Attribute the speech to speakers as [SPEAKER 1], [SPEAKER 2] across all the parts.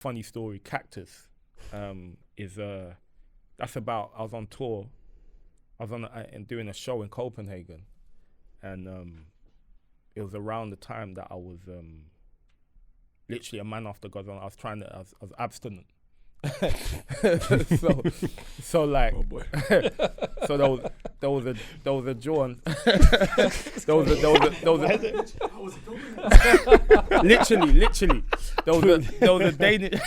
[SPEAKER 1] funny story. Cactus is that's about. I was on tour. I was and doing a show in Copenhagen, and it was around the time that I was literally a man after God's own. I was abstinent. so like,
[SPEAKER 2] oh boy.
[SPEAKER 1] so there was a John. literally there was a Danish.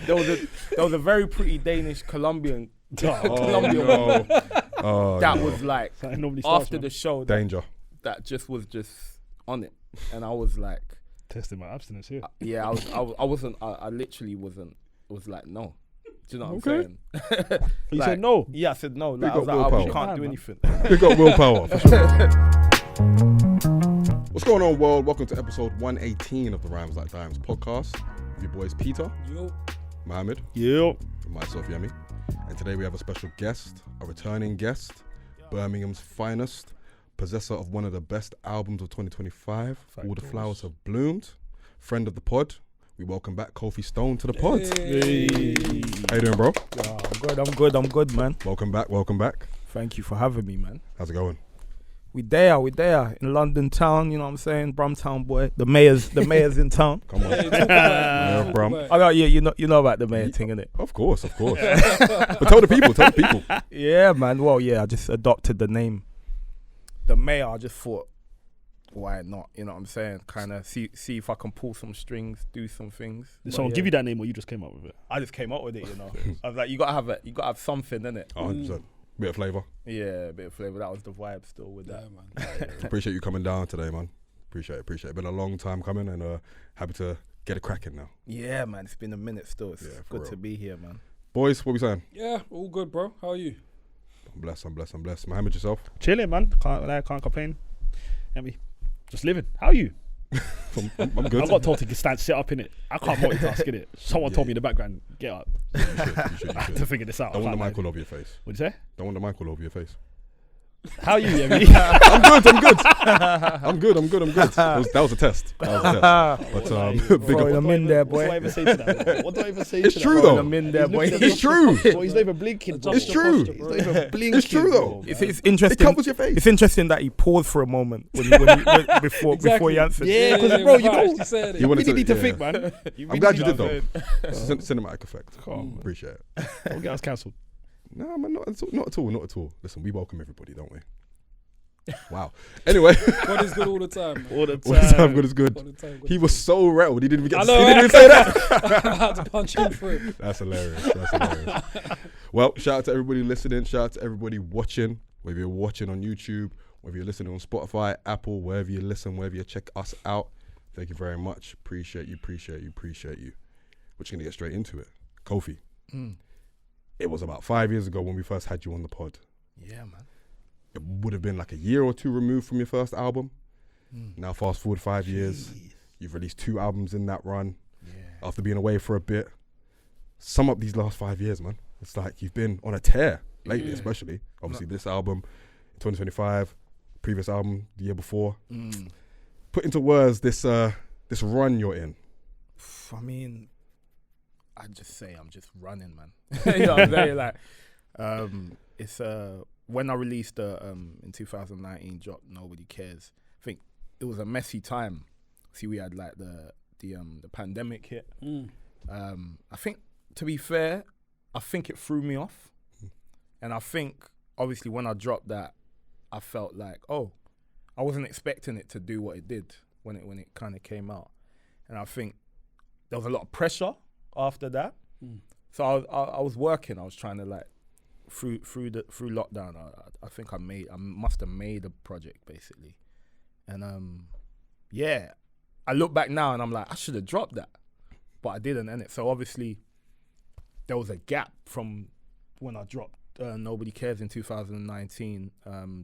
[SPEAKER 1] there was a very pretty Danish Colombian.
[SPEAKER 2] That
[SPEAKER 1] was like after the show.
[SPEAKER 2] Danger.
[SPEAKER 1] That was on it, and I was like
[SPEAKER 3] testing my abstinence here.
[SPEAKER 1] Yeah, I wasn't. I literally wasn't. Was like no. Do you know what I'm saying?
[SPEAKER 3] You said no.
[SPEAKER 1] Yeah, I said no. Like, I
[SPEAKER 2] got
[SPEAKER 1] was like,
[SPEAKER 2] willpower.
[SPEAKER 1] we can't do anything.
[SPEAKER 2] We got willpower for sure. What's going on, world? Welcome to episode 118 of the Rhymes Like Dimes podcast. With your boys Peter, Mohammed, and myself Yemi. And today we have a special guest, a returning guest, Birmingham's finest, possessor of one of the best albums of 2025. All the flowers have bloomed. Friend of the pod. We welcome back Kofi Stone to the pod.
[SPEAKER 1] Hey.
[SPEAKER 2] How you doing, bro?
[SPEAKER 1] Yeah, I'm good, man.
[SPEAKER 2] Welcome back.
[SPEAKER 1] Thank you for having me, man.
[SPEAKER 2] How's it going?
[SPEAKER 1] We there in London town, you know what I'm saying? Brumtown boy. The mayor's in town.
[SPEAKER 2] Come on. Mayor of Brum.
[SPEAKER 1] You know about the mayor thing, innit?
[SPEAKER 2] Of course. But tell the people.
[SPEAKER 1] Yeah, man. Well, yeah, I just adopted the name. The mayor, I just thought, why not? You know what I'm saying? Kind of see if I can pull some strings, do some things.
[SPEAKER 3] Did someone give you that name, or you just came up with it?
[SPEAKER 1] I just came up with it, you know. I was like, you gotta have something, innit?
[SPEAKER 2] 100%. Bit of flavour.
[SPEAKER 1] Yeah, a bit of flavour. That was the vibe still with that.
[SPEAKER 4] Man.
[SPEAKER 2] Appreciate you coming down today, man. Appreciate it. Been a long time coming, and happy to get it cracking now.
[SPEAKER 1] Yeah, man. It's been a minute still. It's good
[SPEAKER 2] real.
[SPEAKER 1] to be here, man.
[SPEAKER 2] Boys, what we saying?
[SPEAKER 4] Yeah, all good, bro. How are you?
[SPEAKER 2] I'm blessed. Mohammed, yourself?
[SPEAKER 3] Chilling, man. Can't complain. Just living. How are you?
[SPEAKER 2] I'm good.
[SPEAKER 3] I got told to sit up in it. I can't multitask in it. Someone told me in the background, get up.
[SPEAKER 2] You should.
[SPEAKER 3] To figure this out.
[SPEAKER 2] Don't want the mic all over your face.
[SPEAKER 3] What'd you say?
[SPEAKER 2] Don't want the mic all over your face.
[SPEAKER 3] How are you, Yemi?
[SPEAKER 2] I'm good. That was a test. But big up.
[SPEAKER 1] I'm in there, boy.
[SPEAKER 3] What do I even say to that? What do I even say
[SPEAKER 2] It's
[SPEAKER 3] to
[SPEAKER 2] true
[SPEAKER 3] that?
[SPEAKER 2] though.
[SPEAKER 1] I'm in there, boy.
[SPEAKER 2] It's true.
[SPEAKER 3] Bro, he's not even blinking. Bro.
[SPEAKER 2] It's true.
[SPEAKER 3] He's not even blinking.
[SPEAKER 2] It's true though.
[SPEAKER 1] It's interesting.
[SPEAKER 2] It covers your face.
[SPEAKER 1] It's interesting that he paused for a moment before he answered.
[SPEAKER 3] Yeah, because bro, you know,
[SPEAKER 2] You wanted
[SPEAKER 3] really need to
[SPEAKER 2] yeah.
[SPEAKER 3] think, man.
[SPEAKER 2] I'm glad you did though. Cinematic effect. Appreciate it.
[SPEAKER 3] Don't get us cancelled.
[SPEAKER 2] No, man, not at all. Listen, we welcome everybody, don't we? Wow. Anyway.
[SPEAKER 4] God is good all the time.
[SPEAKER 3] All the
[SPEAKER 2] All the time, good is good. He was so rattled. He didn't even say that.
[SPEAKER 4] I had to punch him through it.
[SPEAKER 2] That's hilarious. Well, shout out to everybody listening. Shout out to everybody watching. Whether you're watching on YouTube, whether you're listening on Spotify, Apple, wherever you listen, wherever you check us out. Thank you very much. Appreciate you. We're just going to get straight into it. Kofi. It was about 5 years ago when we first had you on the pod.
[SPEAKER 1] Yeah, man.
[SPEAKER 2] It would have been like a year or two removed from your first album. Now fast forward 5 years. You've released 2 albums in that run.
[SPEAKER 1] Yeah.
[SPEAKER 2] After being away for a bit. Sum up these last 5 years, man. It's like you've been on a tear lately, especially. Obviously this album in 2025, previous album the year before. Put into words this run you're in.
[SPEAKER 1] I mean, I'd just say I'm just running, man. You know what I'm saying? Like, it's when I released in 2019 drop Nobody Cares. I think it was a messy time. See, we had like the pandemic hit. I think, to be fair, I think it threw me off. And I think obviously when I dropped that, I felt like, I wasn't expecting it to do what it did when it kind of came out. And I think there was a lot of pressure after that. So I was working. I was trying to like through lockdown. I think I must have made a project basically. And I look back now and I'm like, I should have dropped that, but I didn't. And so obviously there was a gap from when I dropped Nobody Cares in 2019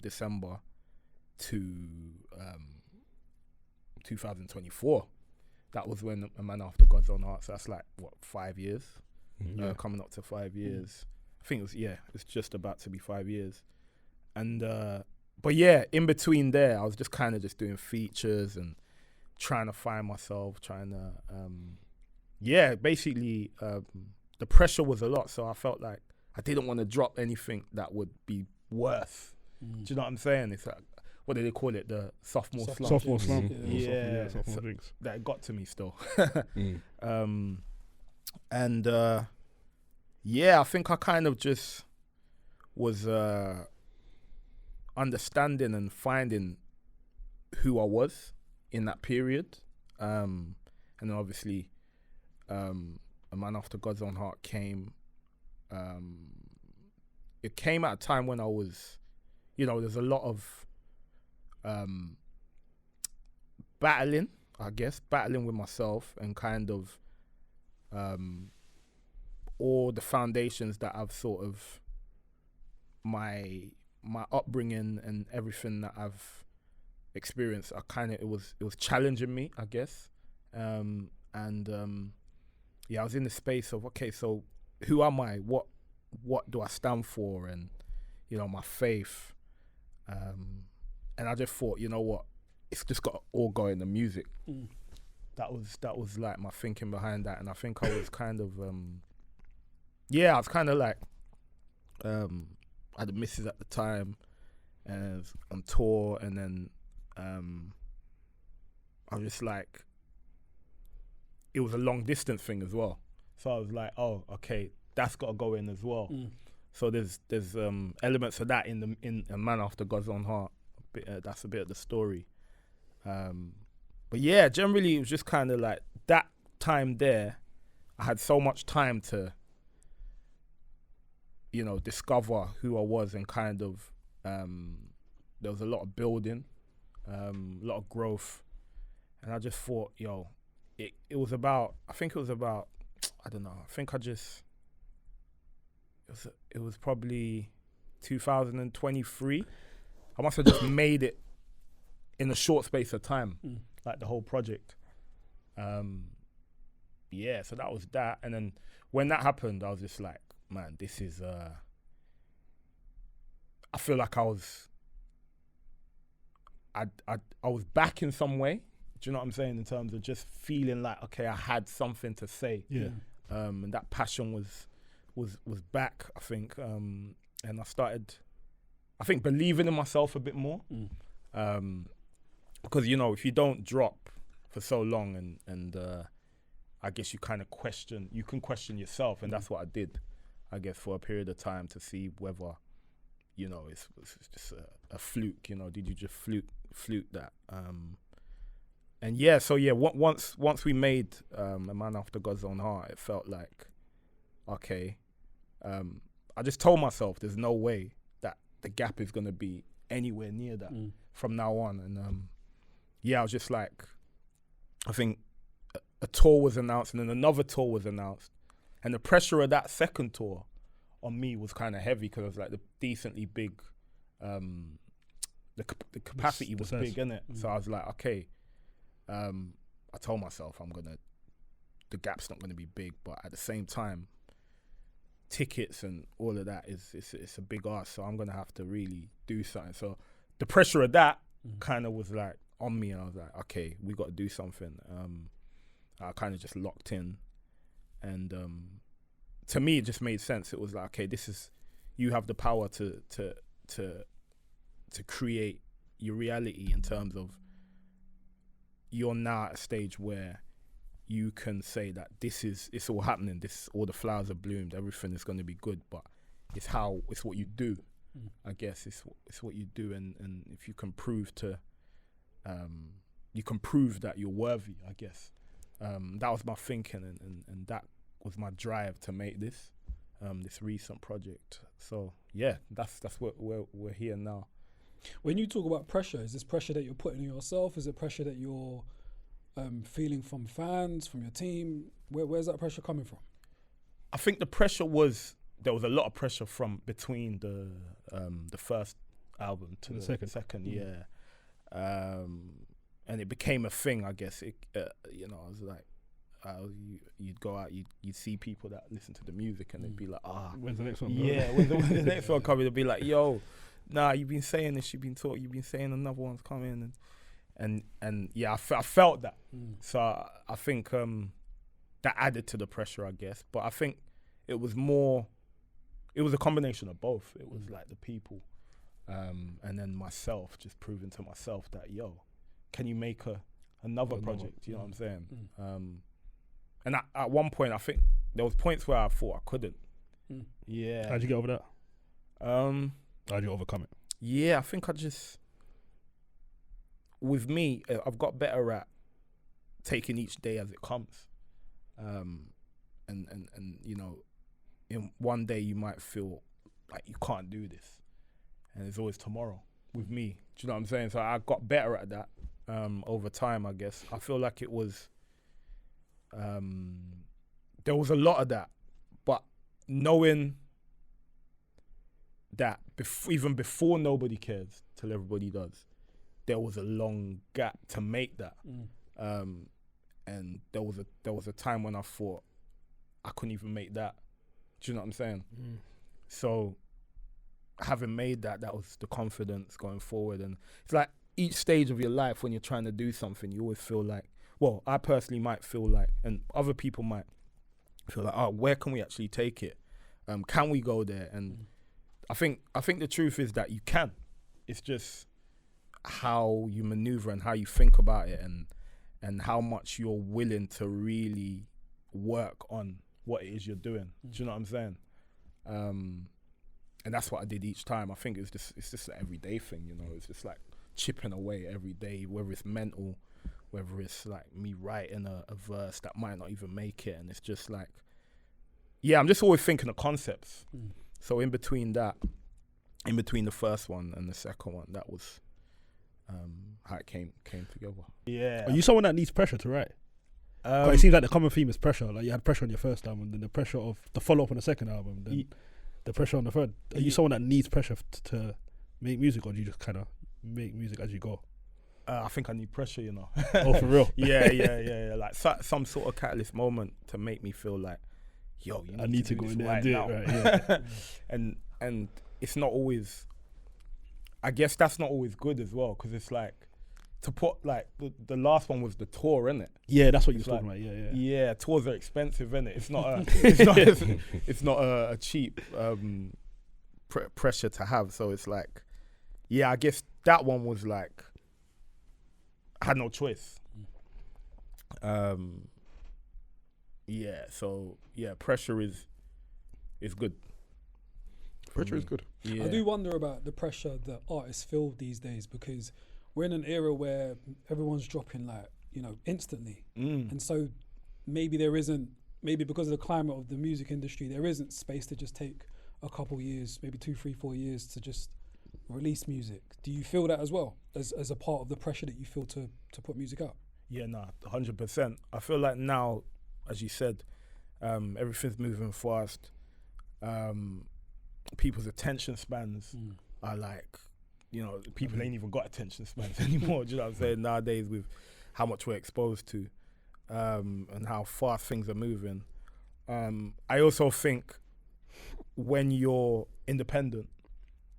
[SPEAKER 1] December to 2024. That was when A Man After God's Own Heart. So that's like, 5 years? Coming up to 5 years. I think it's just about to be 5 years. And, but yeah, in between there, I was just kind of just doing features and trying to find myself, trying to yeah, basically, the pressure was a lot. So I felt like I didn't want to drop anything that would be worse. Do you know what I'm saying? It's like, what do they call it? The sophomore slump.
[SPEAKER 3] Sophomore slump.
[SPEAKER 1] Yeah.
[SPEAKER 3] Sophomore drinks.
[SPEAKER 1] That got to me still. Yeah, I think I kind of just was understanding and finding who I was in that period. And then obviously, A Man After God's Own Heart came. It came at a time when I was, there's a lot of battling with myself and kind of all the foundations that I've sort of my upbringing and everything that I've experienced. It was challenging me, I guess. I was in the space of, okay, so who am I? What do I stand for? And my faith. And I just thought, you know what, it's just got to all go in the music. That was like my thinking behind that. And I think I was kind of I was kind of like I had a missus at the time and I was on tour, and then I was just like, it was a long distance thing as well. So I was like, oh, okay, that's got to go in as well. So there's elements of that in A Man After God's Own Heart. That's a bit of the story. But yeah, generally it was just kind of like that time there. I had so much time to, discover who I was, and kind of there was a lot of building, a lot of growth, and I just thought, it was about. I think it was about. I don't know. I think it was probably 2023. I must have just made it in a short space of time, like the whole project. So that was that. And then when that happened, I was just like, man, this is, I feel like I was back in some way. Do you know what I'm saying? In terms of just feeling like, okay, I had something to say.
[SPEAKER 3] Yeah.
[SPEAKER 1] And that passion was back, I think. And I started, I think, believing in myself a bit more. Because, if you don't drop for so long and I guess you kind of question yourself. And that's what I did, I guess, for a period of time, to see whether, it's just a fluke, did you just fluke that? Once we made A Man After God's Own Heart, it felt like, okay, I just told myself there's no way that the gap is going to be anywhere near that from now on. And I was just like, I think a tour was announced, and then another tour was announced, and the pressure of that second tour on me was kind of heavy, because it was like the decently big, the capacity was big, innit? So I was like, okay, I told myself the gap's not gonna be big, but at the same time, tickets and all of that it's a big ask, so I'm gonna have to really do something. So the pressure of that kind of was like on me, and I was like, okay, we got to do something. I kind of just locked in, and to me it just made sense. It was like, okay, you have the power to create your reality, in terms of you're now at a stage where you can say that it's all happening, all the flowers have bloomed, everything is going to be good, but it's what you do. I guess it's what you do, and if you can prove that you're worthy, I guess. That was my thinking, and that was my drive to make this recent project. So yeah, that's what we're here now.
[SPEAKER 4] When you talk about pressure, is this pressure that you're putting on yourself? Is it pressure that you're feeling from fans, from your team? Where's that pressure coming from?
[SPEAKER 1] I think there was a lot of pressure from between the first album to the second, yeah. And it became a thing, I guess. I was like, you'd go out, you'd see people that listen to the music, and they'd be like,
[SPEAKER 3] when's the next one?
[SPEAKER 1] Yeah, when's the next one coming? They'd be like, yo, nah, you've been saying this, you've been saying another one's coming, and yeah, I felt that. So I think that added to the pressure, I guess. But I think it was a combination of both. It was like the people, and then myself, just proving to myself that, yo, can you make another project? You know what I'm saying? And at one point, I think there was points where I thought I couldn't. Yeah.
[SPEAKER 3] How'd you get over that? How'd you overcome it?
[SPEAKER 1] Yeah, I think with me, I've got better at taking each day as it comes. And you know, in one day you might feel like you can't do this, and there's always tomorrow with me. Do you know what I'm saying? So I got better at that over time, I guess. I feel like it was there was a lot of that, but knowing that even before Nobody Cares Till Everybody Does, there was a long gap to make that. And there was a time when I thought I couldn't even make that. Do you know what I'm saying? So having made that was the confidence going forward. And it's like each stage of your life when you're trying to do something, you always feel like, well, I personally might feel like, and other people might feel like, oh, where can we actually take it? Can we go there? And I think the truth is that you can. It's just how you maneuver and how you think about it, and how much you're willing to really work on what it is you're doing. Do you know what I'm saying? And that's what I did each time. I think it's just an everyday thing, you know. It's just like chipping away every day, whether it's mental, whether it's like me writing a verse that might not even make it. And it's just like, yeah, I'm just always thinking of concepts. So in between the first one and the second one, that was how it came together. Yeah.
[SPEAKER 3] Are you someone that needs pressure to write? It seems like the common theme is pressure. Like you had pressure on your first album, then the pressure of the follow-up on the second album, then the pressure on the third. Are you someone that needs pressure to make music, or do you just kind of make music as you go?
[SPEAKER 1] I think I need pressure, you know.
[SPEAKER 3] Oh, for real?
[SPEAKER 1] Yeah. Like some sort of catalyst moment to make me feel like, yo, I need to go in there and do it right. Yeah. and it's not always. I guess that's not always good as well, because it's like to put like the last one was the tour, innit?
[SPEAKER 3] Yeah, that's what you're talking about. Yeah.
[SPEAKER 1] Yeah, tours are expensive, innit? It's not it's not a cheap pressure to have. So it's like, yeah, I guess that one was like I had no choice. Yeah, so yeah, pressure is good.
[SPEAKER 2] Pressure is good.
[SPEAKER 4] Yeah. I do wonder about the pressure that artists feel these days, because we're in an era where everyone's dropping like, you know, instantly. And so maybe because of the climate of the music industry, there isn't space to just take a couple years, maybe 2, 3, 4 years to just release music. Do you feel that as well, as a part of the pressure that you feel to put music out?
[SPEAKER 1] Yeah, 100%. I feel like now, as you said, everything's moving fast. People's attention spans are like, you know, people ain't even got attention spans anymore. Do you know what I'm saying? Nowadays, with how much we're exposed to, and how fast things are moving. I also think when you're independent,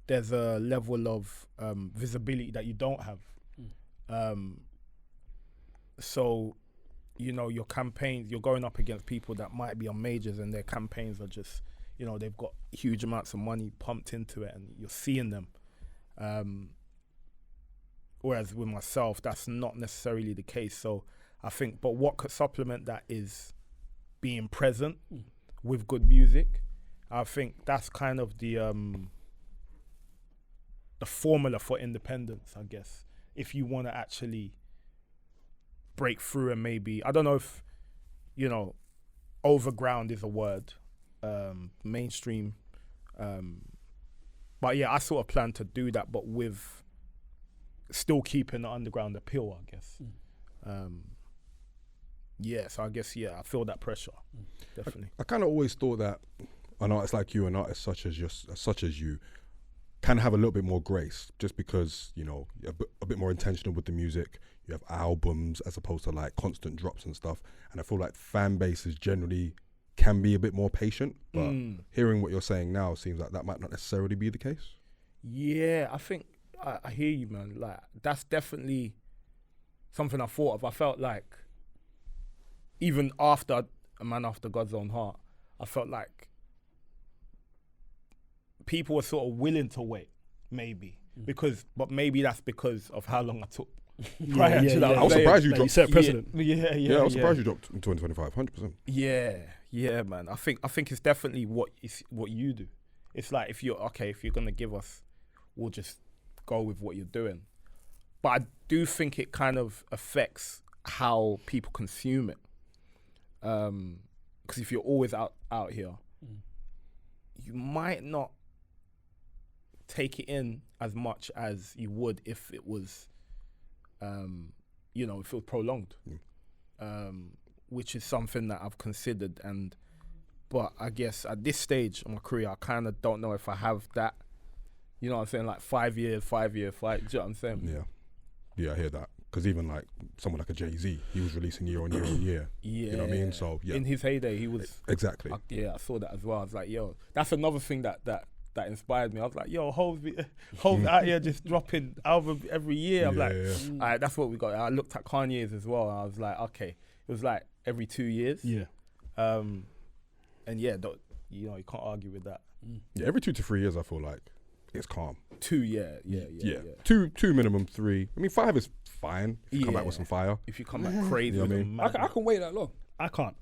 [SPEAKER 1] there's a level of visibility that you don't have. So, you know, your campaigns, you're going up against people that might be on majors, and their campaigns are just, you know, they've got huge amounts of money pumped into it, and you're seeing them. Whereas with myself, that's not necessarily the case. So I think, but what could supplement that is being present with good music. I think that's kind of the formula for independence, I guess. If you want to actually break through, and maybe, I don't know if, you know, overground is a word, mainstream, but yeah, I sort of plan to do that, but with still keeping the underground appeal, I guess. Yeah, so I guess, yeah, I feel that pressure, definitely.
[SPEAKER 2] I kind of always thought that an artist like you, an artist such as you, can have a little bit more grace, just because, you know, you're a bit more intentional with the music. You have albums as opposed to like constant drops and stuff. And I feel like fan bases generally can be a bit more patient, but hearing what you're saying now seems like that might not necessarily be the case.
[SPEAKER 1] Yeah, I think I hear you, man. Like, that's definitely something I thought of. I felt like even after a man after God's own heart, I felt like people were sort of willing to wait, maybe. But maybe that's because of how long I took.
[SPEAKER 2] I was surprised you dropped.
[SPEAKER 3] You set precedent.
[SPEAKER 2] Yeah, I was surprised you dropped in 2025, 100%.
[SPEAKER 1] Yeah, man. I think it's definitely what you do. It's like if you're gonna give us, we'll just go with what you're doing. But I do think it kind of affects how people consume it. Because if you're always out here, you might not take it in as much as you would if it was, if it was prolonged, which is something that I've considered. But I guess at this stage of my career, I kind of don't know if I have that. You know what I'm saying? Like 5 years. Do you know what I'm saying?
[SPEAKER 2] Yeah, I hear that. Because even like someone like a Jay-Z, he was releasing year on year on year.
[SPEAKER 1] Yeah.
[SPEAKER 2] You know what I mean? So yeah.
[SPEAKER 1] In his heyday, he was
[SPEAKER 2] exactly.
[SPEAKER 1] I saw that as well. I was like, yo, that's another thing that inspired me. I was like, yo, Hove's out here just dropping album every year. I'm like, all right, that's what we got. I looked at Kanye's as well. And I was like, okay, it was like every 2 years.
[SPEAKER 3] Yeah.
[SPEAKER 1] And yeah, you can't argue with that.
[SPEAKER 2] Yeah, every 2 to 3 years, I feel like it's calm.
[SPEAKER 1] 2, yeah.
[SPEAKER 2] 2 minimum, 3. I mean, 5 is fine if you come back with some fire.
[SPEAKER 1] If you come back crazy,
[SPEAKER 2] you know what I mean?
[SPEAKER 4] I can wait that long.
[SPEAKER 3] I can't.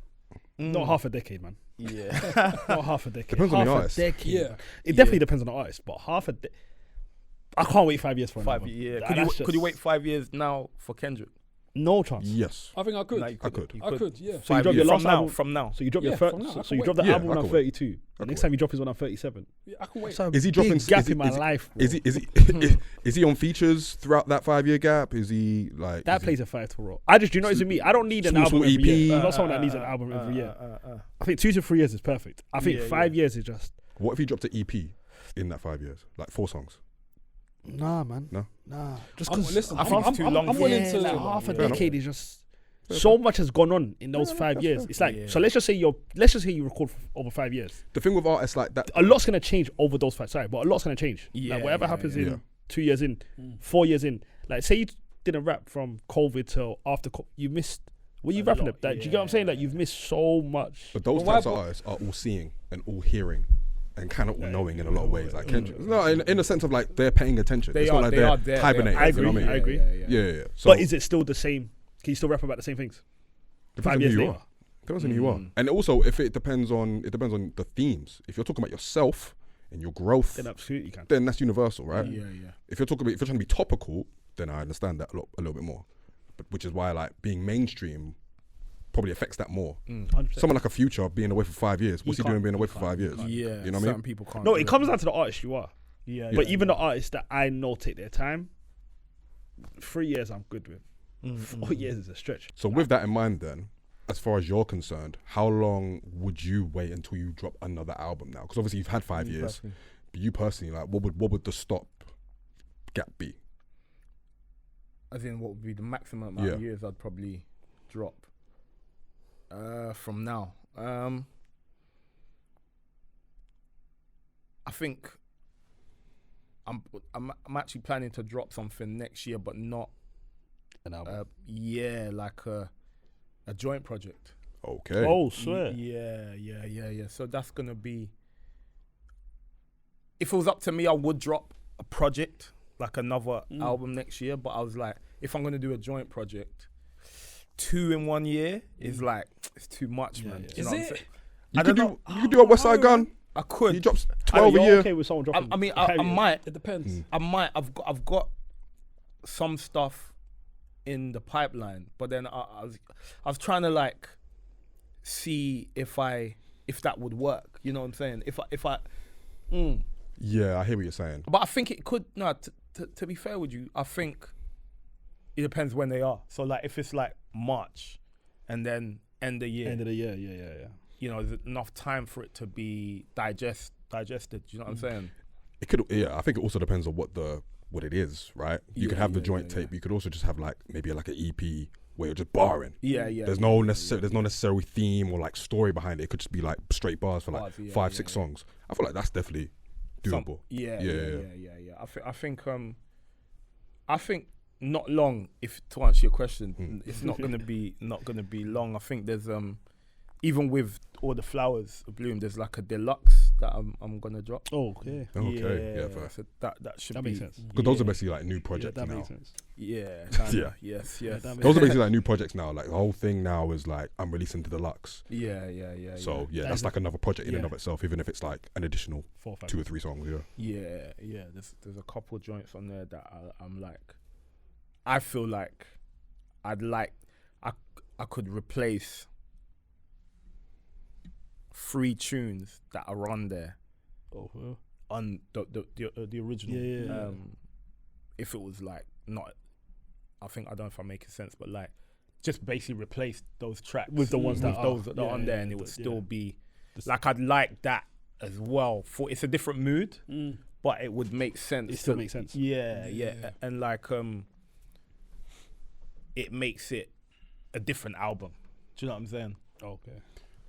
[SPEAKER 3] Not half a decade, man.
[SPEAKER 1] Yeah.
[SPEAKER 3] Not half a decade.
[SPEAKER 2] Depends on the artist.
[SPEAKER 3] Decade.
[SPEAKER 4] Yeah.
[SPEAKER 3] It definitely depends on the artist, but half a decade. I can't wait 5 years for an
[SPEAKER 1] 5
[SPEAKER 3] album.
[SPEAKER 1] years.
[SPEAKER 3] That-
[SPEAKER 1] Could you wait 5 years now for Kendrick?
[SPEAKER 3] No chance.
[SPEAKER 2] Yes.
[SPEAKER 4] I think I could.
[SPEAKER 1] No, you
[SPEAKER 2] I could.
[SPEAKER 1] You
[SPEAKER 4] I could, yeah.
[SPEAKER 3] So you drop your last album
[SPEAKER 1] from now.
[SPEAKER 3] So you drop
[SPEAKER 4] Yeah,
[SPEAKER 3] your first.
[SPEAKER 4] from now, I
[SPEAKER 3] So
[SPEAKER 4] can
[SPEAKER 3] you drop the
[SPEAKER 4] wait.
[SPEAKER 3] album
[SPEAKER 2] Yeah,
[SPEAKER 3] when
[SPEAKER 2] I
[SPEAKER 3] I'm
[SPEAKER 2] can wait.
[SPEAKER 3] 32. The next time you drop is when I'm 37.
[SPEAKER 4] Yeah, I can wait.
[SPEAKER 3] That's a
[SPEAKER 2] Is he
[SPEAKER 3] big
[SPEAKER 2] dropping?
[SPEAKER 3] gap in my life? Bro.
[SPEAKER 2] Is he on features throughout that 5 year gap? Is he like
[SPEAKER 3] That plays a factor role. I just, you know, it's with me. I don't need an
[SPEAKER 2] Small
[SPEAKER 3] album every
[SPEAKER 2] EP.
[SPEAKER 3] year. I'm not someone that needs an album every year. I think 2 to 3 years is perfect. I think 5 years is just.
[SPEAKER 2] What if he dropped an EP in that 5 years, like 4 songs?
[SPEAKER 3] Nah, man.
[SPEAKER 2] No?
[SPEAKER 3] Nah. Just
[SPEAKER 4] I'm-
[SPEAKER 3] because
[SPEAKER 4] listen,
[SPEAKER 1] I think it's too long.
[SPEAKER 4] I'm willing to.
[SPEAKER 3] like half a
[SPEAKER 2] Fair
[SPEAKER 3] decade is just. So much has gone on in those 5 years. It's like so. Let's just say you record for over 5 years.
[SPEAKER 2] The thing with artists like that,
[SPEAKER 3] A lot's gonna change over those 5. Sorry, but a lot's gonna change.
[SPEAKER 1] Yeah,
[SPEAKER 3] Like whatever
[SPEAKER 1] yeah,
[SPEAKER 3] happens
[SPEAKER 2] yeah.
[SPEAKER 3] in 2 years in, 4 years in. Like say you didn't rap from COVID till after you missed. What are you rapping at? Like, do you get what I'm saying? Like you've missed so much.
[SPEAKER 2] but those types of artists are all seeing and all hearing. And kind of all knowing in a lot of ways, like Kendrick. No, in the sense of like they're paying attention. It's not like they're hibernating.
[SPEAKER 3] I agree.
[SPEAKER 2] You know what I mean?
[SPEAKER 3] I agree.
[SPEAKER 2] Yeah. So
[SPEAKER 3] But is it still the same? Can you still rap about the same things?
[SPEAKER 2] depends
[SPEAKER 3] 5
[SPEAKER 2] on
[SPEAKER 3] years
[SPEAKER 2] who you
[SPEAKER 3] later.
[SPEAKER 2] are. Depends on who you are. And also, if it depends on the themes. If you're talking about yourself and your growth,
[SPEAKER 3] Then absolutely can.
[SPEAKER 2] then that's universal, right?
[SPEAKER 1] Yeah.
[SPEAKER 2] If you're trying to be topical, then I understand that a little bit more. But which is why like being mainstream probably affects that more.
[SPEAKER 3] 100%.
[SPEAKER 2] Someone like a Future being away for 5 years. What's he doing
[SPEAKER 3] can't-
[SPEAKER 2] being away
[SPEAKER 3] he
[SPEAKER 2] for
[SPEAKER 3] can't-
[SPEAKER 2] 5 years?
[SPEAKER 1] Yeah.
[SPEAKER 2] You know what I
[SPEAKER 1] Certain
[SPEAKER 2] mean?
[SPEAKER 1] people can't.
[SPEAKER 3] No,
[SPEAKER 1] do
[SPEAKER 3] it comes down to the artist you are.
[SPEAKER 1] Yeah.
[SPEAKER 3] But even the artists that I know take their time, 3 years I'm good with. 4 years is a stretch.
[SPEAKER 2] So with that in mind, then, as far as you're concerned, how long would you wait until you drop another album now? Because obviously you've had 5 years.
[SPEAKER 1] Personally.
[SPEAKER 2] But you personally, like, what would the stop gap be?
[SPEAKER 1] As in, what would be the maximum amount of years I'd probably drop from now? I think I'm actually planning to drop something next year, but not
[SPEAKER 3] An album.
[SPEAKER 1] like a joint project.
[SPEAKER 2] Okay.
[SPEAKER 3] Oh, swear.
[SPEAKER 1] Yeah. So that's gonna be. If it was up to me, I would drop a project, like another album next year. But I was like, if I'm gonna do a joint project, 2 in 1 year is like it's too much, man.
[SPEAKER 3] yeah.
[SPEAKER 1] You know
[SPEAKER 4] Is
[SPEAKER 1] what I'm
[SPEAKER 4] it?
[SPEAKER 1] saying?
[SPEAKER 2] You could do a West Side Gun.
[SPEAKER 1] I could.
[SPEAKER 2] He drops
[SPEAKER 3] I know
[SPEAKER 2] 12 a
[SPEAKER 3] you're
[SPEAKER 2] year.
[SPEAKER 3] okay with someone dropping.
[SPEAKER 1] I mean,
[SPEAKER 3] 5
[SPEAKER 1] I
[SPEAKER 3] years.
[SPEAKER 1] might.
[SPEAKER 4] It depends.
[SPEAKER 1] I've got some stuff in the pipeline, but then I was trying to like see if that would work. You know what I'm saying? If I.
[SPEAKER 2] Yeah, I hear what you're saying.
[SPEAKER 1] But I think it could. No, to be fair with you, I think it depends when they are. So like, if it's like March, and then end of year,
[SPEAKER 3] Yeah.
[SPEAKER 1] you know, there's enough time for it to be digested. Do you know what I'm saying?
[SPEAKER 2] It could. Yeah, I think it also depends on what it is, right? You could have the joint tape. But you could also just have like maybe like an EP where you're just barring.
[SPEAKER 1] Yeah.
[SPEAKER 2] There's no necessary theme or like story behind it. It could just be like straight bars for like
[SPEAKER 1] Bars, yeah,
[SPEAKER 2] 5, 6 songs. I feel like that's definitely doable.
[SPEAKER 1] Yeah. I think not long. If to answer your question, it's not gonna be long. I think there's even with all the flowers bloom, there's like a deluxe that I'm gonna drop.
[SPEAKER 3] Oh, okay.
[SPEAKER 2] Okay, yeah, fair.
[SPEAKER 1] So that should
[SPEAKER 3] That
[SPEAKER 1] be
[SPEAKER 3] makes sense.
[SPEAKER 2] Because those are basically like new projects
[SPEAKER 3] that
[SPEAKER 2] now.
[SPEAKER 3] makes sense.
[SPEAKER 1] Yeah,
[SPEAKER 2] Yeah.
[SPEAKER 1] yes.
[SPEAKER 3] that makes
[SPEAKER 2] Those are basically like new projects now. Like the whole thing now is like I'm releasing the deluxe.
[SPEAKER 1] Yeah.
[SPEAKER 2] So
[SPEAKER 3] That
[SPEAKER 2] that's
[SPEAKER 3] is
[SPEAKER 2] like another project in and
[SPEAKER 3] yeah.
[SPEAKER 2] of itself, even if it's like an additional
[SPEAKER 3] 4 or 5.
[SPEAKER 2] 2 or 3 songs. Yeah.
[SPEAKER 1] Yeah. There's a couple joints on there that I'm like, I feel like I could replace 3 tunes that are on there
[SPEAKER 3] Oh, well.
[SPEAKER 1] on the original.
[SPEAKER 3] Yeah.
[SPEAKER 1] If it was like not, I don't know if I'm making sense, but like just basically replace those tracks
[SPEAKER 3] With the ones that are.
[SPEAKER 1] those that are
[SPEAKER 3] Yeah,
[SPEAKER 1] on there,
[SPEAKER 3] yeah,
[SPEAKER 1] and it would still
[SPEAKER 3] yeah.
[SPEAKER 1] be like I'd like that as well. For it's a different mood, but it would make sense.
[SPEAKER 3] It still makes sense.
[SPEAKER 1] Yeah, and like it makes it a different album. Do you know what I'm saying?
[SPEAKER 3] Okay.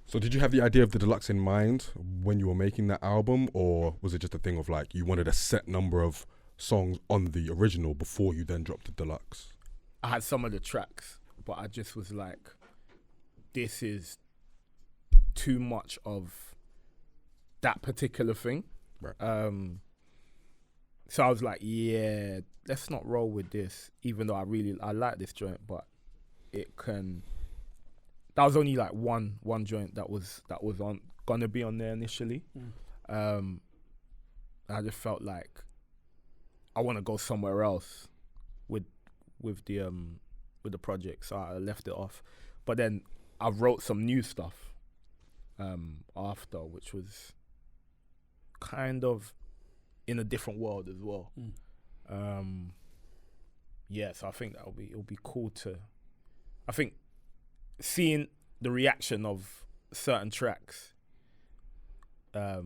[SPEAKER 2] So did you have the idea of the deluxe in mind when you were making that album, or was it just a thing of like you wanted a set number of songs on the original before you then dropped the deluxe?
[SPEAKER 1] I had some of the tracks, but I just was like, this is too much of that particular thing.
[SPEAKER 2] Right.
[SPEAKER 1] So I was like, yeah, let's not roll with this, even though I like this joint, but it can. That was only like one joint that was gonna be on there initially. I just felt like I want to go somewhere else with the project, so I left it off. But then I wrote some new stuff after, which was kind of in a different world as well. So I think it'll be cool to. I think seeing the reaction of certain tracks, I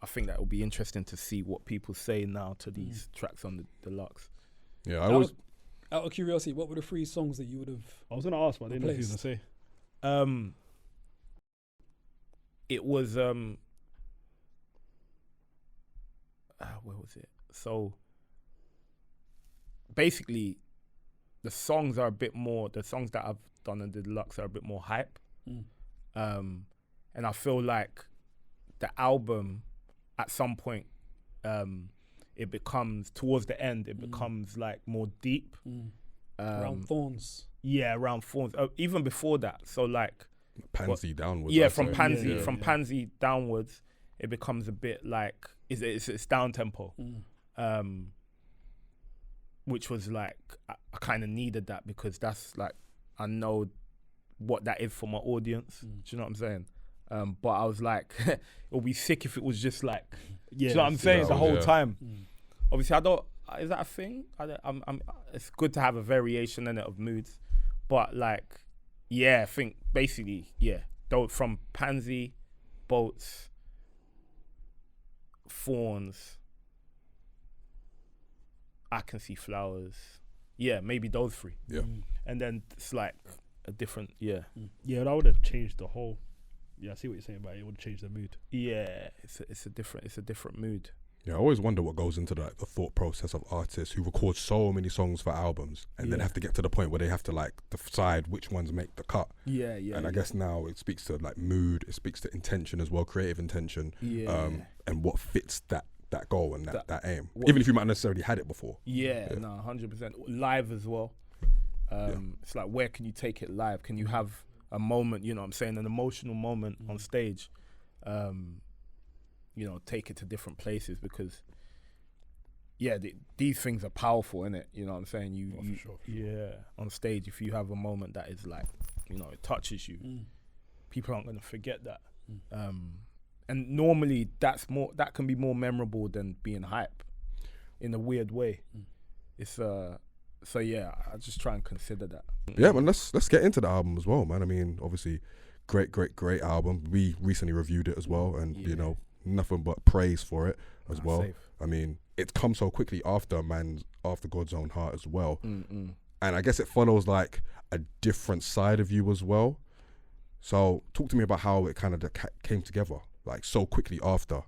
[SPEAKER 1] think that will be interesting to see what people say now to these tracks on the deluxe.
[SPEAKER 2] Yeah,
[SPEAKER 4] out of curiosity, what were the 3 songs that you would have?
[SPEAKER 3] I was gonna ask, but I didn't know if you were gonna say.
[SPEAKER 1] It was where was it? So basically, the songs are a bit more. The songs that I've done in the deluxe are a bit more hype, and I feel like the album at some point, it becomes towards the end. It becomes like more deep.
[SPEAKER 4] Around Thorns.
[SPEAKER 1] Yeah, around Thorns. Even before that. So like
[SPEAKER 2] Pansy downwards.
[SPEAKER 1] Yeah,
[SPEAKER 2] I'd
[SPEAKER 1] from
[SPEAKER 2] say.
[SPEAKER 1] Pansy, Pansy downwards, it becomes a bit like it's down tempo, which was like I kind of needed that because that's like I know what that is for my audience. Do you know what I'm saying? But I was like, it would be sick if it was just like, do you know what I'm saying? The whole time. Obviously, I don't. Is that a thing? It's good to have a variation in it of moods, but like, yeah, I think basically, yeah, though from Pansy, Boats, Fawns, I Can See Flowers. Yeah, maybe those 3.
[SPEAKER 2] Yeah.
[SPEAKER 1] And then it's like a different, yeah.
[SPEAKER 3] Yeah, that would have changed the whole. Yeah, I see what you're saying, but it would change the mood.
[SPEAKER 1] Yeah, it's a different mood.
[SPEAKER 2] Yeah, I always wonder what goes into the thought process of artists who record so many songs for albums and then have to get to the point where they have to like decide which ones make the cut.
[SPEAKER 1] Yeah.
[SPEAKER 2] And I guess now it speaks to like mood, it speaks to intention as well, creative intention, and what fits that goal and that aim. Even if you might not necessarily had it before.
[SPEAKER 1] Yeah. No, 100%. Live as well. It's like, where can you take it live? Can you have a moment, you know what I'm saying, an emotional moment on stage? You know, take it to different places because, yeah, these things are powerful, innit? You know what I'm saying?
[SPEAKER 3] For sure.
[SPEAKER 1] Yeah, on stage, if you have a moment that is like, you know, it touches you, people aren't going to forget that. And normally that can be more memorable than being hype in a weird way. It's so yeah, I just try and consider that.
[SPEAKER 2] Yeah, man, let's get into the album as well, man. I mean, obviously, great album. We recently reviewed it as well, and you know, nothing but praise for it as well. Safe. I mean, it's come so quickly after God's Own Heart as well. And I guess it follows like a different side of you as well. So talk to me about how it kind of came together, like so quickly after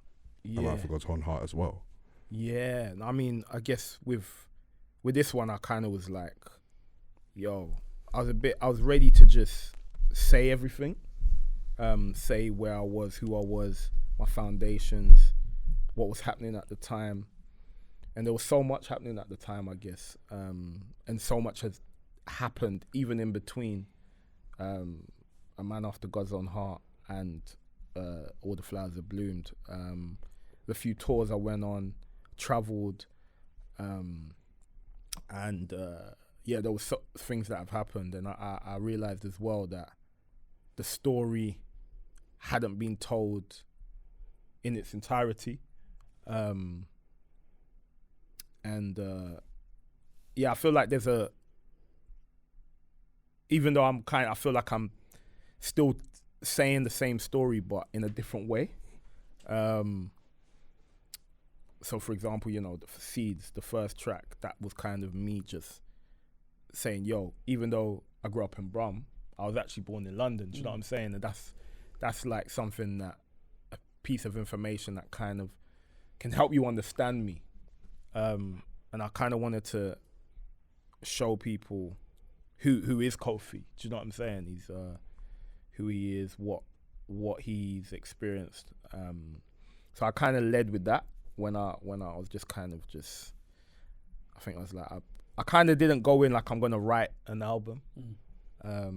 [SPEAKER 2] God's Own Heart as well.
[SPEAKER 1] Yeah, I mean, I guess with this one, I kind of was like, yo, I was ready to just say everything. say where I was, who I was, my foundations, what was happening at the time. And there was so much happening at the time, I guess. And so much has happened, even in between A Man After God's Own Heart and All the Flowers Have Bloomed. The few tours I went on, travelled, and there was things that have happened. And I realised as well that the story hadn't been told in its entirety. I feel like even though I feel like I'm still saying the same story, but in a different way. So for example, the Seeds, the first track, that was kind of me just saying, yo, even though I grew up in Brum, I was actually born in London. Do you know what I'm saying? And that's like something, that a piece of information that kind of can help you understand me. And I kind of wanted to show people who is Kofi. Do you know what I'm saying? He's who he is, what he's experienced. So I kind of led with that when I was just kind of just, I think I was like, I kind of didn't go in like I'm gonna write an album. I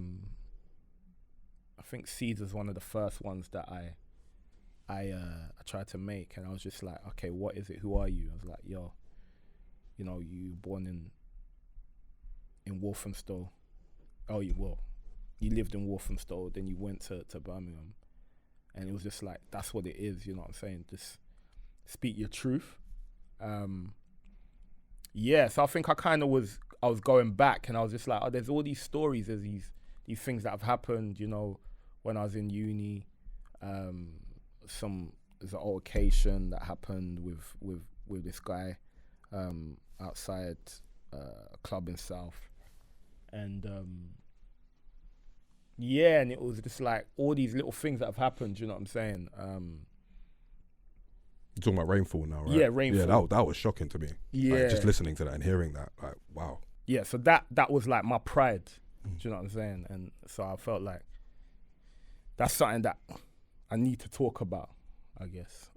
[SPEAKER 1] think Seeds was one of the first ones that I tried to make, and I was just like, okay, what is it? Who are you? I was like, yo, you were born in Walthamstow. Oh, you lived in Walthamstow, then you went to Birmingham, and it was just like, that's what it is. You know what I'm saying? Just speak your truth. So I think I was going back, and I was just like, there's all these stories, there's these things that have happened, when I was in uni. There's an altercation that happened with this guy outside a club in South, and and it was just like all these little things that have happened. You know what I'm saying?
[SPEAKER 2] You're talking about Rainfall now, right?
[SPEAKER 1] Yeah, Rainfall.
[SPEAKER 2] Yeah, that was shocking to me.
[SPEAKER 1] Yeah,
[SPEAKER 2] like, just listening to that and hearing that, like, wow.
[SPEAKER 1] Yeah, so that was like my pride. Do you know what I'm saying? And so I felt like that's something that I need to talk about, I guess.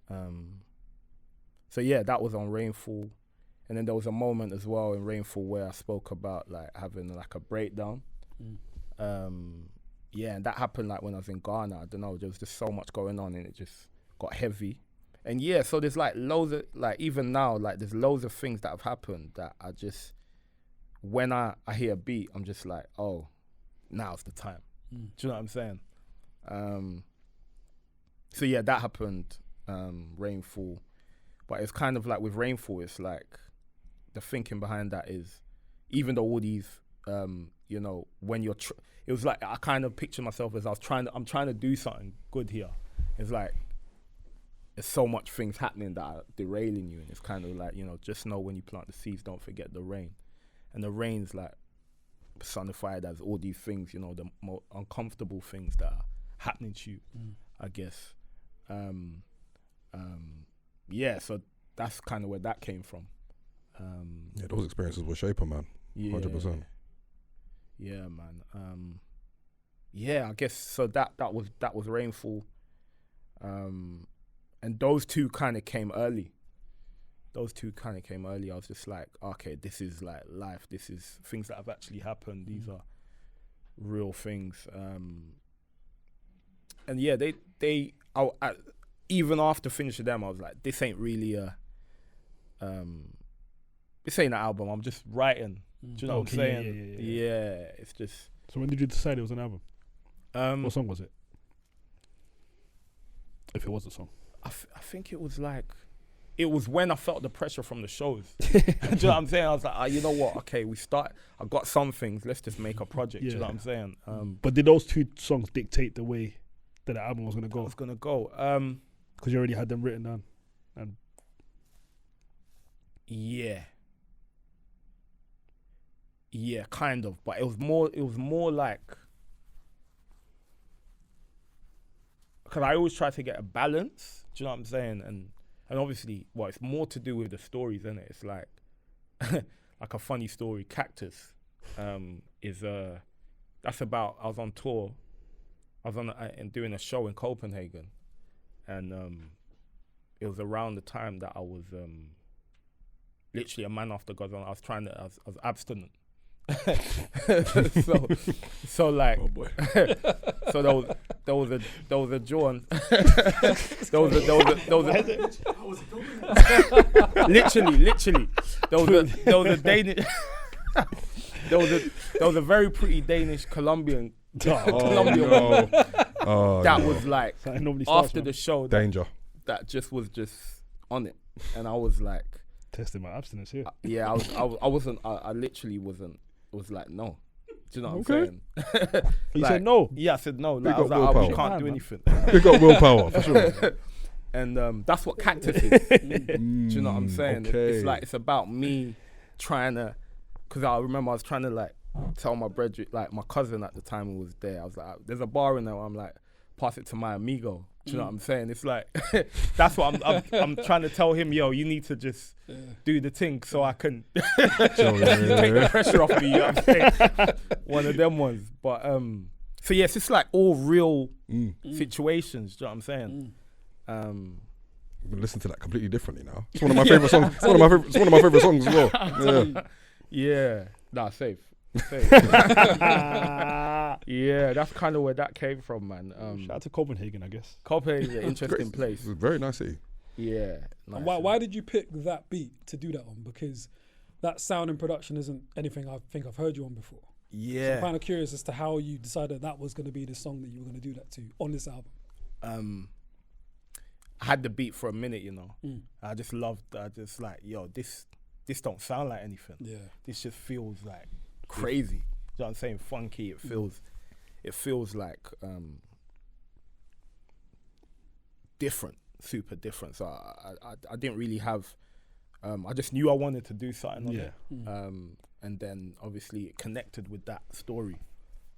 [SPEAKER 1] So that was on Rainfall. And then there was a moment as well in Rainfall where I spoke about like having like a breakdown. And that happened like when I was in Ghana. I don't know, there was just so much going on and it just got heavy. And so there's like loads of, like even now, like there's loads of things that have happened that I just, when I hear a beat, I'm just like, oh, now's the time. Do you know what I'm saying? That happened, Rainfall. But it's kind of like with Rainfall, it's like the thinking behind that is, even though all these, when you're, it was like I kind of picture myself as I'm trying to do something good here. It's like there's so much things happening that are derailing you, and it's kind of like, just know when you plant the seeds, don't forget the rain. And the rain's like personified as all these things, the more uncomfortable things that are happening to you, I guess. So that's kind of where that came from.
[SPEAKER 2] Those experiences were shaper, man. 100%.
[SPEAKER 1] Yeah, man. I guess so. That was Rainfall. And those two kind of came early. I was just like, okay, this is like life. This is things that have actually happened. These are real things. Even after finishing them, I was like, this ain't really this ain't an album. I'm just writing. Do you know what I'm saying? Yeah, it's just.
[SPEAKER 3] So when did you decide it was an album? What song was it? If it was a song.
[SPEAKER 1] I think it was like, it was when I felt the pressure from the shows. Do you know what I'm saying? I was like, you know what? Okay, I got some things. Let's just make a project. Do you know what I'm saying?
[SPEAKER 3] But did those two songs dictate the way that the album was going to go?
[SPEAKER 1] Because
[SPEAKER 3] you already had them written down. And
[SPEAKER 1] yeah, kind of. But it was more like, because I always try to get a balance. Do you know what I'm saying? And obviously, it's more to do with the stories, isn't it? It's like, like a funny story. Cactus is that's about, I was on tour I was and doing a show in Copenhagen, and it was around the time that I was literally a man after God. I was abstinent. so like,
[SPEAKER 2] Oh boy.
[SPEAKER 1] so there was a John. literally there was a Danish. there was a very pretty Danish Colombian. Colombian woman that was like after the show.
[SPEAKER 2] Danger.
[SPEAKER 1] That was just on it, and I was like
[SPEAKER 3] testing my abstinence here.
[SPEAKER 1] Yeah, I wasn't. I literally wasn't. Was like no. Do you know what I'm saying?
[SPEAKER 3] You said no.
[SPEAKER 1] Yeah, I said no.
[SPEAKER 2] Big
[SPEAKER 1] Like, I was
[SPEAKER 2] up
[SPEAKER 1] like, we
[SPEAKER 2] willpower.
[SPEAKER 1] can't do anything.
[SPEAKER 2] They got willpower for sure.
[SPEAKER 1] And that's what Cactus is. Do you know what I'm saying?
[SPEAKER 2] Okay.
[SPEAKER 1] It's like it's about me trying to, because I remember I was trying to like tell my brother, like my cousin at the time who was there. I was like, there's a bar in there. Where I'm like, pass it to my amigo. Do you know what I'm saying? It's like that's what I'm trying to tell him. Yo, you need to just do the thing so I can take the pressure off me. You know what I'm saying? One of them ones. But so yes, it's like all real situations. Do you know what I'm saying?
[SPEAKER 2] I'm gonna listen to that completely differently now. It's one of my favorite songs. It's one of my favorite songs as well. Yeah.
[SPEAKER 1] Yeah. Nah, safe. Yeah, that's kind of where that came from, man.
[SPEAKER 3] Shout out to Copenhagen, I guess.
[SPEAKER 1] Copenhagen is an interesting place.
[SPEAKER 2] It's a very nice city.
[SPEAKER 1] Yeah. Nice.
[SPEAKER 4] Why did you pick that beat to do that on? Because that sound and production isn't anything I think I've heard you on before. So
[SPEAKER 1] Yeah.
[SPEAKER 4] I'm kind of curious as to how you decided that was going to be the song that you were going to do that to on this album.
[SPEAKER 1] I had the beat for a minute, you know. I just like, yo, this don't sound like anything.
[SPEAKER 4] Yeah.
[SPEAKER 1] This just feels like crazy. You know what I'm saying? Funky. It feels like different, super different. So I didn't really have. I just knew I wanted to do something on it. And then obviously it connected with that story.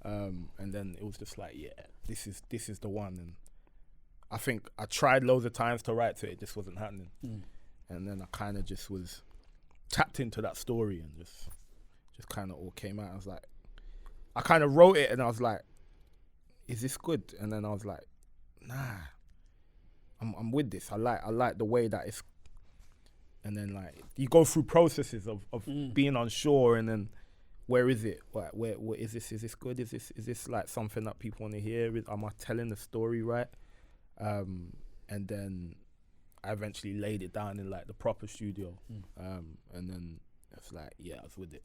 [SPEAKER 1] And then it was just like, yeah, this is the one. And I think I tried loads of times to write to it, just wasn't happening. And then I kind of just was tapped into that story and just kind of all came out. I was like, I kind of wrote it and I was like, is this good? And then I was like, nah, I'm with this. I like the way that it's. And then like you go through processes of being unsure, and then where is it? Like where is this? Is this good? Is this like something that people want to hear? Am I telling the story right? And then I eventually laid it down in like the proper studio. And then it's like, yeah, I was with it.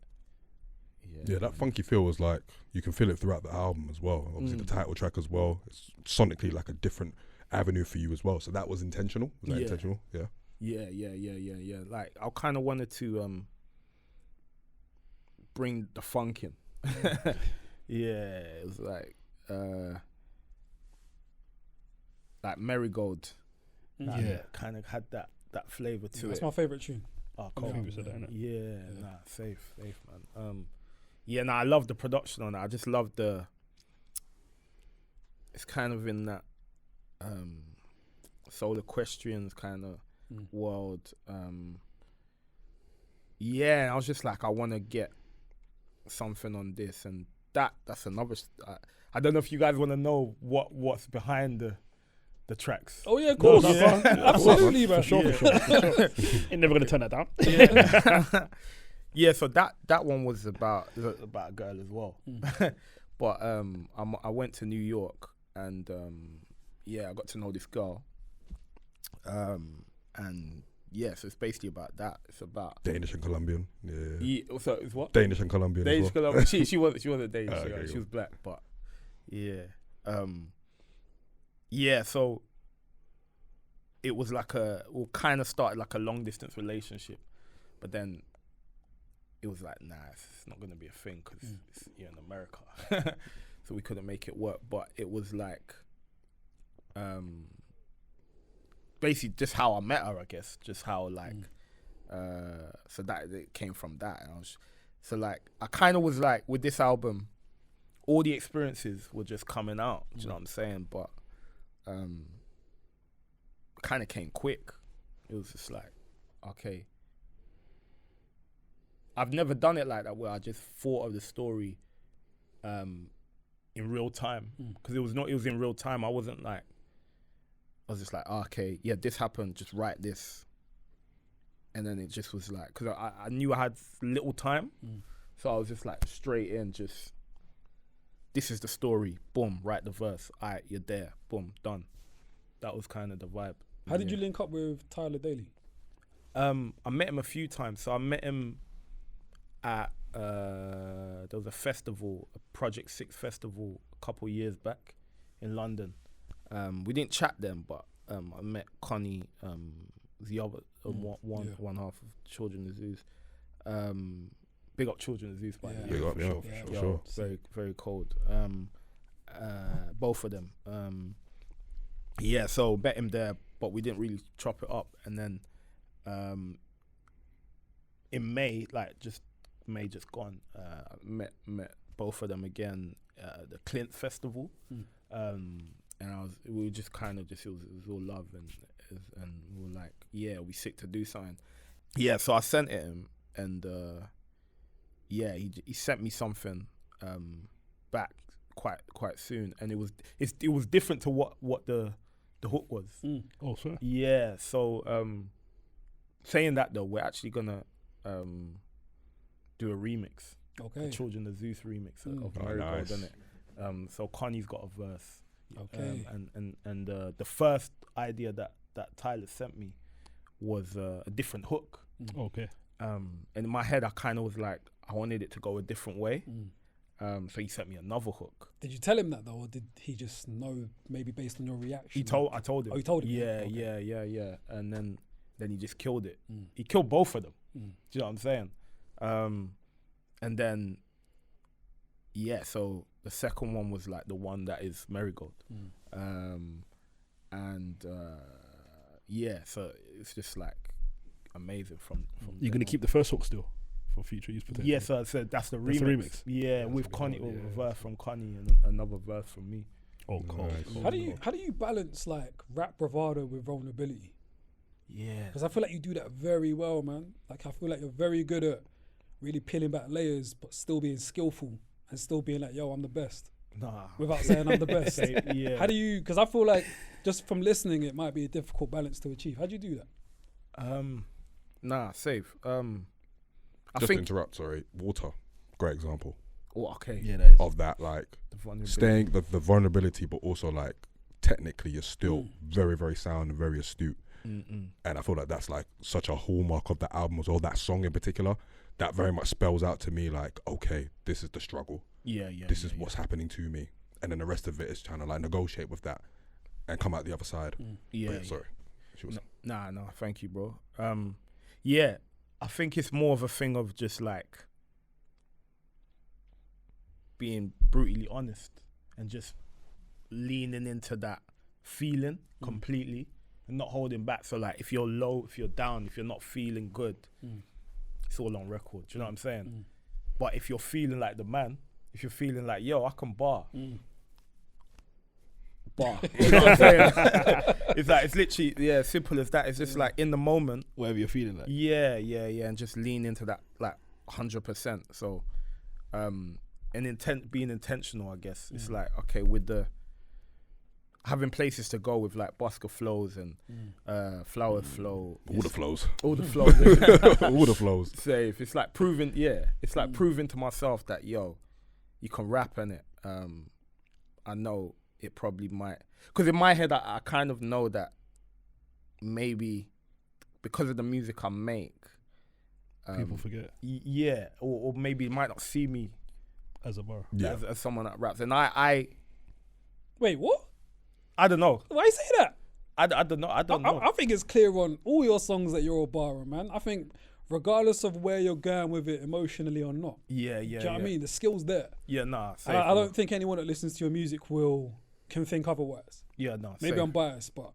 [SPEAKER 2] Yeah, that funky feel was like, you can feel it throughout the album as well. Obviously the title track as well. It's sonically like a different avenue for you as well. So that was intentional. Was that intentional? Yeah.
[SPEAKER 1] Yeah. Like I kind of wanted to bring the funk in. Yeah, it was like Marigold. Kind of had that flavor to it.
[SPEAKER 4] That's my favorite tune.
[SPEAKER 1] Oh, cool.
[SPEAKER 4] Yeah.
[SPEAKER 1] Nah, safe, man. I love the production on it. I just love it's kind of in that Soul Equestrians kind of world. I was just like, I want to get something on this, and that's another. I don't know if you guys want to know what's behind the tracks.
[SPEAKER 4] Oh yeah, of course. Absolutely, man.
[SPEAKER 3] For sure. Ain't never gonna turn that down.
[SPEAKER 1] Yeah, so that one was about a girl as well. But I went to New York and I got to know this girl. So it's basically about that. It's about
[SPEAKER 2] Danish and Colombian. Yeah.
[SPEAKER 1] So it's what?
[SPEAKER 2] Danish and Colombian.
[SPEAKER 1] Danish
[SPEAKER 2] as well.
[SPEAKER 1] Colombian. She wasn't Danish.
[SPEAKER 2] Okay,
[SPEAKER 1] she was black, but so it was like kind of started like a long distance relationship, but then it was like, nah, it's not gonna be a thing because you're in America, so we couldn't make it work. But it was like, basically just how I met her, I guess, just how like, so that it came from that, and I kind of was like with this album, all the experiences were just coming out. Do you know what I'm saying? But kind of came quick. It was just like, okay, I've never done it like that where I just thought of the story in real time, because it was in real time. I was just like, okay, yeah, this happened, just write this. And then it just was like, because I knew I had little time, so I was just like straight in, just, this is the story, boom, write the verse, all right, you're there, boom, done. That was kind of the vibe.
[SPEAKER 4] How did you link up with Tyler Daly?
[SPEAKER 1] I met him a few times. So I met him at, there was a festival, a Project 6 festival a couple years back in London. We didn't chat then, but I met Connie, the other one half of Children of Zeus. Big up Children of Zeus, by the way.
[SPEAKER 2] Big up, for sure.
[SPEAKER 1] Very, very cold. Both of them. So met him there, but we didn't really chop it up. And then in May, May just gone, met both of them again at the Clint Festival. And we were just kind of just, it was all love, and we were like, yeah, we sick to do something. Yeah, so I sent it him, and he sent me something back quite soon, and it was different to what the hook was.
[SPEAKER 3] Oh, sure.
[SPEAKER 1] Yeah, so saying that though, we're actually gonna do a remix.
[SPEAKER 4] Okay.
[SPEAKER 1] A Children of Zeus remix of Marigold, isn't it? So Connie's got a verse.
[SPEAKER 4] Okay.
[SPEAKER 1] And the first idea that Tyler sent me was a different hook.
[SPEAKER 3] Okay.
[SPEAKER 1] And in my head, I kind of was like, I wanted it to go a different way. So he sent me another hook.
[SPEAKER 4] Did you tell him that though, or did he just know, maybe based on your reaction?
[SPEAKER 1] I told him.
[SPEAKER 4] Oh, you told him?
[SPEAKER 1] Yeah,
[SPEAKER 4] okay.
[SPEAKER 1] yeah. And then he just killed it. He killed both of them. Do you know what I'm saying? And then, so the second one was like the one that is Marigold. So it's just like amazing from
[SPEAKER 3] You're going to keep the first hook still for future use potentially?
[SPEAKER 1] Yeah, so that's the remix.
[SPEAKER 3] The remix.
[SPEAKER 1] Yeah,
[SPEAKER 3] that's
[SPEAKER 1] with Connie, a verse from Connie and another verse from me.
[SPEAKER 3] Oh, cool.
[SPEAKER 4] How do you balance like rap bravado with vulnerability?
[SPEAKER 1] Yeah.
[SPEAKER 4] Because I feel like you do that very well, man. Like I feel like you're very good at really peeling back layers, but still being skillful and still being like, yo, I'm the best.
[SPEAKER 1] Nah.
[SPEAKER 4] Without saying I'm the best.
[SPEAKER 1] Yeah.
[SPEAKER 4] How do you, because I feel like just from listening, it might be a difficult balance to achieve. How do you do that?
[SPEAKER 1] Safe.
[SPEAKER 2] Just to interrupt, sorry. Water, great example.
[SPEAKER 1] Oh, okay.
[SPEAKER 3] Yeah, that is.
[SPEAKER 2] Of that, like, staying, the vulnerability, but also like, technically you're still very, very sound and very astute. And I feel like that's like such a hallmark of the album as well, that song in particular, that very much spells out to me like, okay, this is the struggle. This is what's happening to me. And then the rest of it is trying to like negotiate with that and come out the other side. Sorry.
[SPEAKER 1] No, thank you, bro. I think it's more of a thing of just like being brutally honest and just leaning into that feeling completely and not holding back. So like if you're low, if you're down, if you're not feeling good, it's all on record. Do you know what I'm saying? But if you're feeling like the man, if you're feeling like, yo, I can bar. Bar. You know what I'm saying? It's like, it's literally, simple as that. It's just like in the moment.
[SPEAKER 3] Whatever you're feeling like.
[SPEAKER 1] Yeah. And just lean into that like 100%. So, being intentional, I guess. It's like, okay, with the, having places to go with like busker flows and flower flow.
[SPEAKER 2] All the flows.
[SPEAKER 1] All the flows.
[SPEAKER 2] All the flows.
[SPEAKER 1] Safe. It's like proving, it's like proving to myself that, yo, you can rap in it. I know it probably might, because in my head I kind of know that maybe because of the music I make,
[SPEAKER 3] people forget.
[SPEAKER 1] Or maybe might not see me
[SPEAKER 3] as a bar,
[SPEAKER 1] as someone that raps. And I
[SPEAKER 4] wait, what?
[SPEAKER 1] I don't know.
[SPEAKER 4] Why you say that?
[SPEAKER 1] I don't know.
[SPEAKER 4] I think it's clear on all your songs that you're a barrer, man. I think regardless of where you're going with it emotionally or not. Do you know what I mean? The skill's there. I don't think anyone that listens to your music can think otherwise. Maybe I'm biased, but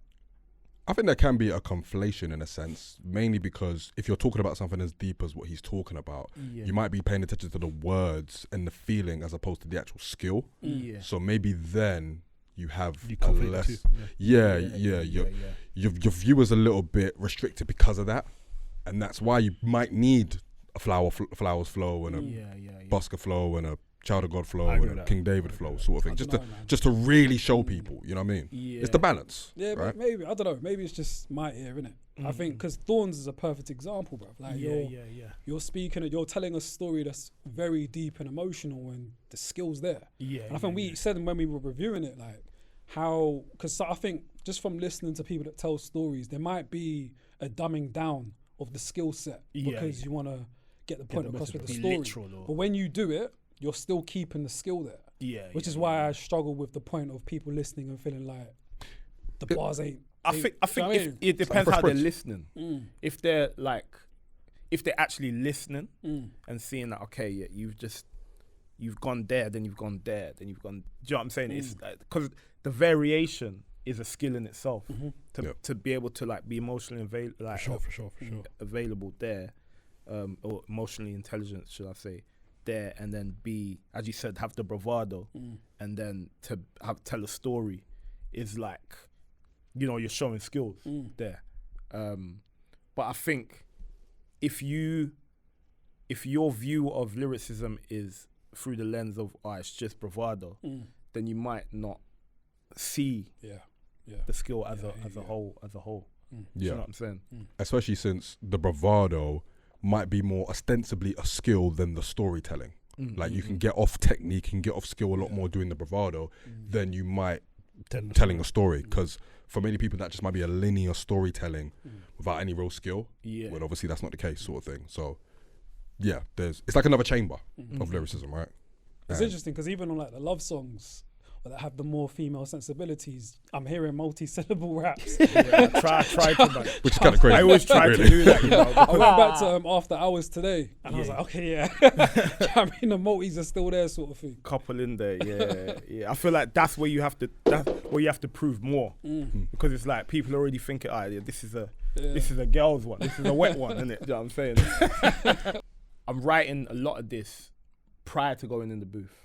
[SPEAKER 2] I think there can be a conflation in a sense, mainly because if you're talking about something as deep as what he's talking about, you might be paying attention to the words and the feeling as opposed to the actual skill. So maybe then you have a less. Your view is a little bit restricted because of that, and that's why you might need a flowers flow and a busker flow and a Child of God flow
[SPEAKER 3] I agree
[SPEAKER 2] and
[SPEAKER 3] with
[SPEAKER 2] King David flow sort of thing, just to really show people, you know what I mean?
[SPEAKER 1] Yeah.
[SPEAKER 2] It's the balance.
[SPEAKER 4] Yeah,
[SPEAKER 2] right?
[SPEAKER 4] but maybe, I don't know, maybe it's just my ear, innit? I think because Thorns is a perfect example, bro. Like you're speaking and you're telling a story that's very deep and emotional, and the skill's there.
[SPEAKER 1] Yeah.
[SPEAKER 4] And I think we said when we were reviewing it, like how, because I think just from listening to people that tell stories, there might be a dumbing down of the skill set because you want to get the point across with the story. But when you do it, you're still keeping the skill there.
[SPEAKER 1] Yeah.
[SPEAKER 4] Which is why I struggle with the point of people listening and feeling like the bars ain't.
[SPEAKER 1] I think it depends how they're listening. If they're actually listening and seeing that, okay, yeah, you've gone there, then you've gone there, then you've gone. Do you know what I'm saying? It's because the variation is a skill in itself to be able to like be emotionally available,
[SPEAKER 3] for sure.
[SPEAKER 1] available there, or emotionally intelligent, should I say? There, and then be, as you said, have the bravado, and then to tell a story is like, you know, you're showing skills there. But I think if your view of lyricism is through the lens of it's just bravado, then you might not see the skill as a whole. You know what I'm saying?
[SPEAKER 2] Especially since the bravado might be more ostensibly a skill than the storytelling. Like you can get off technique and get off skill a lot more doing the bravado than you might telling a story. Because for many people that just might be a linear storytelling without any real skill. Yeah. When obviously that's not the case, sort of thing. So yeah, it's like another chamber of lyricism, right?
[SPEAKER 4] It's interesting because even on like the love songs that have the more female sensibilities, I'm hearing multi-syllable raps.
[SPEAKER 1] Try to,
[SPEAKER 2] which is kind of crazy.
[SPEAKER 1] I always try to do that, you know.
[SPEAKER 4] I went back to After Hours today, and I was like, okay, I mean, the multis are still there, sort of thing.
[SPEAKER 1] Couple in there, yeah. I feel like that's where you have to prove more, because it's like people already think, this is a girl's one, this is a wet one, isn't it? You know what I'm saying? I'm writing a lot of this prior to going in the booth.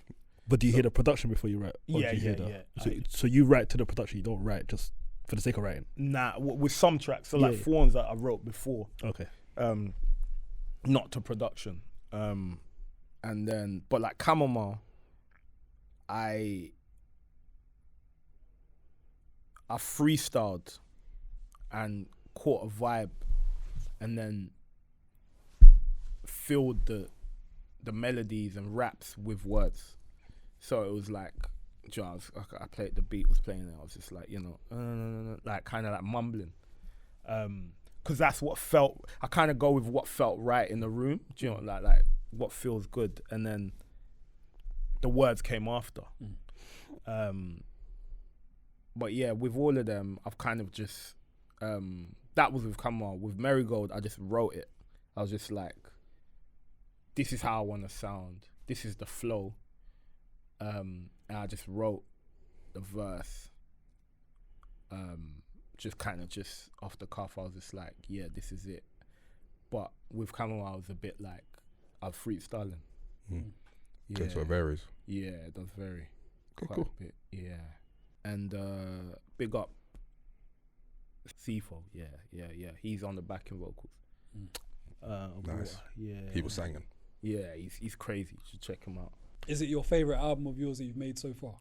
[SPEAKER 3] But do you hear the production before you write? Or do you hear So you write to the production, you don't write just for the sake of writing?
[SPEAKER 1] Nah, with some tracks. So like Thorns that I wrote before.
[SPEAKER 3] Okay.
[SPEAKER 1] Not to production. And then, but like Chamomile, I freestyled and caught a vibe and then filled the melodies and raps with words. So it was like, I played, the beat was playing, and I was just like, you know, like kind of like mumbling. Because that's what felt, I kind of go with what felt right in the room, do you know, like what feels good. And then the words came after. But yeah, with all of them, I've kind of just, that was with Kamal. With Marigold, I just wrote it. I was just like, this is how I want to sound. This is the flow. And I just wrote the verse. Just kind of just off the cuff. I was just like, yeah, this is it. But with Camel, I was a bit like, I was freestyling.
[SPEAKER 2] Yeah. Okay, so it varies.
[SPEAKER 1] Yeah, it does vary.
[SPEAKER 2] Okay,
[SPEAKER 1] quite
[SPEAKER 2] cool.
[SPEAKER 1] a bit. Yeah. And big up Sifo. Yeah. He's on the backing vocals.
[SPEAKER 2] Nice.
[SPEAKER 1] Yeah.
[SPEAKER 2] He was singing.
[SPEAKER 1] Yeah, he's crazy. You should check him out.
[SPEAKER 4] Is it your favourite album of yours that you've made so far?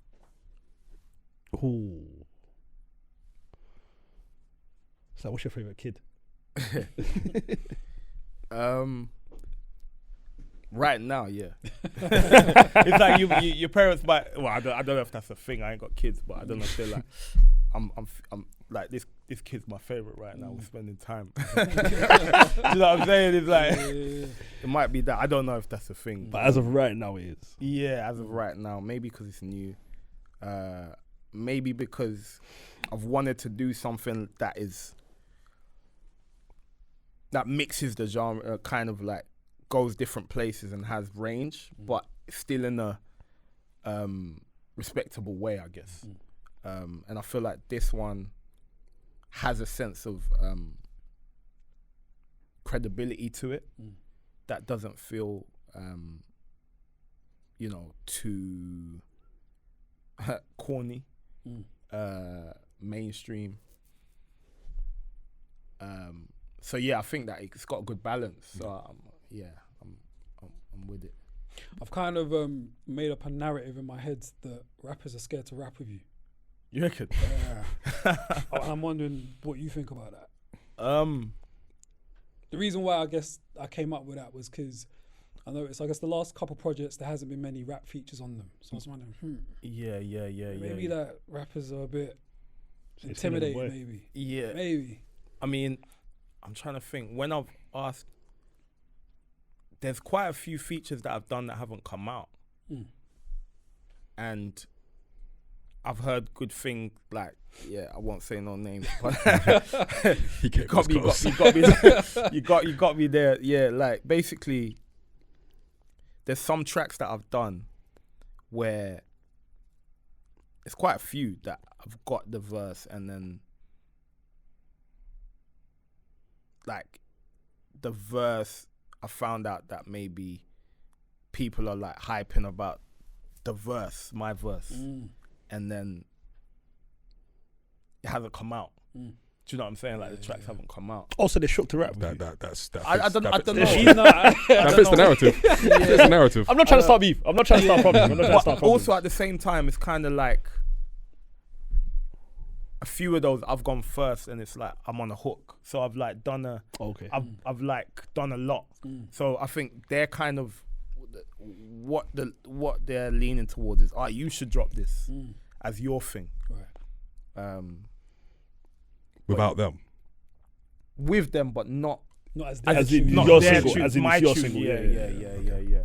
[SPEAKER 3] Ooh. So what's your favourite kid?
[SPEAKER 1] Right now, yeah. It's like your parents might. Well, I don't know if that's a thing. I ain't got kids, but I don't know if they're like, I'm like this kid's my favorite right now. We're spending time. You know what I'm saying? It's like it might be that. I don't know if that's a thing.
[SPEAKER 3] But as of right now, it is.
[SPEAKER 1] Yeah, as of right now, maybe because it's new. Maybe because I've wanted to do something that mixes the genre, kind of like goes different places and has range, but still in a respectable way, I guess. And I feel like this one has a sense of credibility to it that doesn't feel, too corny, mainstream. So yeah, I think that it's got a good balance. So I'm with it.
[SPEAKER 4] I've kind of made up a narrative in my head that rappers are scared to rap with you.
[SPEAKER 1] You reckon?
[SPEAKER 4] I'm wondering what you think about that. The reason why I guess I came up with that was because I noticed, I guess the last couple projects, there hasn't been many rap features on them. So I was wondering, maybe that rappers are a bit intimidated, maybe.
[SPEAKER 1] Yeah.
[SPEAKER 4] Maybe.
[SPEAKER 1] I mean, I'm trying to think. When I've asked, there's quite a few features that I've done that haven't come out. And I've heard good things, like, I won't say no names, but you got me there. Yeah, like basically, there's some tracks that I've done where it's quite a few that I've got the verse and then like the verse, I found out that maybe people are like hyping about the verse, my verse, and then it hasn't come out. Do you know what I'm saying? Like the tracks haven't come out.
[SPEAKER 3] Also, they shook to rap.
[SPEAKER 2] I don't know.
[SPEAKER 3] That
[SPEAKER 2] fits the narrative. Fits the narrative.
[SPEAKER 3] I'm not trying to start beef. I'm not trying to start problems.
[SPEAKER 1] But also at the same time, it's kind of like a few of those I've gone first, and it's like I'm on a hook. So I've like done I've like done a lot. So I think they're kind of what they're leaning towards is, you should drop this as your thing. Right.
[SPEAKER 2] Without them.
[SPEAKER 1] With them, but not
[SPEAKER 3] as in
[SPEAKER 1] not
[SPEAKER 3] your
[SPEAKER 1] their
[SPEAKER 3] single.
[SPEAKER 1] tune,
[SPEAKER 3] As in
[SPEAKER 1] my
[SPEAKER 3] your
[SPEAKER 1] tune.
[SPEAKER 3] single.
[SPEAKER 1] Yeah.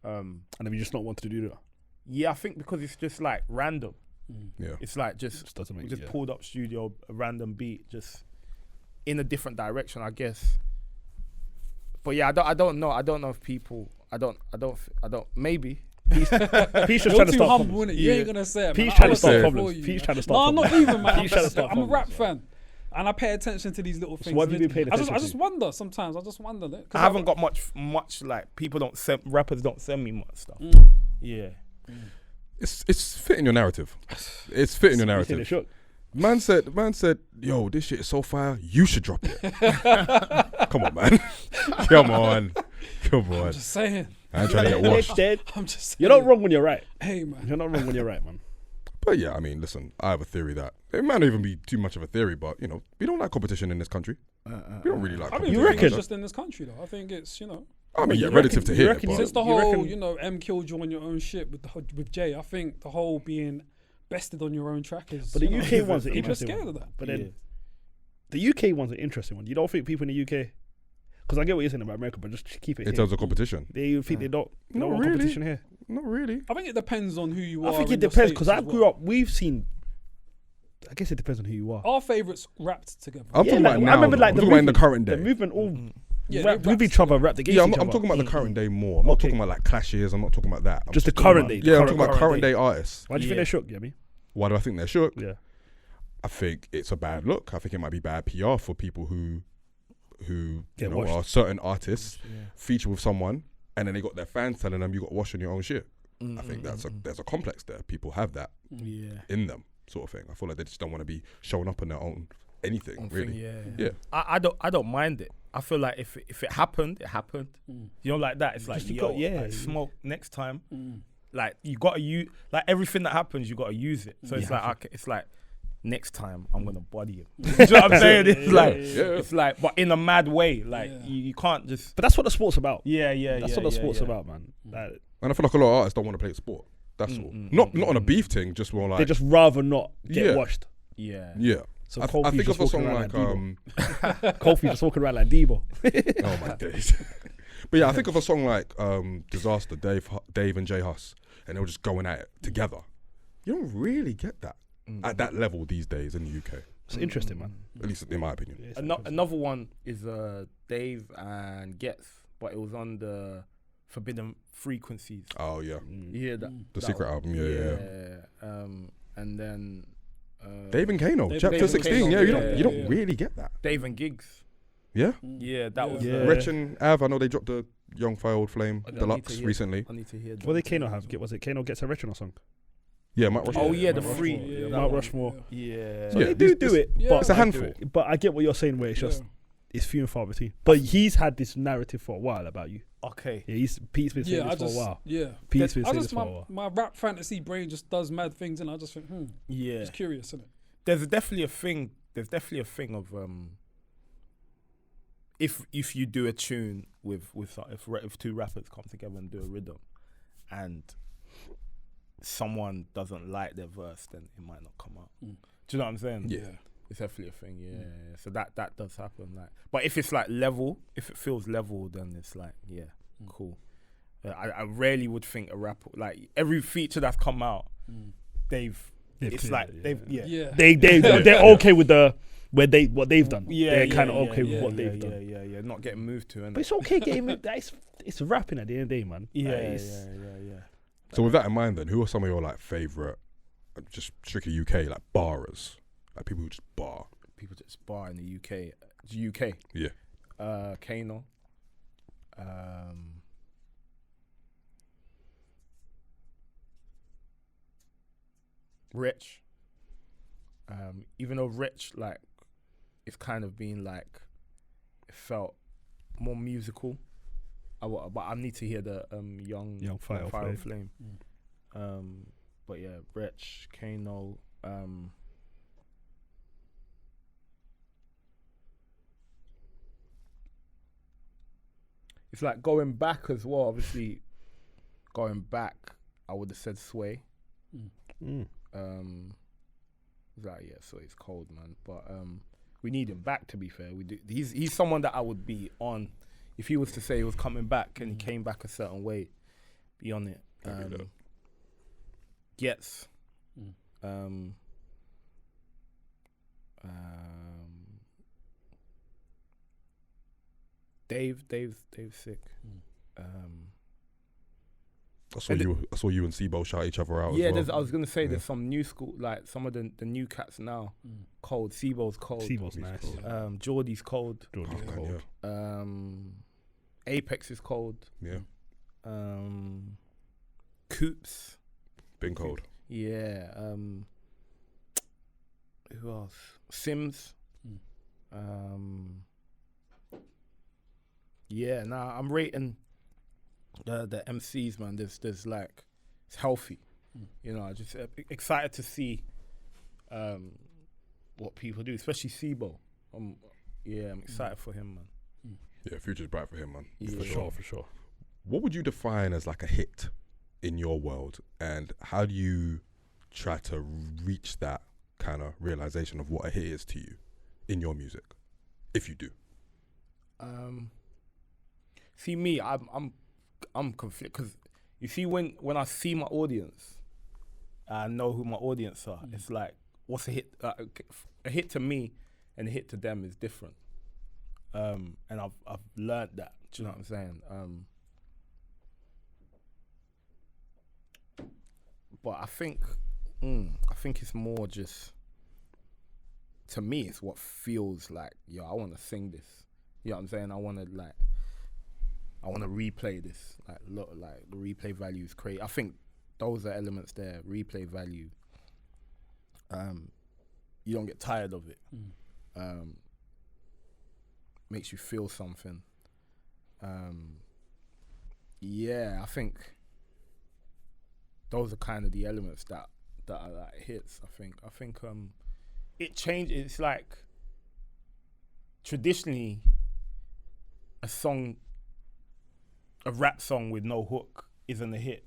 [SPEAKER 3] And have you just not wanted to do that?
[SPEAKER 1] Yeah, I think because it's just like random.
[SPEAKER 2] Yeah.
[SPEAKER 1] It's like just
[SPEAKER 3] doesn't make
[SPEAKER 1] just pulled up studio, a random beat, just in a different direction, I guess. But yeah, I don't know. I don't know if people. I don't. Maybe.
[SPEAKER 3] Peace just trying to
[SPEAKER 4] too
[SPEAKER 3] start
[SPEAKER 4] humble,
[SPEAKER 3] problems.
[SPEAKER 4] innit? You ain't gonna say it.
[SPEAKER 3] Peace
[SPEAKER 4] man.
[SPEAKER 3] trying to
[SPEAKER 4] I
[SPEAKER 3] start
[SPEAKER 4] was
[SPEAKER 3] problems.
[SPEAKER 4] for you.
[SPEAKER 3] Peace trying to
[SPEAKER 4] No,
[SPEAKER 3] start
[SPEAKER 4] I'm not
[SPEAKER 3] problems.
[SPEAKER 4] even, man.
[SPEAKER 3] Peace trying to start
[SPEAKER 4] I'm a rap
[SPEAKER 3] problems.
[SPEAKER 4] fan, and I pay attention to these little things.
[SPEAKER 3] what have you been paying attention
[SPEAKER 4] I just
[SPEAKER 3] to?
[SPEAKER 4] wonder sometimes. I just wonder.
[SPEAKER 1] I haven't got much like people don't send rappers don't send me much stuff. Yeah.
[SPEAKER 2] It's fitting your narrative. It's fitting your narrative.
[SPEAKER 3] Shook.
[SPEAKER 2] Man said, yo, this shit is so fire, you should drop it. Come on, man. Come on.
[SPEAKER 4] I'm just saying.
[SPEAKER 2] I ain't trying to get washed.
[SPEAKER 4] I'm just saying.
[SPEAKER 3] You're not wrong when you're right.
[SPEAKER 4] Hey, man.
[SPEAKER 3] You're not wrong when you're right, man.
[SPEAKER 2] But yeah, I mean, listen, I have a theory that it might not even be too much of a theory, but you know, we don't like competition in this country. We don't really like competition.
[SPEAKER 3] You reckon?
[SPEAKER 4] It's just in this country, though. I think it's,
[SPEAKER 2] I mean, yeah, relative to here.
[SPEAKER 4] Since the whole, M killed you on your own shit with Jay, I think the whole being bested on your own track is.
[SPEAKER 3] But the UK one's an
[SPEAKER 4] people are
[SPEAKER 3] interesting
[SPEAKER 4] scared
[SPEAKER 3] one.
[SPEAKER 4] of that.
[SPEAKER 3] But then the UK one's an interesting one. You don't think people in the UK, because I get what you're saying about America, but just keep it
[SPEAKER 2] in
[SPEAKER 3] here.
[SPEAKER 2] terms of competition.
[SPEAKER 3] They think they don't
[SPEAKER 2] Not
[SPEAKER 3] want
[SPEAKER 2] really.
[SPEAKER 3] competition here.
[SPEAKER 2] Not really.
[SPEAKER 4] I think it depends on who you are.
[SPEAKER 3] I think it
[SPEAKER 4] in your
[SPEAKER 3] depends
[SPEAKER 4] states
[SPEAKER 3] because I
[SPEAKER 4] as
[SPEAKER 3] grew
[SPEAKER 4] well.
[SPEAKER 3] up. We've seen. I guess it depends on who you are.
[SPEAKER 4] Our favourites rapped together.
[SPEAKER 2] I'm talking about now.
[SPEAKER 3] I remember like
[SPEAKER 2] I'm
[SPEAKER 3] the
[SPEAKER 2] talking about in
[SPEAKER 3] movement,
[SPEAKER 2] the current day.
[SPEAKER 3] The movement all
[SPEAKER 4] Yeah,
[SPEAKER 3] rap
[SPEAKER 4] they
[SPEAKER 3] with
[SPEAKER 4] rapped
[SPEAKER 3] each other, rap against
[SPEAKER 2] Yeah,
[SPEAKER 3] each
[SPEAKER 2] I'm
[SPEAKER 3] other.
[SPEAKER 2] talking about the current day more. I'm not talking about like clashes. I'm not talking about that. I'm
[SPEAKER 3] Just the
[SPEAKER 2] talking
[SPEAKER 3] current
[SPEAKER 2] about-
[SPEAKER 3] day.
[SPEAKER 2] Yeah, I'm talking about current day artists.
[SPEAKER 3] Why do you think they're shook, Yemi?
[SPEAKER 2] Why do I think they're shook?
[SPEAKER 3] Yeah.
[SPEAKER 2] I think it's a bad look. I think it might be bad PR for people who are certain artists feature with someone and then they got their fans telling them you got to wash on your own shit. I think there's a complex there. People have that in them, sort of thing. I feel like they just don't want to be showing up on their own anything, really.
[SPEAKER 1] Yeah. I don't mind it. I feel like if it happened, it happened. You know, like that. It's like smoke next time. Like you got to use like everything that happens, you got to use it. So it's like next time I'm gonna body him. Do you know what I'm saying? It's like, but in a mad way. Like you can't just.
[SPEAKER 3] But that's what the sport's about.
[SPEAKER 1] That's
[SPEAKER 3] what the sport's about, man. Like,
[SPEAKER 2] and I feel like a lot of artists don't want to play the sport. That's all. Not on a beef thing. Just more like
[SPEAKER 3] they just rather not get washed.
[SPEAKER 2] Yeah.
[SPEAKER 3] So
[SPEAKER 2] I think of a song like
[SPEAKER 3] Kofi just walking around like Debo.
[SPEAKER 2] Oh my days. But yeah, I think of a song like Disaster, Dave and J Huss, and they were just going at it together. You don't really get that at that level these days in the UK.
[SPEAKER 3] It's interesting, man.
[SPEAKER 2] At least in my opinion.
[SPEAKER 1] Another one is Dave and Gets, but it was on the Forbidden Frequencies.
[SPEAKER 2] Oh yeah.
[SPEAKER 1] You hear that?
[SPEAKER 2] The Secret album, yeah.
[SPEAKER 1] And then
[SPEAKER 2] Dave and Kano, Chapter 16.
[SPEAKER 1] Kano,
[SPEAKER 2] You don't really get that.
[SPEAKER 1] Dave and Gigs.
[SPEAKER 2] Yeah?
[SPEAKER 1] Yeah, that was
[SPEAKER 2] Rich and Av, I know they dropped the Young Fire Old Flame Deluxe recently.
[SPEAKER 1] I need to hear that.
[SPEAKER 3] What did Kano have? Was it Kano Gets a Retro song?
[SPEAKER 2] Yeah, Mount Rushmore.
[SPEAKER 1] Oh yeah, the free
[SPEAKER 3] Mount Rushmore.
[SPEAKER 1] Yeah.
[SPEAKER 3] So they do it, but
[SPEAKER 2] it's a handful.
[SPEAKER 3] But I get what you're saying where it's just it's few and far between. But he's had this narrative for a while about you.
[SPEAKER 1] Okay.
[SPEAKER 3] Yeah, Pete's been saying this for a while.
[SPEAKER 4] Yeah.
[SPEAKER 3] Pete's been saying this for a while.
[SPEAKER 4] My rap fantasy brain just does mad things, and I just think,
[SPEAKER 1] Yeah.
[SPEAKER 4] it's curious, isn't it?
[SPEAKER 1] There's definitely a thing. There's definitely a thing of if you do a tune if two rappers come together and do a rhythm, and someone doesn't like their verse, then it might not come out. Do you know what I'm saying?
[SPEAKER 2] Yeah.
[SPEAKER 1] It's definitely a thing. Yeah. So that does happen. Like, but if it's like level, if it feels level, then it's like cool. I rarely would think a rapper, like every feature that's come out, they're
[SPEAKER 3] okay with what they've done. They're kind of okay with what they've done.
[SPEAKER 1] Yeah. Not getting moved to,
[SPEAKER 3] but it's okay getting moved. It's rapping at the end of the day, man.
[SPEAKER 1] Yeah.
[SPEAKER 2] So with that in mind, then, who are some of your like favorite, just strictly UK, like barrers, like people who just bar?
[SPEAKER 1] People just bar in the UK. UK.
[SPEAKER 2] Yeah.
[SPEAKER 1] Kano. Rich. Even though Rich, like, it's kind of been like, it felt more musical. But I need to hear the young Fire Flame. But yeah, Rich, Kano. It's like going back as well. Obviously, going back, I would have said Sway. So it's cold, man. But we need him back. To be fair, we do. He's someone that I would be on if he was to say he was coming back and he came back a certain way. Be on it. Gets. Dave's sick.
[SPEAKER 2] I saw you and Sebo shout each other out.
[SPEAKER 1] Yeah,
[SPEAKER 2] as well.
[SPEAKER 1] I was gonna say there's some new school, like some of the new cats now. Cold. Sebo's cold.
[SPEAKER 3] Sebo's nice.
[SPEAKER 1] Geordie's cold.
[SPEAKER 2] Yeah.
[SPEAKER 1] Apex is cold.
[SPEAKER 2] Yeah.
[SPEAKER 1] Coops.
[SPEAKER 2] Been cold.
[SPEAKER 1] Yeah. Who else? Sims. Yeah. Nah, I'm rating the MCs, man. There's like, it's healthy. You know, I just excited to see what people do, especially Sebo. I'm excited for him, man.
[SPEAKER 2] Yeah, future's bright for him, man.
[SPEAKER 1] Yeah.
[SPEAKER 3] For sure.
[SPEAKER 2] What would you define as like a hit in your world, and how do you try to reach that kind of realization of what a hit is to you in your music, if you do?
[SPEAKER 1] See me, I'm conflicted, because you see when I see my audience, I know who my audience are. It's like, what's a hit? A hit to me and a hit to them is different. And I've learned that. Do you know what I'm saying? But I think it's more just, to me, it's what feels like, yo, I want to sing this. You know what I'm saying? I want to replay this. Like the replay value is crazy. I think those are elements there. Replay value. You don't get tired of it. Makes you feel something. I think those are kind of the elements that are like hits. I think it changed. It's like, traditionally, a rap song with no hook isn't a hit,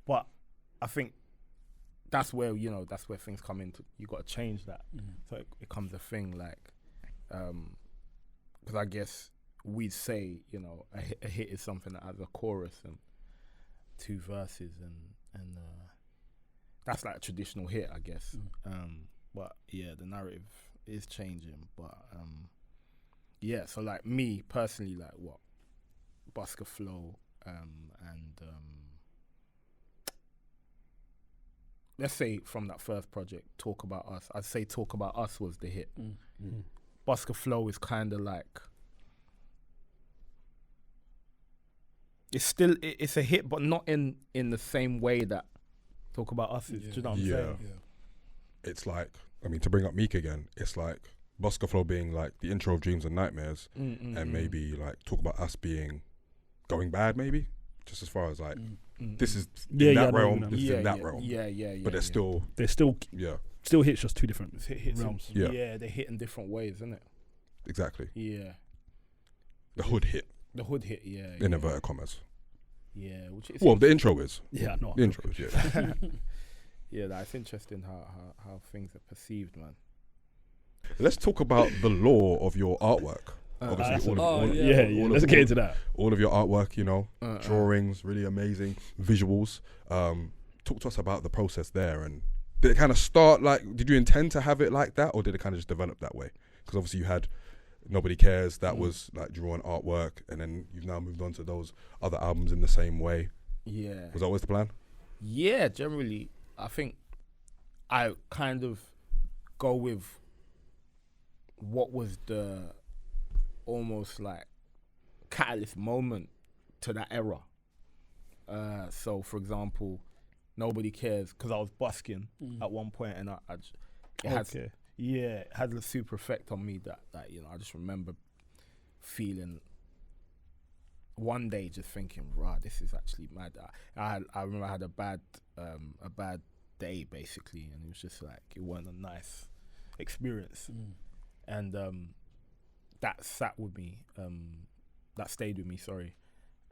[SPEAKER 1] but I think that's where things come into. You got to change that, so it becomes a thing. Like, because I guess we'd say, you know, a hit is something that has a chorus and two verses, and that's like a traditional hit, I guess. But yeah, the narrative is changing. But so like me personally, like what Busker Flow, and let's say from that first project, Talk About Us. I'd say Talk About Us was the hit. Busker Flow is kind of like, it's a hit, but not in the same way that Talk About Us is. Do you know what I'm saying?
[SPEAKER 2] Yeah. It's like, I mean, to bring up Meek again, it's like Busker Flow being like the intro of Dreams and Nightmares, and maybe like Talk About Us being going bad, maybe, just as far as like this is
[SPEAKER 3] Yeah,
[SPEAKER 2] in
[SPEAKER 3] yeah,
[SPEAKER 2] that
[SPEAKER 3] I know
[SPEAKER 2] realm,
[SPEAKER 3] what you
[SPEAKER 2] this is
[SPEAKER 3] mean.
[SPEAKER 2] in that realm.
[SPEAKER 1] Yeah.
[SPEAKER 2] But they're still,
[SPEAKER 3] still hits just two different
[SPEAKER 1] hits
[SPEAKER 3] realms.
[SPEAKER 1] Yeah, they hit in different ways, isn't it?
[SPEAKER 2] exactly.
[SPEAKER 1] Yeah.
[SPEAKER 2] The hood hit
[SPEAKER 1] The hood hit, yeah.
[SPEAKER 2] in inverted commas.
[SPEAKER 1] Yeah, which is
[SPEAKER 2] Well, the intro is.
[SPEAKER 3] Yeah, no.
[SPEAKER 2] The intro is, yeah.
[SPEAKER 1] yeah, that's interesting how things are perceived, man.
[SPEAKER 2] Let's talk about the lore of your artwork. Obviously,
[SPEAKER 3] let's get into that.
[SPEAKER 2] All of your artwork, you know, drawings, really amazing visuals. Talk to us about the process there, and did it kind of start like? Did you intend to have it like that, or did it kind of just develop that way? Because obviously you had Nobody Cares, that was like drawing artwork, and then you've now moved on to those other albums in the same way.
[SPEAKER 1] Yeah.
[SPEAKER 2] Was that always the plan?
[SPEAKER 1] Yeah, generally, I think I kind of go with what was the almost like catalyst moment to that era. So, for example, Nobody Cares, because I was busking at one point, and it had a super effect on me that you know, I just remember feeling one day just thinking, rah, this is actually mad. I remember I had a bad day basically, and it was just like, it wasn't a nice experience. And that sat with me, that stayed with me, sorry.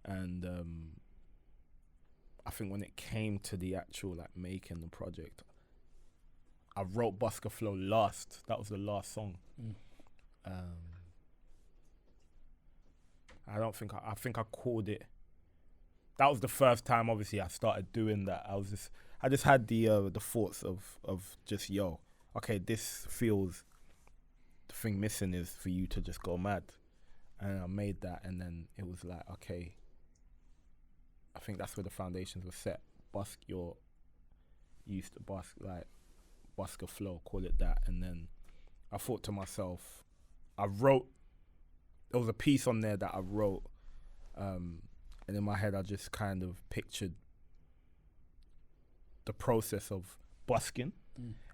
[SPEAKER 1] And I think when it came to the actual like making the project, I wrote Busker Flow last. That was the last song. I think I called it. That was the first time, obviously, I started doing that. I just had the thoughts of just, yo, okay, this feels, the thing missing is for you to just go mad. And I made that, and then it was like, okay, I think that's where the foundations were set. You used to busk, like, Busker Flow, call it that. And then I thought to myself, there was a piece on there that I wrote, and in my head I just kind of pictured the process of busking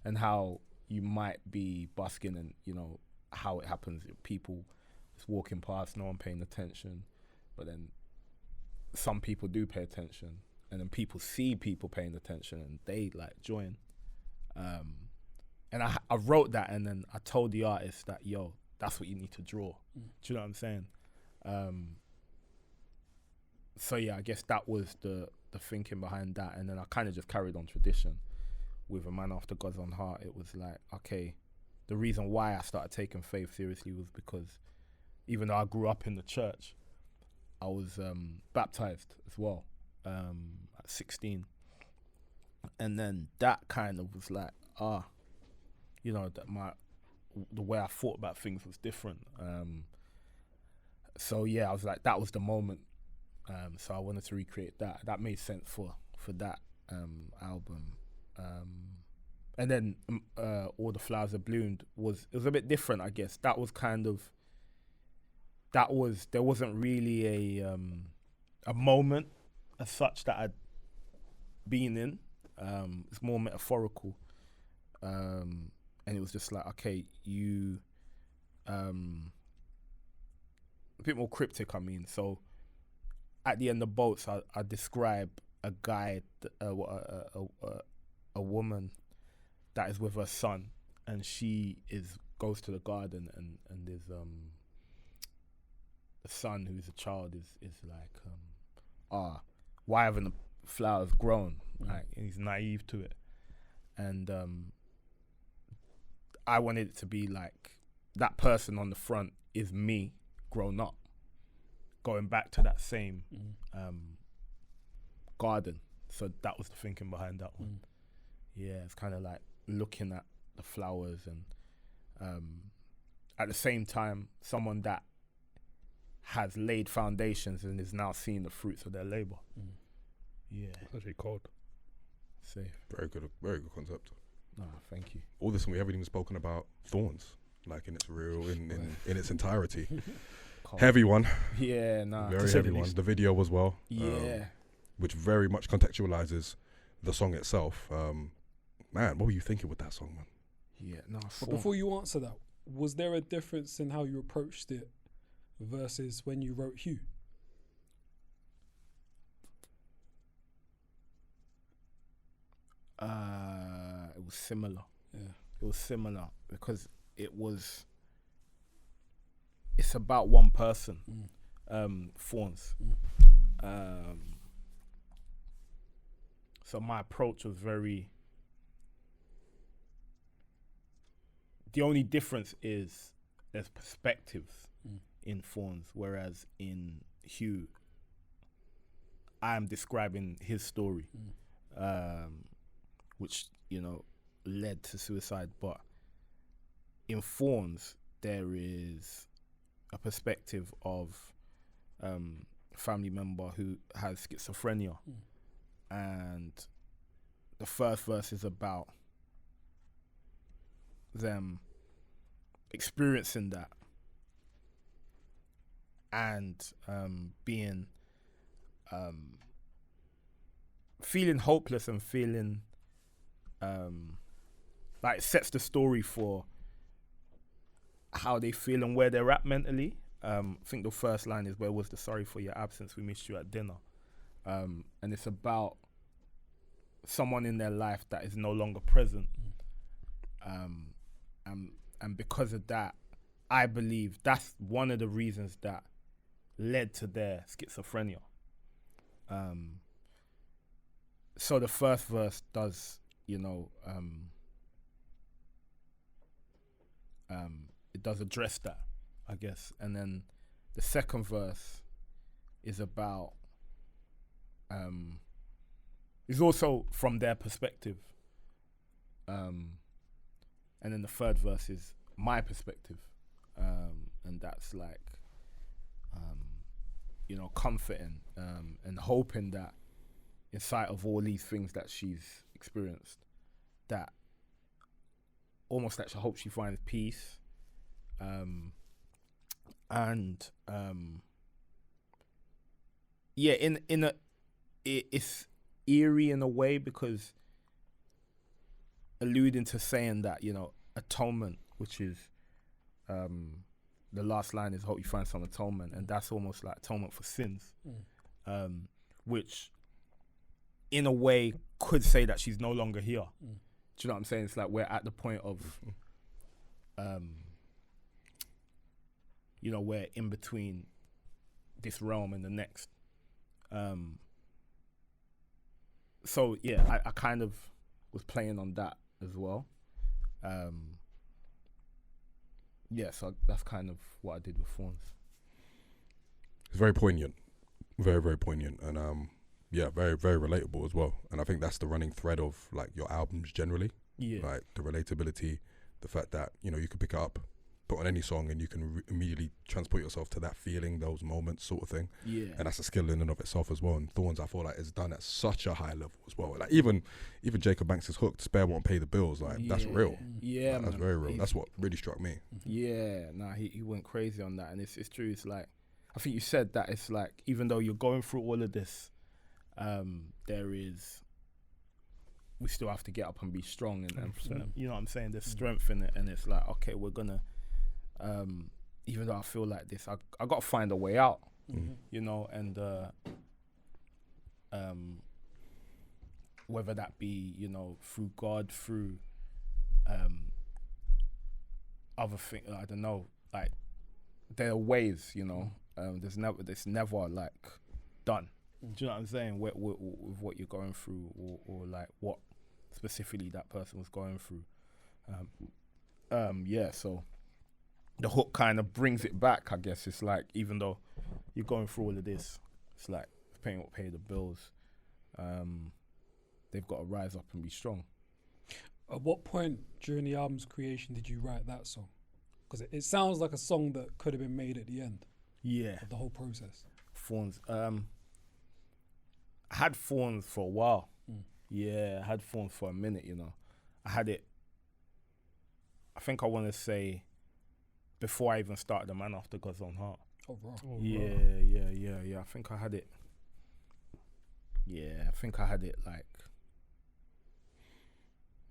[SPEAKER 1] and how you might be busking, and you know how it happens. People just walking past, no one paying attention, but then some people do pay attention, and then people see people paying attention and they like join. And I wrote that, and then I told the artist that, yo, that's what you need to draw. Do you know what I'm saying? So yeah, I guess that was the thinking behind that. And then I kind of just carried on tradition with A Man After God's Own Heart. It was like, okay, the reason why I started taking faith seriously was because even though I grew up in the church, I was baptized as well at 16. And then that kind of was like, you know, that the way I thought about things was different. So yeah, I was like, that was the moment. So I wanted to recreate that. That made sense for that album. And then All the Flowers That Bloomed was a bit different, I guess. That was kind of, there wasn't really a moment as such that I'd been in. It's more metaphorical. And it was just like, okay, you, a bit more cryptic, I mean. So at the end of Boats, I describe a guy, a woman that is with her son, and she goes to the garden, and there's the son, who's a child, is like, why haven't the flowers grown? Like, he's naive to it. And I wanted it to be like, that person on the front is me grown up, going back to that same garden. So that was the thinking behind that one. Yeah, it's kind of like looking at the flowers, and at the same time, someone that has laid foundations and is now seeing the fruits of their labor. Yeah,
[SPEAKER 3] That's actually cold.
[SPEAKER 1] Safe.
[SPEAKER 2] Very good concept.
[SPEAKER 1] No, thank you.
[SPEAKER 2] All this, and we haven't even spoken about Thorns, like in its in its entirety. Heavy one.
[SPEAKER 1] Yeah, nah.
[SPEAKER 2] Very heavy one. The video as well.
[SPEAKER 1] Yeah.
[SPEAKER 2] Which very much contextualizes the song itself. Man, what were you thinking with that song, man?
[SPEAKER 1] Yeah, no.
[SPEAKER 4] But before you answer that, was there a difference in how you approached it versus when you wrote Hugh?
[SPEAKER 1] It was similar.
[SPEAKER 4] Yeah.
[SPEAKER 1] It was similar because it's about one person, Thorns. So my approach was very. The only difference is there's perspectives in Thorns, whereas in Hugh, I am describing his story, which, you know, led to suicide. But in Thorns, there is a perspective of a family member who has schizophrenia. And the first verse is about them experiencing that and being feeling hopeless and feeling like it sets the story for how they feel and where they're at mentally. I think the first line is, "Where was the sorry for your absence? We missed you at dinner." And it's about someone in their life that is no longer present. And because of that, I believe that's one of the reasons that led to their schizophrenia. So the first verse does, you know, it does address that, I guess. And then the second verse is about, is also from their perspective. And then the third verse is my perspective. And that's like, you know, comforting and hoping that in sight of all these things that she's experienced, that almost that she hopes she finds peace. It's eerie in a way because alluding to saying that, you know, atonement, which is the last line is, "Hope you find some atonement," and that's almost like atonement for sins, which in a way could say that she's no longer here. Do you know what I'm saying? It's like we're at the point of you know, we're in between this realm and the next. So yeah, I kind of was playing on that as well. Yeah, so that's kind of what I did with Thorns.
[SPEAKER 2] It's very poignant, very, very poignant, and yeah, very, very relatable as well. And I think that's the running thread of like your albums generally.
[SPEAKER 1] Yeah,
[SPEAKER 2] like the relatability, the fact that, you know, you can pick it up, put on any song, and you can immediately transport yourself to that feeling, those moments, sort of thing.
[SPEAKER 1] Yeah,
[SPEAKER 2] and that's a skill in and of itself as well. And Thorns, I feel like, is done at such a high level as well. Like even Jacob Banks' hook, "Spare won't pay the bills," like that's real.
[SPEAKER 1] Yeah,
[SPEAKER 2] like, that's very real. That's what really struck me.
[SPEAKER 1] Yeah, he went crazy on that, and it's true. It's like, I think you said that it's like, even though you're going through all of this, we still have to get up and be strong, and you know what I'm saying, there's strength in it, and it's like, okay, we're gonna even though I feel like this, I gotta find a way out, you know, and whether that be, you know, through God, through other things, I don't know, like there are ways, you know, there's never like done. Do you know what I'm saying? With what you're going through, or like what specifically that person was going through. Yeah, so the hook kind of brings it back, I guess. It's like, even though you're going through all of this, it's like paying what pay the bills. They've got to rise up and be strong.
[SPEAKER 4] At what point during the album's creation did you write that song? Because it sounds like a song that could have been made at the end.
[SPEAKER 1] Yeah.
[SPEAKER 4] Of the whole process.
[SPEAKER 1] Thorns. I had Thorns for a while. Yeah, I had Thorns for a minute, you know. I had it, I think I want to say, before I even started The Man After God's Own Heart.
[SPEAKER 4] Oh, bro.
[SPEAKER 1] Yeah. I think I had it. Yeah, I think I had it like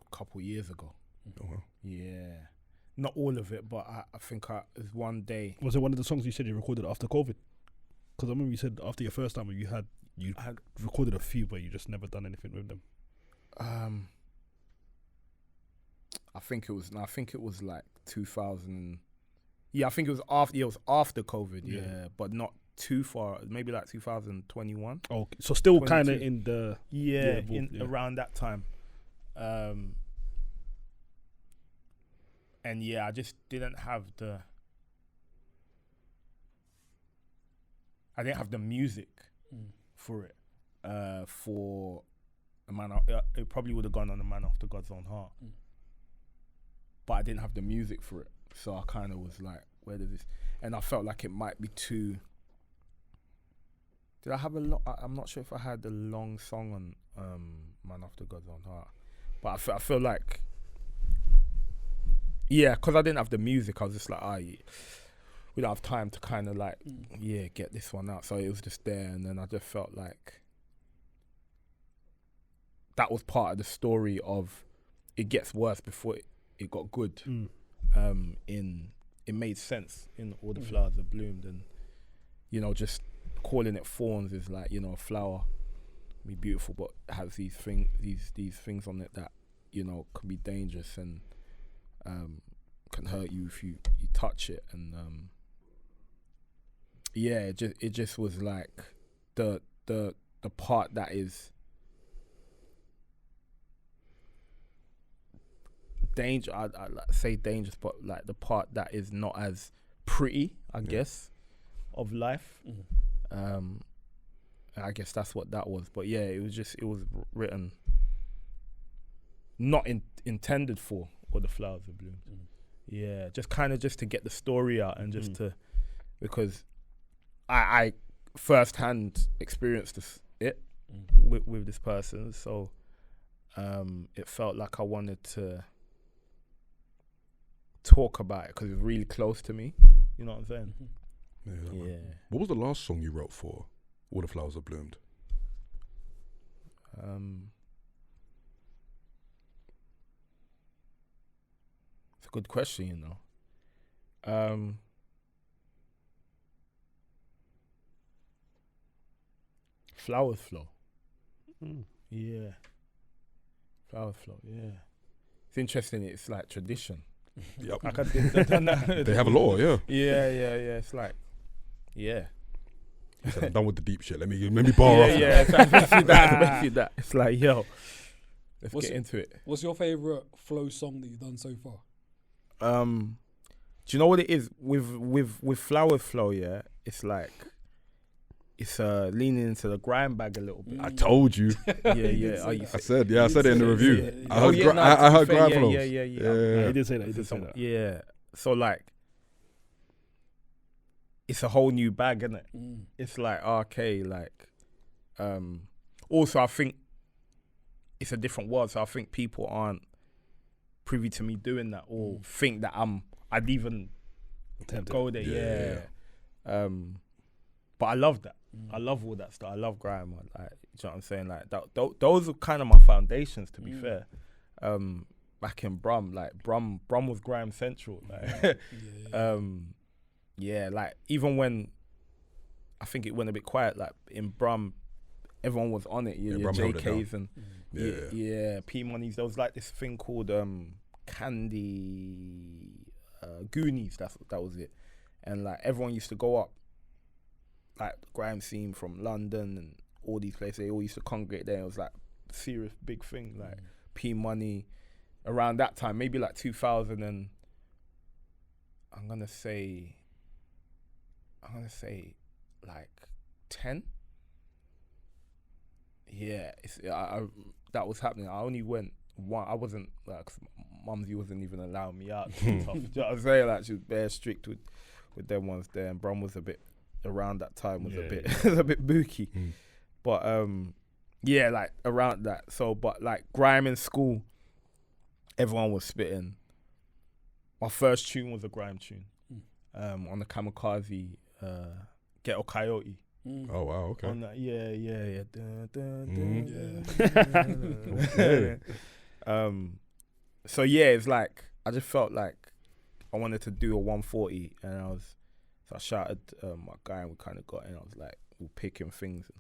[SPEAKER 1] a couple years ago.
[SPEAKER 2] Oh, wow.
[SPEAKER 1] Yeah. Not all of it, but I think it was one day.
[SPEAKER 3] Was it one of the songs you said you recorded after COVID? Because I remember you said after your first album you had recorded a few, but you just never done anything with them.
[SPEAKER 1] I think it was like 2000. Yeah, I think it was after. Yeah, it was after COVID. Yeah, but not too far. Maybe like 2021.
[SPEAKER 3] Oh, so still kind of in the
[SPEAKER 1] around that time. And yeah, I just didn't have the music for it. For a man, it probably would have gone on a Man After God's Own Heart, but I didn't have the music for it. So I kind of was like, where does this? And I felt like it might be too. Did I have a lot? I'm not sure if I had a long song on Man After God's Own Heart, but I feel like, yeah, because I didn't have the music, I was just like, we don't have time to kind of like, get this one out. So it was just there, and then I just felt like that was part of the story of it gets worse before it got good. It made sense in All the Flowers That Bloomed, and just calling it thorns is like, a flower be beautiful but has these things on it that can be dangerous and can hurt you if you touch it. And it just was like the part that is danger. I say dangerous, but like the part that is not as pretty, I guess, of life. I guess that's what that was. But yeah, it was written not intended for All the Flowers That Bloomed. Yeah, just to get the story out and just to, because I firsthand experienced it with this person, so it felt like I wanted to talk about it because it was really close to me. You know what I'm saying?
[SPEAKER 2] Yeah. What was the last song you wrote for All the Flowers That Bloomed?
[SPEAKER 1] It's a good question, Flowers Flow. Yeah. Flowers Flow, yeah. It's interesting, it's like tradition.
[SPEAKER 2] Yep.
[SPEAKER 1] Like they
[SPEAKER 2] have a lot, yeah.
[SPEAKER 1] Yeah. It's like, yeah.
[SPEAKER 2] He said, I'm done with the deep shit. Let me bar off.
[SPEAKER 1] Yeah. It's like, basically that. It's like, yo, let's get into it.
[SPEAKER 4] What's your favourite flow song that you've done so far?
[SPEAKER 1] Do you know what it is with Flower Flow? Yeah, it's like it's leaning into the grime bag a little bit.
[SPEAKER 2] I told you.
[SPEAKER 1] Yeah.
[SPEAKER 2] I said it in the review.
[SPEAKER 1] Yeah.
[SPEAKER 2] I heard grime flows.
[SPEAKER 1] Yeah.
[SPEAKER 3] He did say that.
[SPEAKER 1] Yeah. So like, it's a whole new bag, isn't it? It's like, okay, like, also I think it's a different world, so I think people aren't privy to me doing that or think that I'd even go there. Yeah. But I love that. I love all that stuff. I love grime. Like, you know what I'm saying? Like those are kind of my foundations, to be fair. Back in Brum, like Brum was grime central. Like, like even when I think it went a bit quiet, like in Brum, everyone was on it. JKs and P Money's. There was like this thing called Candy Goonies. That was it. And like everyone used to go up, like the grime scene from London and all these places. They all used to congregate there. It was like a serious big thing. Like P Money around that time, maybe like 2000 and I'm gonna say like 10. Yeah, that was happening. I only went one. I wasn't like, Mumsy wasn't even allowing me out. Do you know what I'm saying? Like she was bare strict with them ones there, and Brum was a bit around that time was a bit booky. But like around that. So, but like grime in school, everyone was spitting. My first tune was a grime tune, on the Kamikaze Ghetto Coyote.
[SPEAKER 2] Oh wow, okay.
[SPEAKER 1] On that, yeah. So yeah, it's like I just felt like I wanted to do a 140, and I shouted my guy, and we kind of got in. I was like, we're picking things,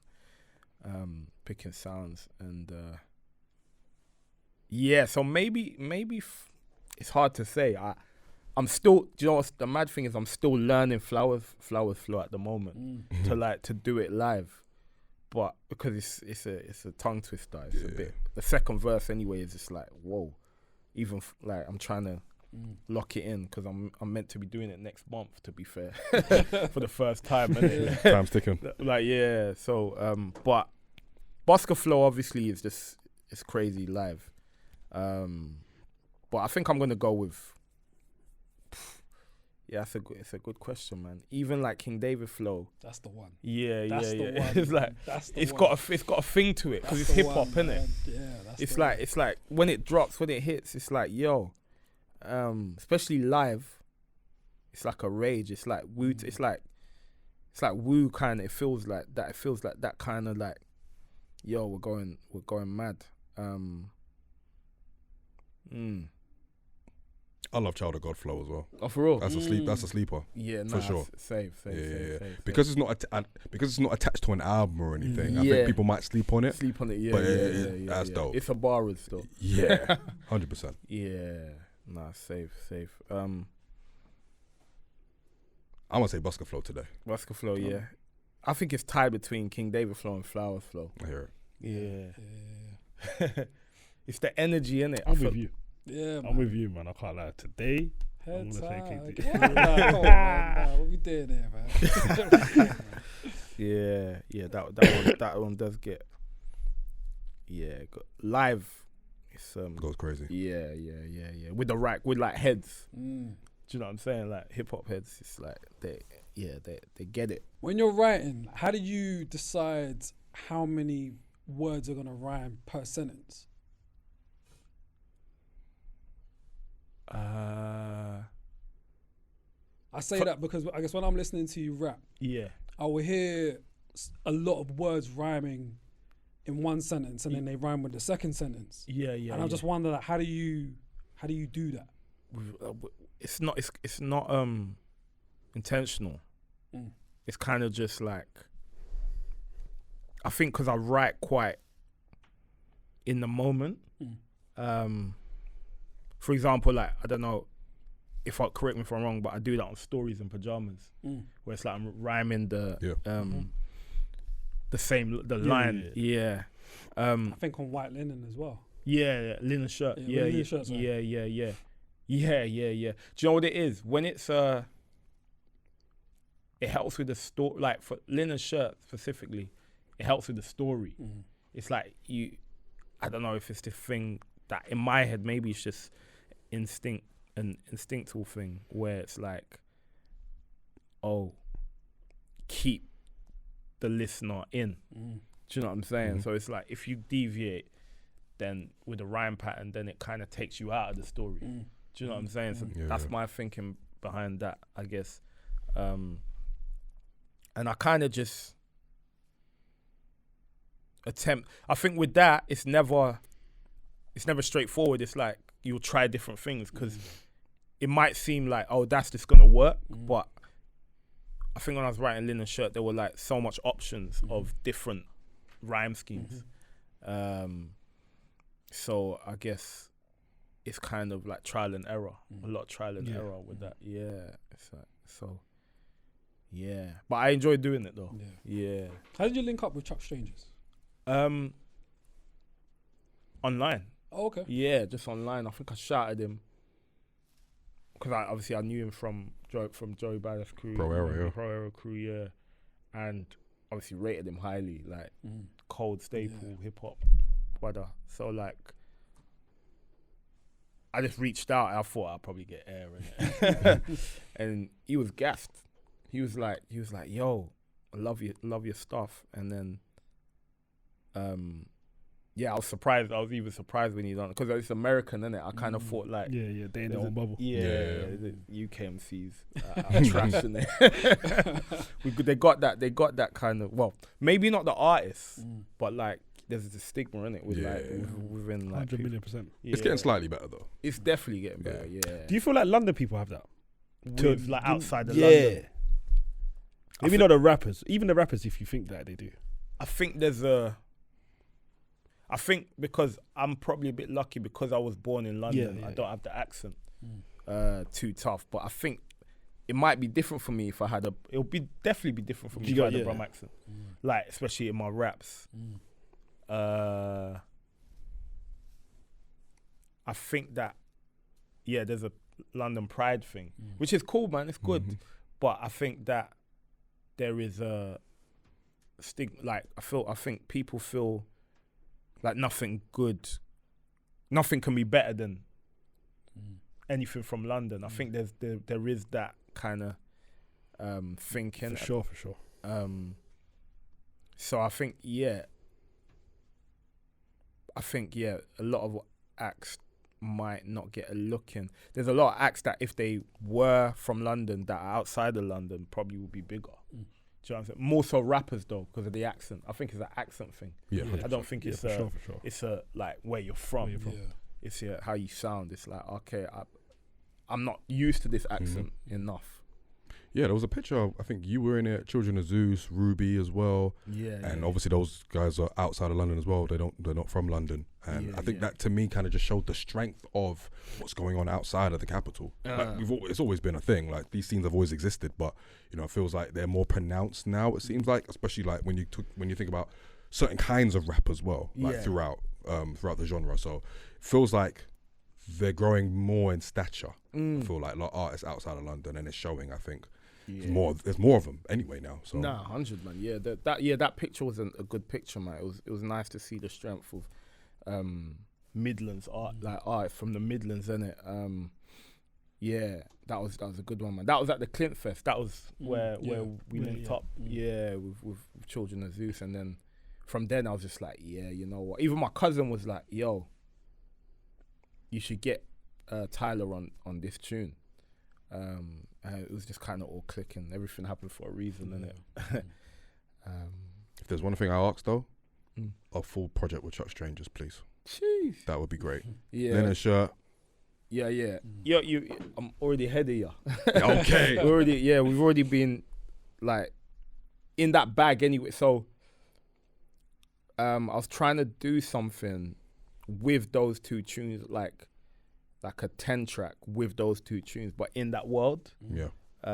[SPEAKER 1] picking sounds, and so maybe it's hard to say. I'm still, do you know what's the mad thing is? I'm still learning flowers flow at the moment to do it live, but because it's a tongue twister. It's a bit. The second verse anyway is just like whoa, even like I'm trying to lock it in because I'm meant to be doing it next month. To be fair, for the first time.
[SPEAKER 2] Time's ticking.
[SPEAKER 1] Like yeah, so but Busker Flow obviously is just it's crazy live, but I think I'm gonna go with. Yeah, it's a good question, man. Even like King David flow.
[SPEAKER 4] That's the one.
[SPEAKER 1] Yeah.
[SPEAKER 4] One,
[SPEAKER 1] it's like it's got a thing to it because it's hip hop, isn't it?
[SPEAKER 4] Yeah,
[SPEAKER 1] it's like when it drops, when it hits, it's like yo, especially live. It's like a rage. It's like woo. It's like woo kind of. It feels like that. It feels like that kind of like, yo, we're going mad.
[SPEAKER 2] I love Child of God flow as well.
[SPEAKER 1] Oh, for real?
[SPEAKER 2] That's a sleeper.
[SPEAKER 1] Yeah,
[SPEAKER 2] for sure.
[SPEAKER 1] Safe.
[SPEAKER 2] Because it's not attached to an album or anything. I think people might sleep on it.
[SPEAKER 1] Yeah.
[SPEAKER 2] That's dope.
[SPEAKER 1] It's a bar though.
[SPEAKER 2] Yeah, 100%.
[SPEAKER 1] Yeah, safe.
[SPEAKER 2] I'm gonna say Busker Flow today.
[SPEAKER 1] Busker Flow, yeah. I think it's tied between King David flow and Flowers flow.
[SPEAKER 2] I hear it.
[SPEAKER 1] Yeah. It's the energy in it.
[SPEAKER 3] I'm with you.
[SPEAKER 4] Yeah, man.
[SPEAKER 3] I'm with you, man. I can't lie. Today,
[SPEAKER 4] Heads
[SPEAKER 3] I'm gonna say
[SPEAKER 4] high.
[SPEAKER 3] King
[SPEAKER 4] Nah, what we doing there, man?
[SPEAKER 1] Yeah. That one does get. Yeah, live. It's
[SPEAKER 2] goes crazy.
[SPEAKER 1] Yeah. With like heads. Do you know what I'm saying? Like hip hop heads. It's like they get it.
[SPEAKER 4] When you're writing, how do you decide how many words are gonna rhyme per sentence? I say that because I guess when I'm listening to you rap, I will hear a lot of words rhyming in one sentence, and then they rhyme with the second sentence. And I just wonder, like, how do you do that?
[SPEAKER 1] It's not intentional. It's kind of just like, I think because I write quite in the moment. For example, like, I don't know correct me if I'm wrong, but I do that on Stories in Pajamas, where it's like I'm rhyming the line. Yeah.
[SPEAKER 4] I think on White Linen as well.
[SPEAKER 1] Yeah, linen shirt. Yeah. Do you know what it is? When it's it helps with the story. Like for linen shirt specifically, it helps with the story. It's like I don't know if it's the thing that in my head, maybe it's just an instinctual thing where it's like, oh, keep the listener in. Do you know what I'm saying? So it's like if you deviate, then with the rhyme pattern, then it kind of takes you out of the story. Do you know what I'm saying? So that's my thinking behind that, I guess. And I kind of just attempt. I think with that, it's never straightforward. It's like you'll try different things because it might seem like, oh, that's just gonna work, but I think when I was writing Linen Shirt, there were like so much options of different rhyme schemes. So I guess it's kind of like trial and error, a lot of trial and error with that. Yeah, it's like, so. Yeah, but I enjoy doing it though. Yeah.
[SPEAKER 4] How did you link up with Chuck Strangers?
[SPEAKER 1] Online.
[SPEAKER 4] Oh, okay.
[SPEAKER 1] Yeah, just online. I think I shouted him because I knew him from Joey Badass crew,
[SPEAKER 2] Pro
[SPEAKER 1] Era crew, yeah, and obviously rated him highly, like cold staple hip hop brother. So like, I just reached out. I thought I'd probably get air in it, and he was gassed. He was like, yo, I love your stuff, and then, I was surprised. I was even surprised when he done it because it's American, isn't it? I kind of thought like,
[SPEAKER 3] they in their own bubble.
[SPEAKER 1] The UK MCs are trash, in there. They got that kind of, well, maybe not the artists, but like there's a stigma in it with within like
[SPEAKER 3] 100 million%.
[SPEAKER 2] It's getting slightly better though.
[SPEAKER 1] It's definitely getting better. Yeah.
[SPEAKER 3] Do you feel like London people have that?
[SPEAKER 1] With like outside of London?
[SPEAKER 3] Maybe not the rappers. Even the rappers, if you think that they do.
[SPEAKER 1] I think because I'm probably a bit lucky because I was born in London. I don't have the accent. too tough. But I think it might be different for me if I had it'll be definitely be different for me if I had a Brum accent. Like, especially in my raps. I think that, there's a London pride thing, which is cool, man. It's good. But I think that there is a stigma. Like, I think people feel like nothing can be better than anything from London. I think there is that kind of thinking.
[SPEAKER 3] For sure.
[SPEAKER 1] So I think a lot of acts might not get a look in. There's a lot of acts that if they were from London that are outside of London probably would be bigger. Do you know what I'm saying? More so rappers though, because of the accent. I think it's an accent thing.
[SPEAKER 2] Yeah,
[SPEAKER 1] I don't think it's
[SPEAKER 3] for sure.
[SPEAKER 1] It's a like where you're from. It's how you sound. It's like, okay, I'm not used to this accent enough.
[SPEAKER 2] Yeah, there was a picture. I think you were in it. Children of Zeus, Ruby as well. And obviously those guys are outside of London as well. They're not from London. And I think that to me kind of just showed the strength of what's going on outside of the capital. Like it's always been a thing. Like these scenes have always existed, but it feels like they're more pronounced now. It seems like, especially like when you think about certain kinds of rap as well, like throughout the genre. So it feels like they're growing more in stature. I feel like a lot of artists outside of London, and it's showing. I think. There's more of them anyway now. So
[SPEAKER 1] 100, man. Yeah, that picture wasn't a good picture, man. It was nice to see the strength of Midlands art, like art from the Midlands, innit? That was a good one, man. That was at the Clint Fest. That was where we linked up. With Children of Zeus, and then from then I was just like, you know what? Even my cousin was like, yo, you should get Tyler on this tune. It was just kind of all clicking. Everything happened for a reason, innit?
[SPEAKER 2] If there's one thing I ask though, a full project with Chuck Strangers, please.
[SPEAKER 1] Jeez.
[SPEAKER 2] That would be great.
[SPEAKER 1] Linen
[SPEAKER 2] shirt.
[SPEAKER 1] Yeah. I'm already ahead of you.
[SPEAKER 2] Okay.
[SPEAKER 1] We've already been like in that bag anyway. So I was trying to do something with those two tunes, like a 10 track with those two tunes, but in that world.
[SPEAKER 2] Yeah.
[SPEAKER 1] Do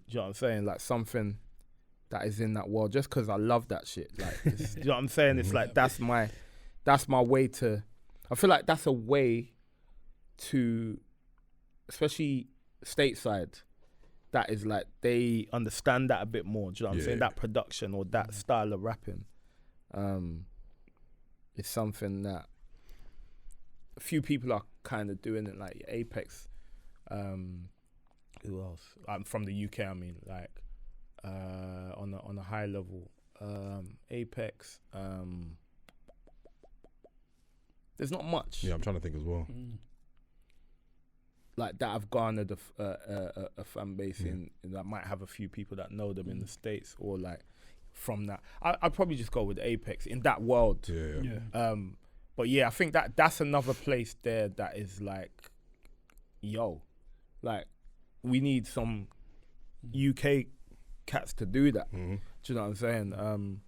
[SPEAKER 1] you know what I'm saying? Like something that is in that world, just because I love that shit. Like, do you know what I'm saying? It's like, that's my way to, I feel like that's a way to, especially stateside, that is like, they understand that a bit more. Do you know what I'm saying? That production or that style of rapping is something that a few people are kind of doing it, like Apex. Who else? From the UK, I mean, like on a high level. Apex. There's not much.
[SPEAKER 2] Yeah, I'm trying to think as well.
[SPEAKER 1] Like that have garnered a fan base in that might have a few people that know them in the States, or like from that. I'd probably just go with Apex in that world.
[SPEAKER 2] Yeah.
[SPEAKER 1] But yeah, I think that's another place there that is like, yo, like we need some UK cats to do that. Do you know what I'm saying? And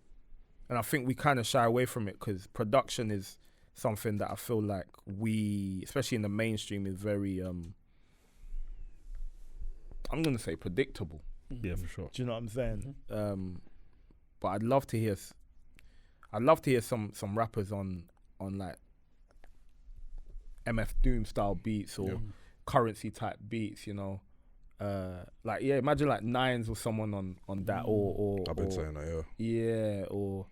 [SPEAKER 1] I think we kind of shy away from it because production is something that I feel like we, especially in the mainstream, is very, I'm going to say predictable.
[SPEAKER 3] Yeah, for sure.
[SPEAKER 1] Do you know what I'm saying? But I'd love to hear some rappers on like MF Doom style beats or currency type beats, you know. Like imagine like Nines or someone on that or
[SPEAKER 2] I've been saying that,
[SPEAKER 1] yeah, or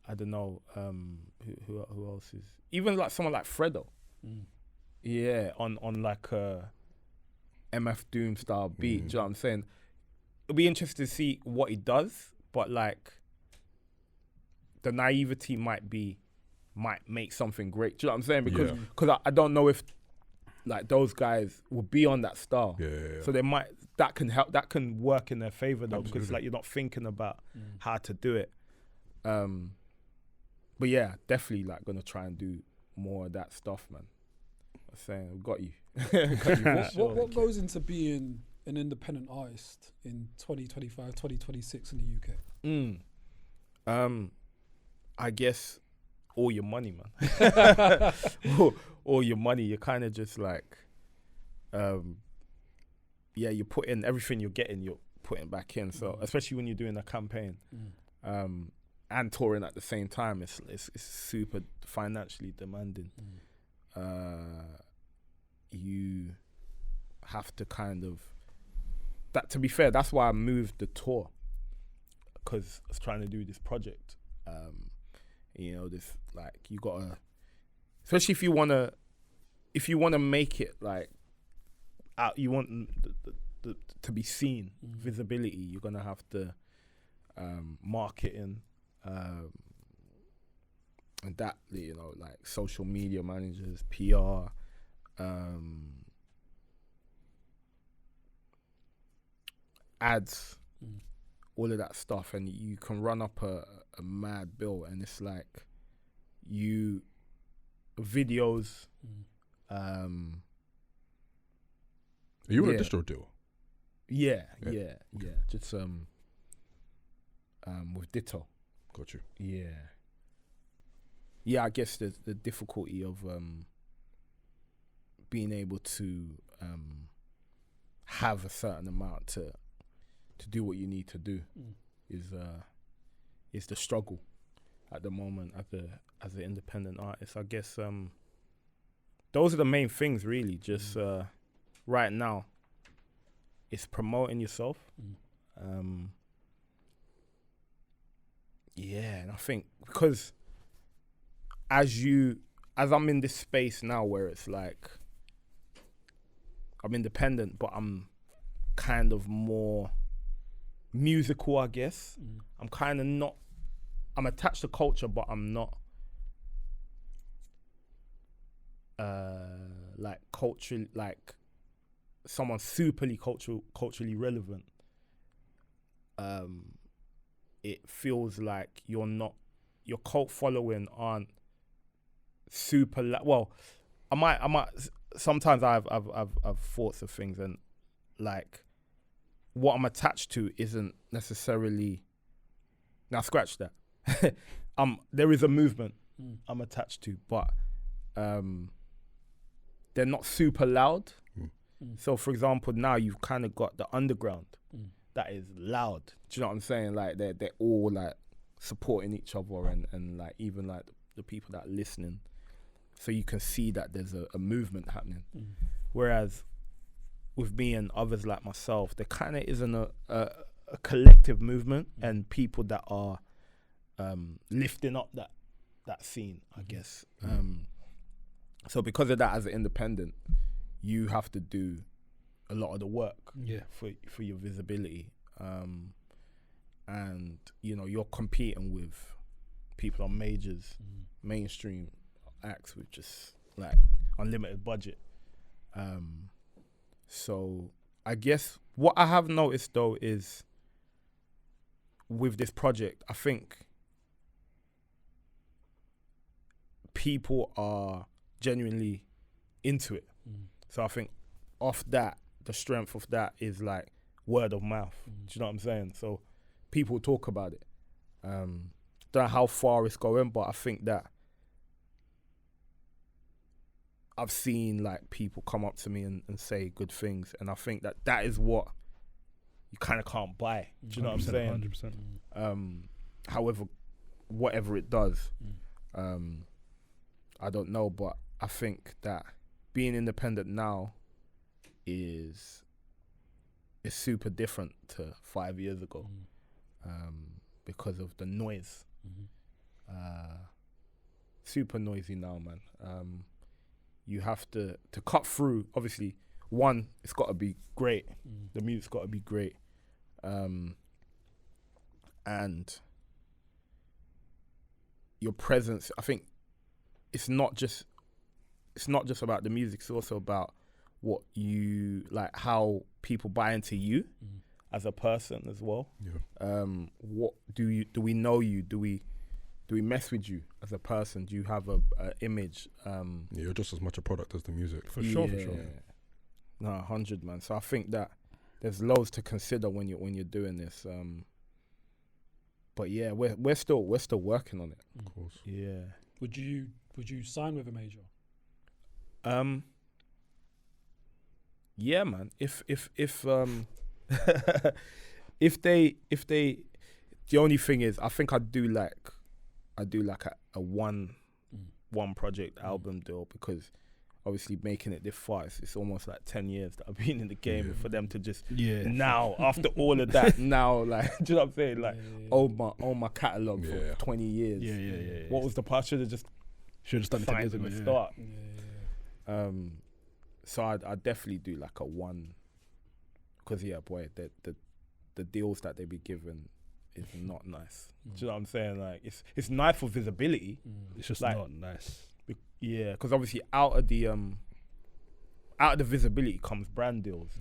[SPEAKER 1] I don't know, who else is, even like someone like Fredo, on like a MF Doom style beat. Do you know what I'm saying? It'll be interesting to see what he does, but like the naivety might make something great. Do you know what I'm saying? Because I don't know if like those guys will be on that style.
[SPEAKER 2] Yeah.
[SPEAKER 1] So that can help, that can work in their favor though. Absolutely. Because like you're not thinking about how to do it. But yeah, definitely like gonna try and do more of that stuff, man. I'm saying, we got you.
[SPEAKER 4] What goes into being an independent artist in 2025, 2026 in the
[SPEAKER 1] UK? I guess all your money, man. all your money. You're kind of just like, you put in everything you're getting, you're putting back in. So especially when you're doing a campaign, and touring at the same time, it's super financially demanding. You have to kind of that. To be fair, that's why I moved the tour, because I was trying to do this project. This like you gotta, especially if you wanna make it like out, you want the to be seen, visibility. You're gonna have to marketing, and that like social media managers, PR, ads, all of that stuff, and you can run up a mad bill, and it's like videos.
[SPEAKER 2] Are you a distro deal?
[SPEAKER 1] Yeah. Just with Ditto.
[SPEAKER 2] Got you.
[SPEAKER 1] Yeah. I guess the difficulty of being able to have a certain amount to do what you need to do is the struggle at the moment as an independent artist. I guess those are the main things really. Just right now, it's promoting yourself. And I think because as I'm in this space now where it's like I'm independent, but I'm kind of more musical, I guess. I'm kind of not, I'm attached to culture, but I'm not like culturally, like someone superly culturally relevant. It feels like your cult following aren't super well. I might sometimes I've thoughts of things, and like what I'm attached to isn't necessarily, now scratch that. There is a movement I'm attached to, but they're not super loud. So for example, now you've kind of got the underground that is loud. Do you know what I'm saying? Like they're all like supporting each other, and like even like the people that are listening. So you can see that there's a movement happening. Whereas with me and others like myself, there kind of isn't a collective movement and people that are lifting up that scene, I guess. So because of that, as an independent, you have to do a lot of the work for your visibility. And, you're competing with people on majors, mainstream acts with just like unlimited budget. So I guess what I have noticed though is with this project, I think people are genuinely into it. So I think off that, the strength of that is like word of mouth. Do you know what I'm saying? So people talk about it. Don't know how far it's going, but I think that I've seen like people come up to me and say good things, and I think that is what you kind of can't buy. Do you know what I'm saying?
[SPEAKER 3] 100%.
[SPEAKER 1] However, whatever it does, I don't know, but I think that being independent now is super different to 5 years ago, because of the noise. Super noisy now, man. You have to cut through. Obviously, one, it's got to be great. The music's got to be great, and your presence. I think it's not just about the music. It's also about what you like, how people buy into you as a person as well. What do we know you? Do we mess with you as a person? Do you have a image?
[SPEAKER 2] You're just as much a product as the music.
[SPEAKER 3] For sure.
[SPEAKER 1] No, 100, man. So I think that there's loads to consider when you're doing this. But yeah, we're still working on it.
[SPEAKER 2] Of course.
[SPEAKER 1] Yeah.
[SPEAKER 4] Would you sign with a major?
[SPEAKER 1] Yeah, man. If if they, the only thing is, I think I do like a one project album deal, because obviously making it this far, it's almost like 10 years that I've been in the game. For them to just now, after all of that, now, like, do you know what I'm saying? Like, own my catalogue for 20 years.
[SPEAKER 3] Yeah.
[SPEAKER 1] What was the part? Should have done it 10 years ago. Start. So I definitely do like a one, because boy, the deals that they be given is not nice. Do you know what I'm saying? Like, it's nice for visibility.
[SPEAKER 3] It's just
[SPEAKER 1] like,
[SPEAKER 3] not nice.
[SPEAKER 1] Yeah, because obviously out of the visibility comes brand deals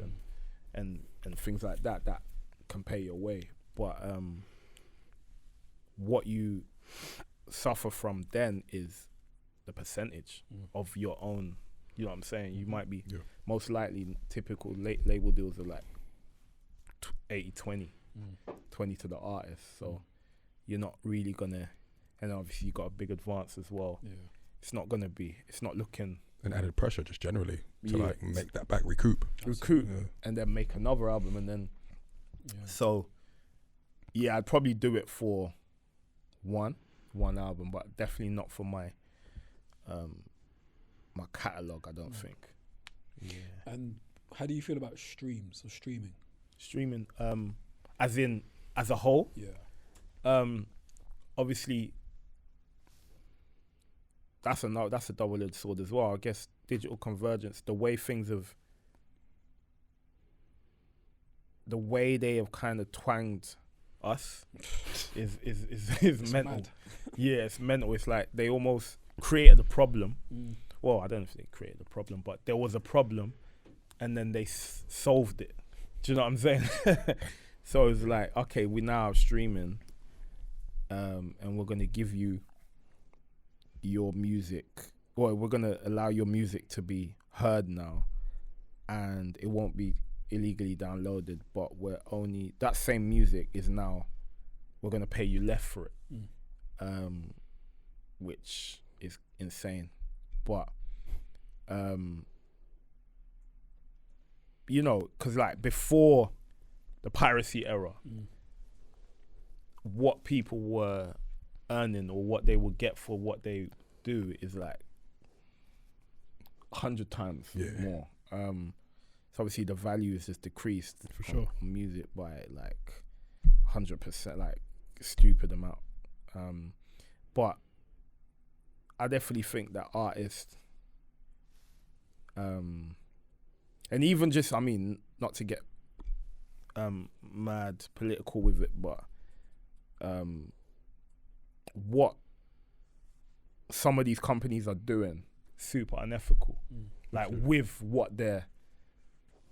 [SPEAKER 1] and things like that can pay your way. But what you suffer from then is the percentage of your own. You know what I'm saying? You might be most likely typical label deals are like 80-20, 20 to the artist. So you're not really gonna, and obviously you got a big advance as well. Yeah. It's not looking.
[SPEAKER 2] And added pressure just generally to like make that back recoup,
[SPEAKER 1] and then make another album, and then so I'd probably do it for one album, but definitely not for my my catalogue, I don't think. Yeah.
[SPEAKER 4] And how do you feel about streams or streaming?
[SPEAKER 1] Streaming, as a whole?
[SPEAKER 4] Yeah.
[SPEAKER 1] Obviously, that's a double-edged sword as well. I guess digital convergence, the way they have kind of twanged us is mental. Yeah, it's mental. It's like they almost created a problem. Well, I don't know if they created a problem, but there was a problem, and then they solved it. Do you know what I'm saying? So it's like, okay, we now have streaming, and we're gonna give you your music, or we're gonna allow your music to be heard now, and it won't be illegally downloaded, but that same music is now, we're gonna pay you less for it, which is insane. But you know, because like before the piracy era, what people were earning or what they would get for what they do is like 100 times more. So obviously the value is just decreased
[SPEAKER 3] for sure.
[SPEAKER 1] Music by like 100%, like stupid amount. But I definitely think that artists, and even just, I mean, not to get mad political with it, but what some of these companies are doing, super unethical. Like with what they're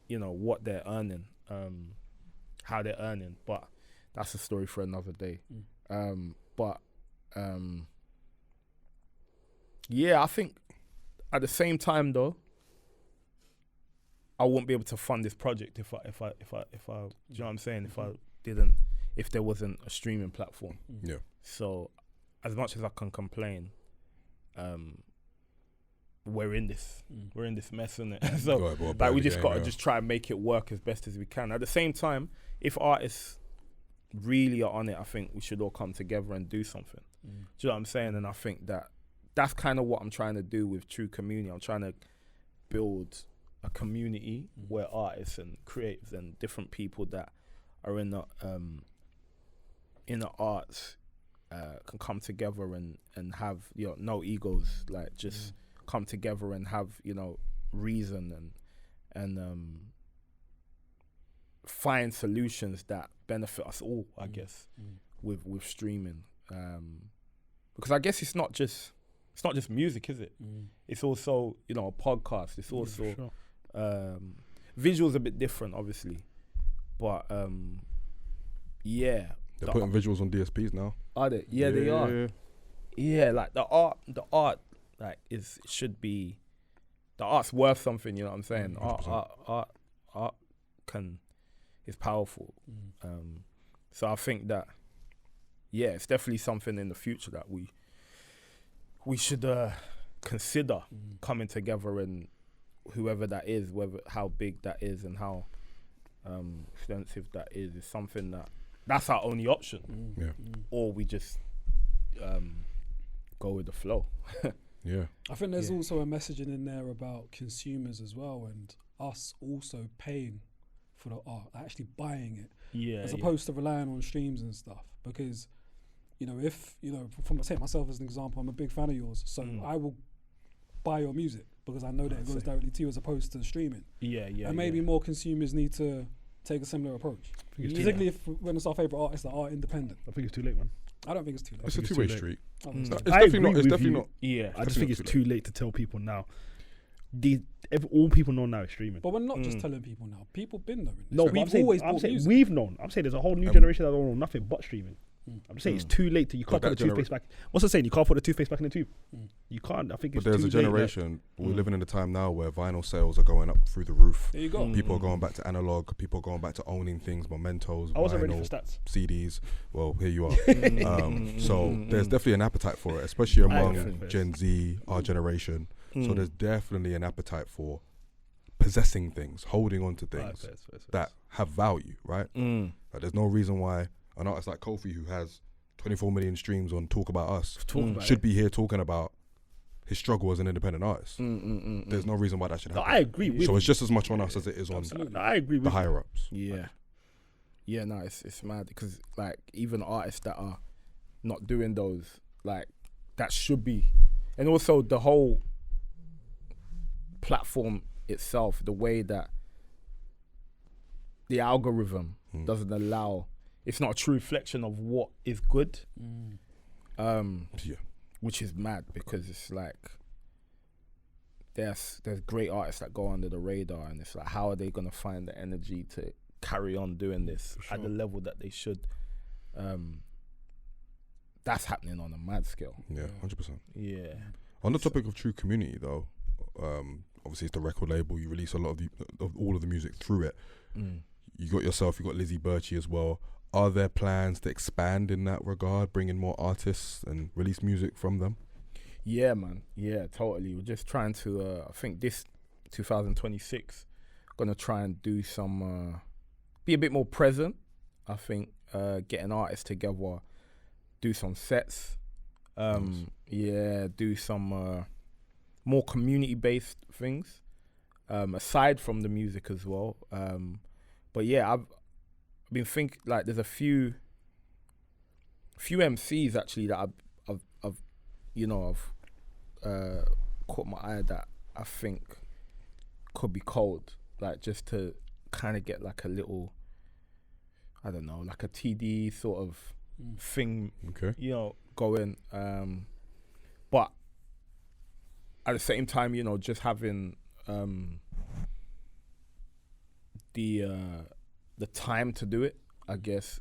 [SPEAKER 1] earning, how they're earning. But that's a story for another day. I think at the same time though, I wouldn't be able to fund this project if I do you know what I'm saying? If there wasn't a streaming platform.
[SPEAKER 2] Yeah.
[SPEAKER 1] So as much as I can complain, we're in this mess, innit? So we just gotta just try and make it work as best as we can. At the same time, if artists really are on it, I think we should all come together and do something. Do you know what I'm saying? And I think that's kind of what I'm trying to do with Tru Community. I'm trying to build a community where artists and creatives and different people that are in the arts can come together and have, you know, no egos, like just come together and have, you know, reason and find solutions that benefit us all, I guess, with streaming. Because I guess it's not just music, is it? It's also, you know, a podcast. It's also visuals a bit different, obviously, but
[SPEAKER 2] they're putting visuals on DSPs now.
[SPEAKER 1] Are they? Yeah, they are. Yeah, like the art, like should be. The art's worth something. You know what I'm saying?
[SPEAKER 2] 100%.
[SPEAKER 1] Art is powerful. So I think that, it's definitely something in the future that we should consider coming together and whoever that is, how big that is and how extensive that is something that's our only option. Or we just go with the flow.
[SPEAKER 2] Yeah.
[SPEAKER 4] I think there's also a messaging in there about consumers as well, and us also paying for the art, actually buying it, as opposed to relying on streams and stuff. Because, if, from take myself as an example, I'm a big fan of yours, so I will buy your music because I know that it goes directly to you as opposed to streaming. And maybe more consumers need to take a similar approach, particularly when it's our favourite artists that are independent.
[SPEAKER 3] I think it's too late, man.
[SPEAKER 4] I don't think it's too late.
[SPEAKER 2] It's a two-way street.
[SPEAKER 3] It's definitely not. Yeah, I just think it's too late to tell people now. All people know now is streaming.
[SPEAKER 4] But we're not just telling people now. People been knowing this.
[SPEAKER 3] No, I'm saying we've known. I'm saying there's a whole new generation that don't know nothing but streaming. I'm saying it's too late. You can't put the toothpaste back. What's it saying? You can't put the toothpaste back in the tube. You can't. I think it's too late.
[SPEAKER 2] But there's a generation. We're living in a time now where vinyl sales are going up through the roof.
[SPEAKER 4] There you go.
[SPEAKER 2] People are going back to analog. People are going back to owning things, mementos,
[SPEAKER 3] I wasn't
[SPEAKER 2] vinyl,
[SPEAKER 3] ready for stats.
[SPEAKER 2] CDs. Well, here you are. So there's definitely an appetite for it, especially among Gen Z, our generation. So there's definitely an appetite for possessing things, holding on to things that have value, right? Like, there's no reason why an artist like Kofi, who has 24 million streams on Talk About Us, should be here talking about his struggle as an independent artist. There's no reason why that should happen.
[SPEAKER 3] I agree with
[SPEAKER 2] So it's just as much on us as it is on
[SPEAKER 3] I agree with
[SPEAKER 2] the higher ups.
[SPEAKER 1] Yeah, no, it's mad because like even artists that are not doing those, like that should be, and also the whole platform itself, the way that the algorithm doesn't allow, it's not a true reflection of what is good, which is mad because it's like there's great artists that go under the radar, and it's like how are they gonna find the energy to carry on doing this at the level that they should? That's happening on a mad scale.
[SPEAKER 2] Yeah, 100%.
[SPEAKER 1] Yeah.
[SPEAKER 2] On the topic of Tru Community, though, obviously it's the record label. You release a lot of all of the music through it. You got yourself, you got Lizzie Birchie as well. Are there plans to expand in that regard, bring in more artists and release music from them?
[SPEAKER 1] Yeah, man. Yeah, totally. We're just trying to, I think this 2026, gonna try and do some, be a bit more present. I think getting artists together, do some sets. Yeah, do some more community-based things, aside from the music as well. But yeah, I've been thinking like there's a few MCs actually that I've caught my eye that I think could be cold, like just to kind of get like a little, I don't know, like a TD sort of thing, going. But at the same time, just having the time to do it, I guess,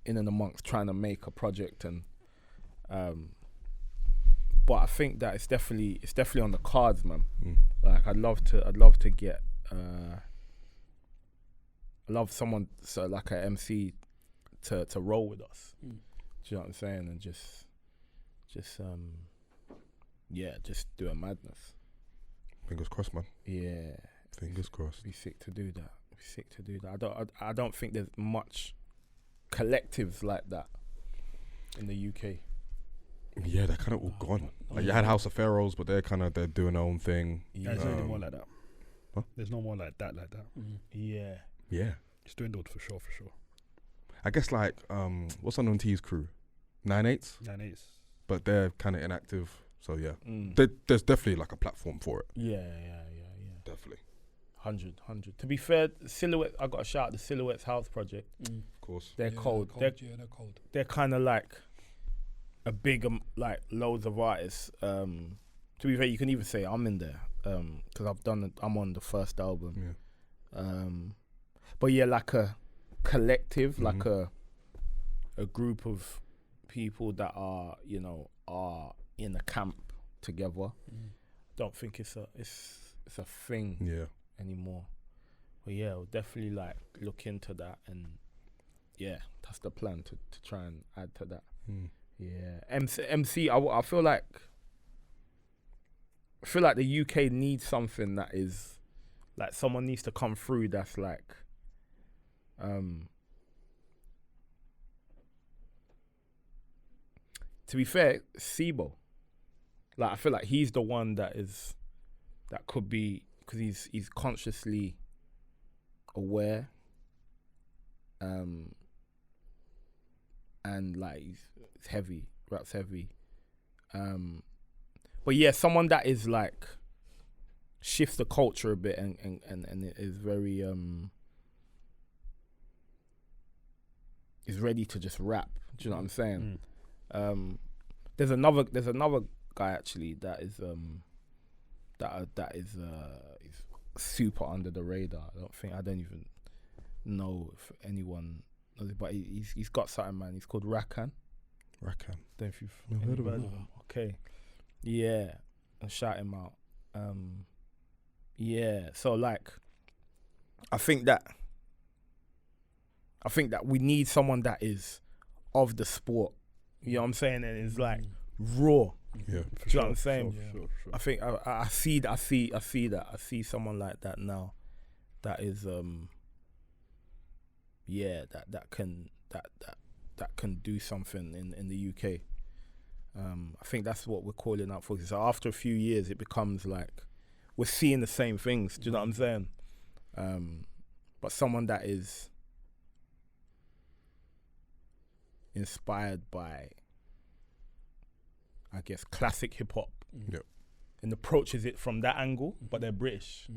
[SPEAKER 1] in and amongst trying to make a project, and but I think that it's definitely on the cards, man. Like I'd love to get someone, so like an MC to roll with us. Do you know what I'm saying? And just do a madness.
[SPEAKER 2] Fingers crossed, man.
[SPEAKER 1] Yeah.
[SPEAKER 2] Fingers crossed.
[SPEAKER 1] Be sick to do that. I don't think there's much collectives like that in the UK.
[SPEAKER 2] Yeah, they're kind of all gone. Like you had House of Pharaohs, but they're doing their own thing.
[SPEAKER 3] Yeah, there's no more like that.
[SPEAKER 2] Huh?
[SPEAKER 3] There's no more like that.
[SPEAKER 1] Yeah.
[SPEAKER 3] It's dwindled for sure.
[SPEAKER 2] I guess like what's on T's crew? 9/8s.
[SPEAKER 3] 9/8s.
[SPEAKER 2] But they're kind of inactive, so yeah. There's definitely like a platform for it.
[SPEAKER 1] Yeah.
[SPEAKER 2] Definitely.
[SPEAKER 1] 100. To be fair, Silhouette, I got to shout out the Silhouette's House Project.
[SPEAKER 2] Of course.
[SPEAKER 1] They're cold.
[SPEAKER 4] They're cold.
[SPEAKER 1] They're kind of like a big, like loads of artists. To be fair, you can even say I'm in there because I'm on the first album.
[SPEAKER 2] Yeah.
[SPEAKER 1] But yeah, like a collective, like a group of people that are in a camp together. Don't think it's a thing anymore. But yeah, we'll definitely like look into that, and yeah, that's the plan to try and add to that. Yeah, MC. I feel like I feel like the UK needs something that is like someone needs to come through that's like to be fair, Sibo. Like I feel like he's the one that could be, because he's consciously aware, and like he's heavy, raps heavy, but yeah, someone that is like shifts the culture a bit and it is very is ready to just rap. Do you know what I'm saying? There's another guy actually that is is super under the radar. I don't even know if anyone knows it, but he's got something, man. He's called Rakan. Don't know if you've
[SPEAKER 2] heard of him.
[SPEAKER 1] Okay, yeah, and shout him out. Yeah, so like, I think that we need someone that is of the sport. You know what I'm saying? And it's like raw.
[SPEAKER 2] Yeah,
[SPEAKER 1] do you know what I'm saying? Sure. I think I see that. I see someone like that now. That is that can do something in the UK. I think that's what we're calling out for. So after a few years, it becomes like we're seeing the same things. Do you know what I'm saying? But someone that is inspired by, I guess, classic hip hop, and approaches it from that angle, but they're British.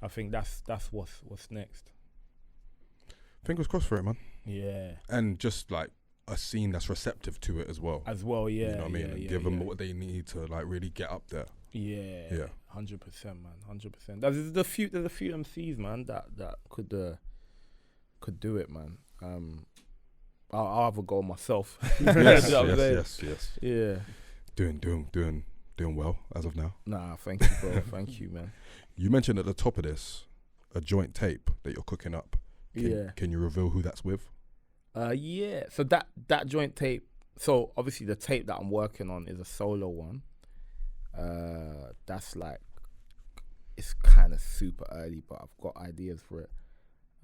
[SPEAKER 1] I think that's what's next.
[SPEAKER 2] Fingers crossed for it, man.
[SPEAKER 1] Yeah,
[SPEAKER 2] and just like a scene that's receptive to it as well.
[SPEAKER 1] Yeah,
[SPEAKER 2] you know what I mean, and give them what they need to like really get up there.
[SPEAKER 1] Yeah, 100%, man, 100%. There's a few MCs, man, that could do it, man. I'll have a go myself.
[SPEAKER 2] Yes.
[SPEAKER 1] Yeah.
[SPEAKER 2] Doing well as of now.
[SPEAKER 1] Nah, thank you, bro. Thank you, man.
[SPEAKER 2] You mentioned at the top of this a joint tape that you're cooking up. Can you reveal who that's with?
[SPEAKER 1] Yeah. So that joint tape. So obviously the tape that I'm working on is a solo one. That's like, it's kind of super early, but I've got ideas for it.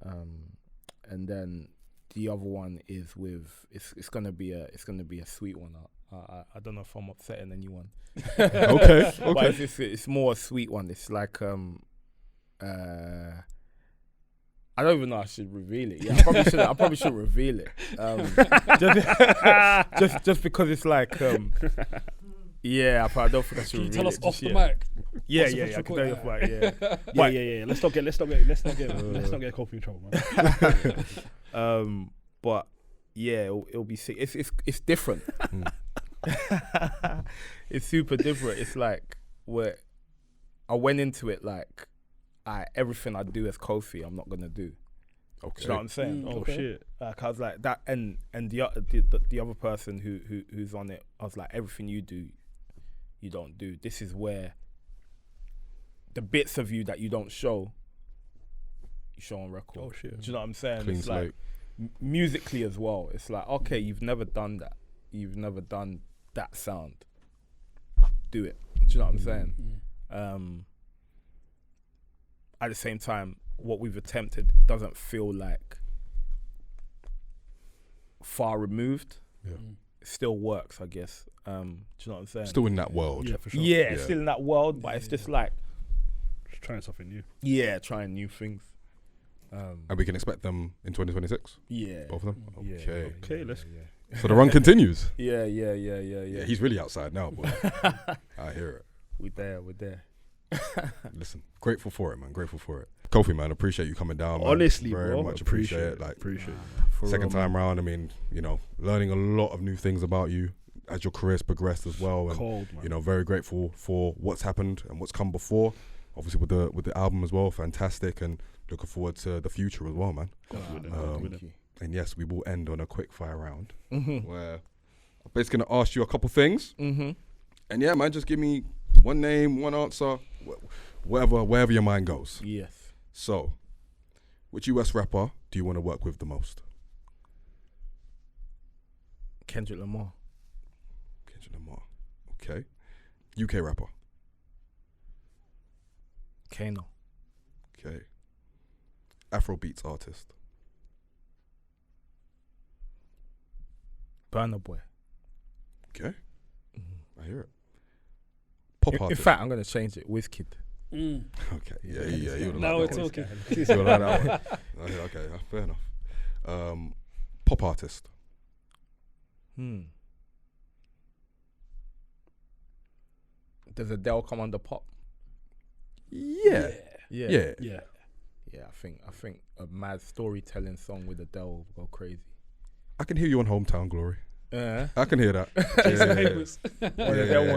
[SPEAKER 1] And then the other one is with it's gonna be a sweet one. I don't know if I'm upsetting anyone.
[SPEAKER 2] Okay.
[SPEAKER 1] But it's more a sweet one. It's like I don't even know I should reveal it. Yeah, I probably should reveal it. Just because it's like yeah, I don't think I should.
[SPEAKER 4] Can you
[SPEAKER 1] reveal
[SPEAKER 4] tell us
[SPEAKER 1] it
[SPEAKER 4] off the
[SPEAKER 1] yet.
[SPEAKER 4] mic?
[SPEAKER 1] Yeah, I can tell you off mic.
[SPEAKER 3] Yeah. Let's not get Kofi in trouble, man.
[SPEAKER 1] But yeah, it'll be sick. It's different. It's super different. It's like where I went into it like, everything I do as Kofi, I'm not gonna do.
[SPEAKER 2] Okay.
[SPEAKER 1] You know what I'm saying?
[SPEAKER 3] Okay.
[SPEAKER 1] Shit! Like I was like that, and the other person who's on it, I was like, everything you do, you don't do. This is where the bits of you that you don't show, you show on record.
[SPEAKER 3] Oh shit!
[SPEAKER 1] Do you know what I'm saying?
[SPEAKER 2] Clean
[SPEAKER 1] it's
[SPEAKER 2] slate.
[SPEAKER 1] like musically as well. It's like, okay, you've never done that. You've never done that sound. Do it. Do you know what I'm saying? At the same time, what we've attempted doesn't feel like far removed.
[SPEAKER 2] Yeah.
[SPEAKER 1] It still works, I guess. Do you know what I'm saying?
[SPEAKER 2] Still in that world.
[SPEAKER 3] Yeah, for sure.
[SPEAKER 1] Yeah, still in that world, but it's just like,
[SPEAKER 3] Just trying something new.
[SPEAKER 1] yeah, trying new things.
[SPEAKER 2] And we can expect them in 2026.
[SPEAKER 1] Yeah.
[SPEAKER 2] Both of them.
[SPEAKER 1] Yeah,
[SPEAKER 2] Okay.
[SPEAKER 3] Okay, let's.
[SPEAKER 2] So the run continues.
[SPEAKER 1] Yeah.
[SPEAKER 2] Yeah, he's really outside now, but I hear it.
[SPEAKER 1] We're there.
[SPEAKER 2] Listen, grateful for it, man. Grateful for it. Kofi, man, appreciate you coming down. Man.
[SPEAKER 3] Honestly,
[SPEAKER 2] very
[SPEAKER 3] bro,
[SPEAKER 2] much appreciate it. Like,
[SPEAKER 3] appreciate
[SPEAKER 2] second time round, I mean, you know, learning a lot of new things about you as your career's progressed as well. And,
[SPEAKER 3] Cold, man.
[SPEAKER 2] you know, very grateful for what's happened and what's come before. Obviously with the album as well, fantastic, and looking forward to the future as well, man.
[SPEAKER 1] Thank you.
[SPEAKER 2] And yes, we will end on a quick fire round where I'm basically gonna ask you a couple things. And yeah, man, just give me one name, one answer, wherever your mind goes.
[SPEAKER 1] Yes.
[SPEAKER 2] So, which US rapper do you want to work with the most?
[SPEAKER 1] Kendrick Lamar.
[SPEAKER 2] Kendrick Lamar. Okay. UK rapper.
[SPEAKER 1] Kano.
[SPEAKER 2] Okay. Afrobeats artist.
[SPEAKER 1] Burna Boy.
[SPEAKER 2] Okay. I hear it. Pop
[SPEAKER 1] In
[SPEAKER 2] artist.
[SPEAKER 1] fact, I'm gonna change it. Wizkid.
[SPEAKER 2] Okay. Yeah. You
[SPEAKER 4] Now we're
[SPEAKER 2] like that one.
[SPEAKER 4] talking.
[SPEAKER 2] You would like that one. Okay. Fair enough. Pop artist.
[SPEAKER 1] Does Adele come under pop?
[SPEAKER 2] Yeah.
[SPEAKER 1] I think a mad storytelling song with Adele will go crazy.
[SPEAKER 2] I can hear you on Hometown Glory. I can hear that. I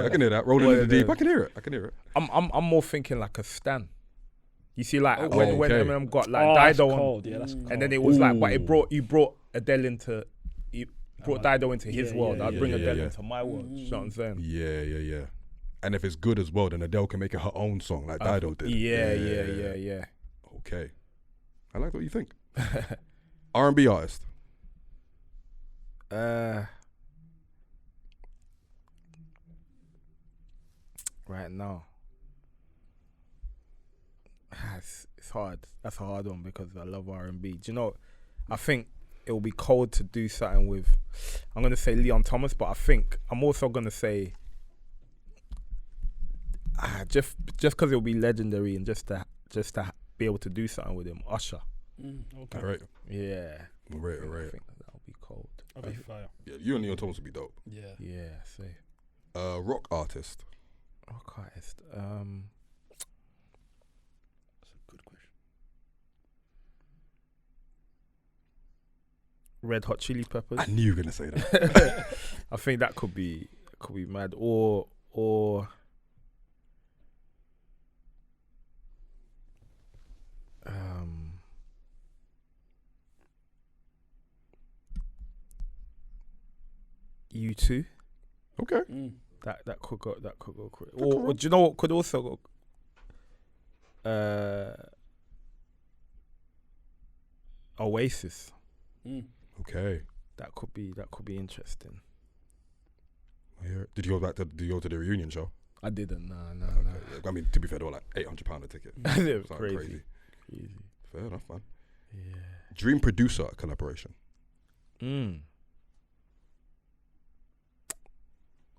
[SPEAKER 2] can hear that. Rolling in the deep. I can hear it.
[SPEAKER 1] I'm more thinking like a Stan. You see, like
[SPEAKER 2] Oh,
[SPEAKER 1] when
[SPEAKER 2] okay.
[SPEAKER 1] Eminem got like
[SPEAKER 3] that's
[SPEAKER 1] Dido on,
[SPEAKER 3] cold. Yeah, that's cold.
[SPEAKER 1] and then it was like, but you brought Adele into, you brought Dido into his world. I'd bring Adele into my world. You know what I'm saying?
[SPEAKER 2] Yeah. And if it's good as well, then Adele can make it her own song like Dido did.
[SPEAKER 1] Yeah.
[SPEAKER 2] Okay. I like what you think. R&B artist.
[SPEAKER 1] Right now, it's hard. That's a hard one because I love R&B. Do you know? I think it will be cold to do something with. I'm gonna say Leon Thomas, but I think I'm also gonna say just because it will be legendary and just to be able to do something with him, Usher.
[SPEAKER 3] Okay.
[SPEAKER 2] All right.
[SPEAKER 1] Yeah.
[SPEAKER 2] Right.
[SPEAKER 1] I think that'll be cold.
[SPEAKER 3] Okay, fire.
[SPEAKER 2] Yeah, you and Leon Thomas would be dope.
[SPEAKER 4] Yeah.
[SPEAKER 1] See.
[SPEAKER 2] Rock artist.
[SPEAKER 1] Rock artist.
[SPEAKER 3] That's a good question.
[SPEAKER 1] Red Hot Chili Peppers.
[SPEAKER 2] I knew you were gonna say that.
[SPEAKER 1] I think that could be mad. Or U2.
[SPEAKER 2] Okay.
[SPEAKER 1] That could go quick. Or do you know what could also go? Oasis.
[SPEAKER 2] Okay.
[SPEAKER 1] That could be interesting.
[SPEAKER 2] I hear it. Did you go to the reunion show?
[SPEAKER 1] I didn't. No.
[SPEAKER 2] I mean, to be fair, they were like £800 a ticket.
[SPEAKER 1] It was
[SPEAKER 2] Something
[SPEAKER 1] crazy.
[SPEAKER 2] Fair enough, man.
[SPEAKER 1] Yeah.
[SPEAKER 2] Dream producer collaboration.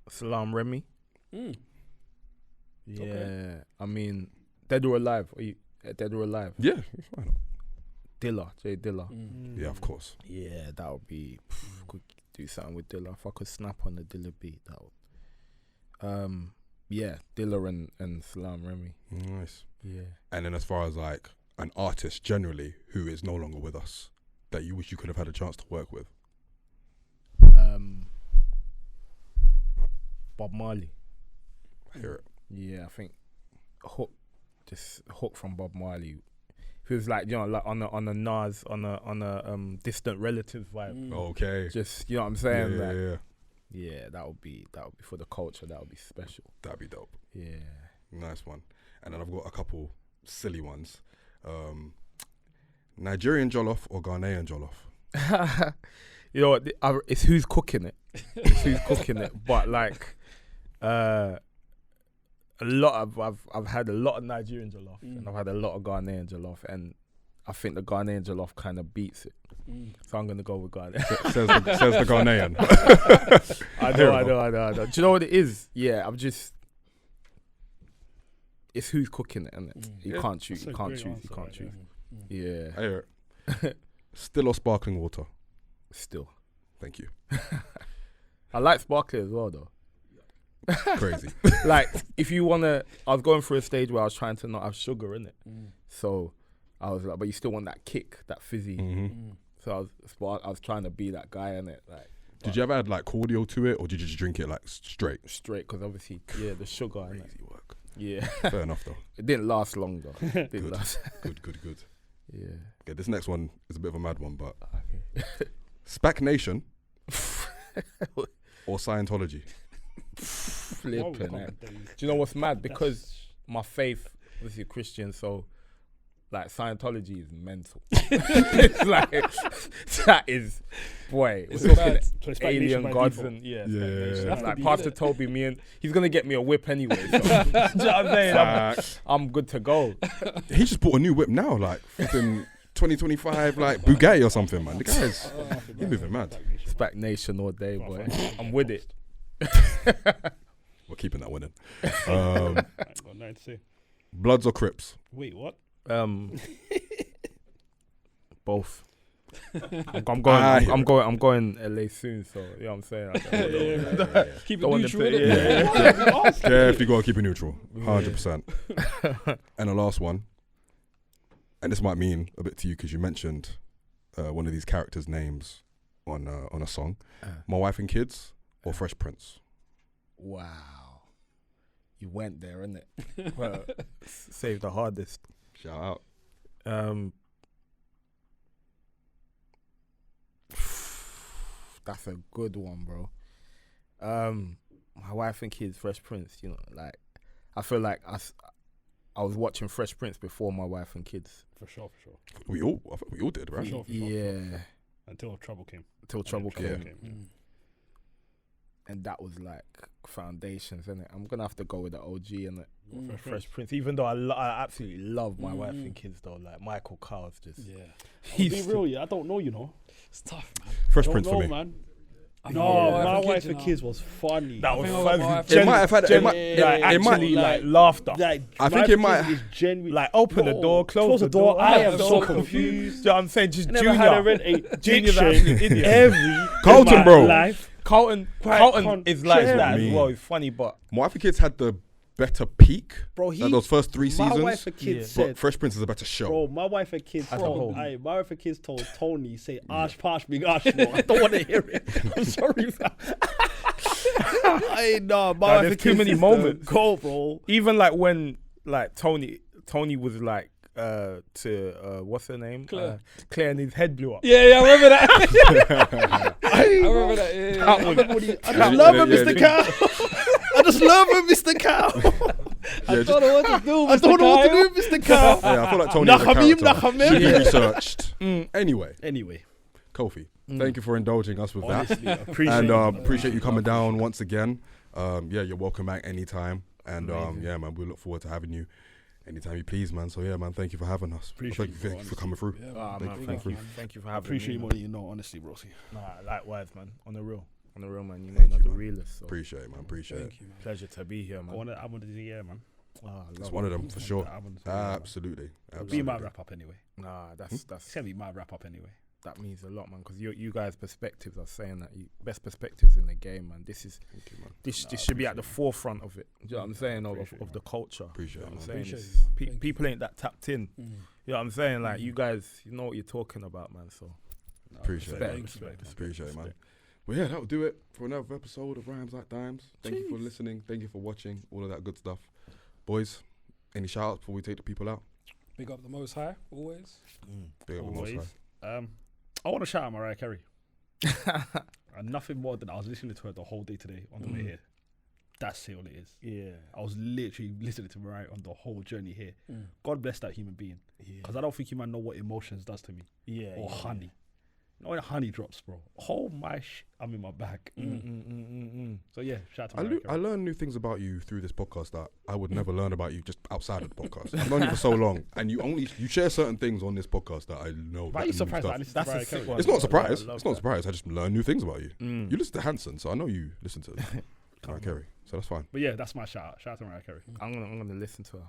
[SPEAKER 1] Salam Remy.
[SPEAKER 4] Mm.
[SPEAKER 1] Yeah.
[SPEAKER 4] Okay.
[SPEAKER 1] I mean, Dead or Alive. Are you Dead or Alive?
[SPEAKER 2] Yeah, why not?
[SPEAKER 1] Dilla, Jay Dilla.
[SPEAKER 2] Yeah, of course.
[SPEAKER 1] Yeah, that would be. Could do something with Dilla. If I could snap on the Dilla beat, that would. Yeah, Dilla and Salam Remy.
[SPEAKER 2] Nice.
[SPEAKER 1] Yeah.
[SPEAKER 2] And then as far as like an artist generally who is no longer with us that you wish you could have had a chance to work with.
[SPEAKER 1] Bob Marley.
[SPEAKER 2] I hear it.
[SPEAKER 1] Yeah, I think Hook from Bob Marley feels like, you know, like on a Nas on a distant relative vibe.
[SPEAKER 2] Okay.
[SPEAKER 1] Just, you know what I'm saying?
[SPEAKER 2] Yeah.
[SPEAKER 1] Yeah, that would be for the culture. That would be special.
[SPEAKER 2] That'd be dope.
[SPEAKER 1] Yeah.
[SPEAKER 2] Nice one. And then I've got a couple silly ones. Nigerian jollof or Ghanaian jollof?
[SPEAKER 1] You know what? It's who's cooking it. It's who's cooking it. But like, I've had a lot of Nigerian jollof and I've had a lot of Ghanaian jollof, and I think the Ghanaian jollof kind of beats it. So I'm gonna go with Ghanaian.
[SPEAKER 2] says the Ghanaian.
[SPEAKER 1] I know. Do you know what it is? Yeah, it's who's cooking it, innit? You can't choose. You can't choose. Yeah.
[SPEAKER 2] I hear it. Still or sparkling water?
[SPEAKER 1] Still.
[SPEAKER 2] Thank you.
[SPEAKER 1] I like sparkling as well, though.
[SPEAKER 2] Crazy.
[SPEAKER 1] Like, if you wanna, I was going through a stage where I was trying to not have sugar in it. So I was like, but you still want that kick, that fizzy. So I was trying to be that guy in it. Like,
[SPEAKER 2] did you ever add like cordial to it, or did you just drink it like straight?
[SPEAKER 1] Straight, because obviously, the sugar.
[SPEAKER 2] Crazy work.
[SPEAKER 1] Yeah.
[SPEAKER 2] Fair enough though.
[SPEAKER 1] It didn't last long though.
[SPEAKER 2] Good.
[SPEAKER 1] Yeah.
[SPEAKER 2] Okay, this next one is a bit of a mad one, but
[SPEAKER 1] Okay.
[SPEAKER 2] SPAC Nation or Scientology?
[SPEAKER 1] Flipping it. Do you know what's mad? Because my faith, obviously Christian, so like Scientology is mental. It's like that is, boy. We're talking alien gods and like Pastor Toby, he's gonna get me a whip anyway. So, do you know what I'm saying? I'm good to go.
[SPEAKER 2] He just bought a new whip now, like flipping 2025, like Bugatti or something, man. The guy's he's moving mad.
[SPEAKER 1] Spac Nation all day, boy. I'm with it.
[SPEAKER 2] We're keeping that winning.
[SPEAKER 3] Got nothing to say.
[SPEAKER 2] Bloods or Crips?
[SPEAKER 3] Wait, what?
[SPEAKER 1] Both. I'm going LA soon, so you know what I'm saying.
[SPEAKER 4] Keep it neutral.
[SPEAKER 2] Yeah, if you gotta keep it neutral, 100%. And the last one, and this might mean a bit to you because you mentioned one of these characters' names on a song. My Wife and Kids or Fresh Prince?
[SPEAKER 1] Wow, you went there, innit? Well, save the hardest.
[SPEAKER 2] Shout out.
[SPEAKER 1] That's a good one, bro. My Wife and Kids, Fresh Prince. You know, like I feel like I was watching Fresh Prince before My Wife and Kids.
[SPEAKER 3] For sure.
[SPEAKER 2] I think we all did, right?
[SPEAKER 3] For sure.
[SPEAKER 1] Yeah.
[SPEAKER 3] Until Trouble came.
[SPEAKER 2] came.
[SPEAKER 1] And that was like foundations, innit? I'm gonna have to go with the OG and Fresh Prince. Even though I absolutely love My Wife and Kids, though. Like Michael Carl's just.
[SPEAKER 3] Yeah. Be real, yeah. I don't know, you know.
[SPEAKER 4] It's tough, man.
[SPEAKER 2] Fresh Prince for me.
[SPEAKER 3] Man. No, My Wife and Kids was funny.
[SPEAKER 1] That was funny.
[SPEAKER 2] It might have had
[SPEAKER 1] like laughter.
[SPEAKER 3] Like,
[SPEAKER 2] I think it might
[SPEAKER 3] is genuine.
[SPEAKER 1] Like open the door, close the door.
[SPEAKER 3] I am so confused.
[SPEAKER 1] You know what I'm saying? Just
[SPEAKER 3] Junior had a red
[SPEAKER 1] Junior's absolute idiot.
[SPEAKER 3] every
[SPEAKER 2] Carlton, bro.
[SPEAKER 3] Life.
[SPEAKER 1] Carlton is like that as well. It's funny, but
[SPEAKER 2] My Wife and Kids had the better peak.
[SPEAKER 3] Bro,
[SPEAKER 2] like those first 3 seasons.
[SPEAKER 3] My Wife and Kids
[SPEAKER 2] But
[SPEAKER 3] said,
[SPEAKER 2] Fresh Prince is a better show.
[SPEAKER 3] bro, My Wife and Kids
[SPEAKER 1] As a whole.
[SPEAKER 3] My Wife and Kids told Tony, say, Ash, Pash, Big Ash, bro. I don't want to hear it. I'm sorry, fam. My Wife and
[SPEAKER 1] too
[SPEAKER 3] Kids
[SPEAKER 1] many
[SPEAKER 3] is
[SPEAKER 1] moments.
[SPEAKER 3] the goal, bro.
[SPEAKER 1] even like when like Tony was like to what's her name?
[SPEAKER 4] Claire.
[SPEAKER 1] Claire, and his head blew up.
[SPEAKER 4] Yeah, I remember that. I remember that. Yeah.
[SPEAKER 3] I just love him, Mr. Cow. I just love him, Mr. Cow.
[SPEAKER 4] I don't know what to do.
[SPEAKER 3] I don't know what to do, Mr. Cow.
[SPEAKER 2] Yeah, I feel like Tony is a character.
[SPEAKER 3] Nahamim.
[SPEAKER 2] Should be researched. Anyway,
[SPEAKER 3] Kofi,
[SPEAKER 2] thank you for indulging us with
[SPEAKER 3] honestly,
[SPEAKER 2] that.
[SPEAKER 3] appreciate
[SPEAKER 2] And appreciate you coming down once again. You're welcome back anytime. And man, we look forward to having you anytime you please, man. So yeah, man, thank you for having us.
[SPEAKER 3] Appreciate
[SPEAKER 2] Thank you for coming through.
[SPEAKER 4] Yeah,
[SPEAKER 1] Thank you for having
[SPEAKER 3] appreciate
[SPEAKER 1] me.
[SPEAKER 3] you more than you know, honestly, Rosie.
[SPEAKER 1] Nah, likewise, man. On the real, man. You might not the realest. So.
[SPEAKER 2] Appreciate it, man. Appreciate it.
[SPEAKER 4] Thank you, man.
[SPEAKER 1] Pleasure to be here, man.
[SPEAKER 3] One of the albums of the year, man.
[SPEAKER 2] It's one of them for sure. Absolutely.
[SPEAKER 3] Be my wrap up anyway.
[SPEAKER 1] Nah,
[SPEAKER 3] It's gonna be my wrap up anyway.
[SPEAKER 1] that means a lot, man. Because you guys' perspectives are saying that best perspectives in the game, man. This is this should be at the forefront of it. Do you know what I'm saying? Of the culture.
[SPEAKER 2] Appreciate
[SPEAKER 1] you know
[SPEAKER 2] it,
[SPEAKER 1] what I'm
[SPEAKER 2] man.
[SPEAKER 1] saying? People ain't that tapped in. You know what I'm saying? Like you guys, you know what you're talking about, man. So
[SPEAKER 2] Appreciate it.
[SPEAKER 1] respect.
[SPEAKER 2] Appreciate it, man. Well, yeah, that'll do it for another episode of Rhymes Like Dimes. Thank you for listening. Thank you for watching. All of that good stuff. Boys, any shout outs before we take the people out?
[SPEAKER 4] Big up the Most High, always.
[SPEAKER 2] Big up the Most High.
[SPEAKER 3] I want to shout out Mariah Carey. And nothing more than I was listening to her the whole day today on the way here. That's all it is.
[SPEAKER 1] Yeah.
[SPEAKER 3] I was literally listening to Mariah on the whole journey here. God bless that human being. Because I don't think you might know what emotions does to me. Or honey. You know when honey drops, bro. Oh my I'm in my bag. So yeah, shout out to Mariah Carey.
[SPEAKER 2] I learned new things about you through this podcast that I would never learn about you just outside of the podcast. I've known you for so long, and you share certain things on this podcast that I know.
[SPEAKER 3] Why are you surprised that I listen to Mariah Carey?
[SPEAKER 2] It's not a surprise. It's not a surprise. I just learn new things about you. You listen to Hanson, so I know you listen to Mariah Carey, so that's fine.
[SPEAKER 3] But yeah, that's my shout out. Shout out to Mariah Carey.
[SPEAKER 1] I'm gonna listen to her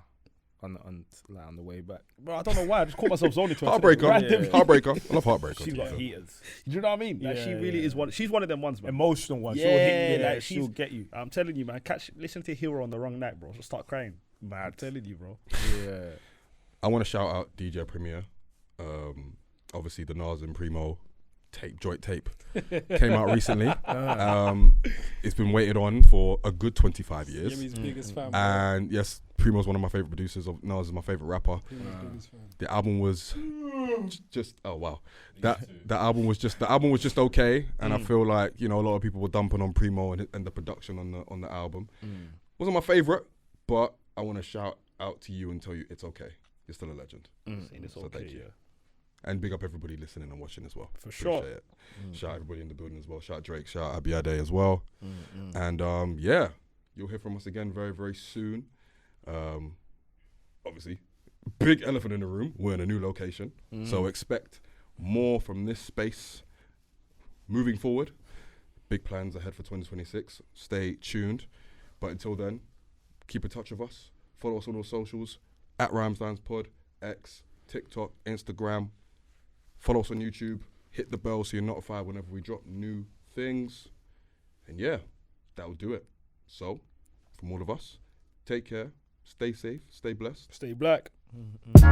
[SPEAKER 1] on the way back.
[SPEAKER 3] Bro, I don't know why. I just caught myself zoning to her.
[SPEAKER 2] Heartbreaker. Heartbreaker. I love Heartbreaker.
[SPEAKER 1] She's got heaters.
[SPEAKER 3] Do you know what I mean? Like she really is one. She's one of them ones, man.
[SPEAKER 1] Emotional ones.
[SPEAKER 3] Yeah,
[SPEAKER 1] she'll hit you.
[SPEAKER 3] like
[SPEAKER 1] She'll get you.
[SPEAKER 3] I'm telling you, man. Listen to Hero on the wrong night, bro. Just start crying.
[SPEAKER 1] Mad.
[SPEAKER 3] I'm telling you, bro.
[SPEAKER 1] Yeah.
[SPEAKER 2] I want to shout out DJ Premier. Obviously, the Nas and Primo joint tape came out recently. It's been waited on for a good 25 years.
[SPEAKER 4] Jimmy's biggest fan.
[SPEAKER 2] And yes, Primo's one of my favorite producers. Nas is my favorite rapper.
[SPEAKER 4] Biggest fan.
[SPEAKER 2] The album was just oh wow. The album was just okay, and I feel like a lot of people were dumping on Primo and the production on the album. Wasn't my favorite, but I want to shout out to you and tell you it's okay. you're still a legend.
[SPEAKER 3] So thank you.
[SPEAKER 2] And big up everybody listening and watching as well.
[SPEAKER 3] For sure.
[SPEAKER 2] Appreciate it. Shout out everybody in the building as well. Shout out Drake. Shout out Abiade as well. And yeah, you'll hear from us again very, very soon. Obviously, big elephant in the room. We're in a new location. So expect more from this space moving forward. Big plans ahead for 2026. Stay tuned. But until then, keep in touch with us. Follow us on all socials at Rhymes Pod, X, TikTok, Instagram. Follow us on YouTube. Hit the bell so you're notified whenever we drop new things. And yeah, that will do it. So, from all of us, take care, stay safe, stay blessed.
[SPEAKER 3] Stay black.
[SPEAKER 2] Peace.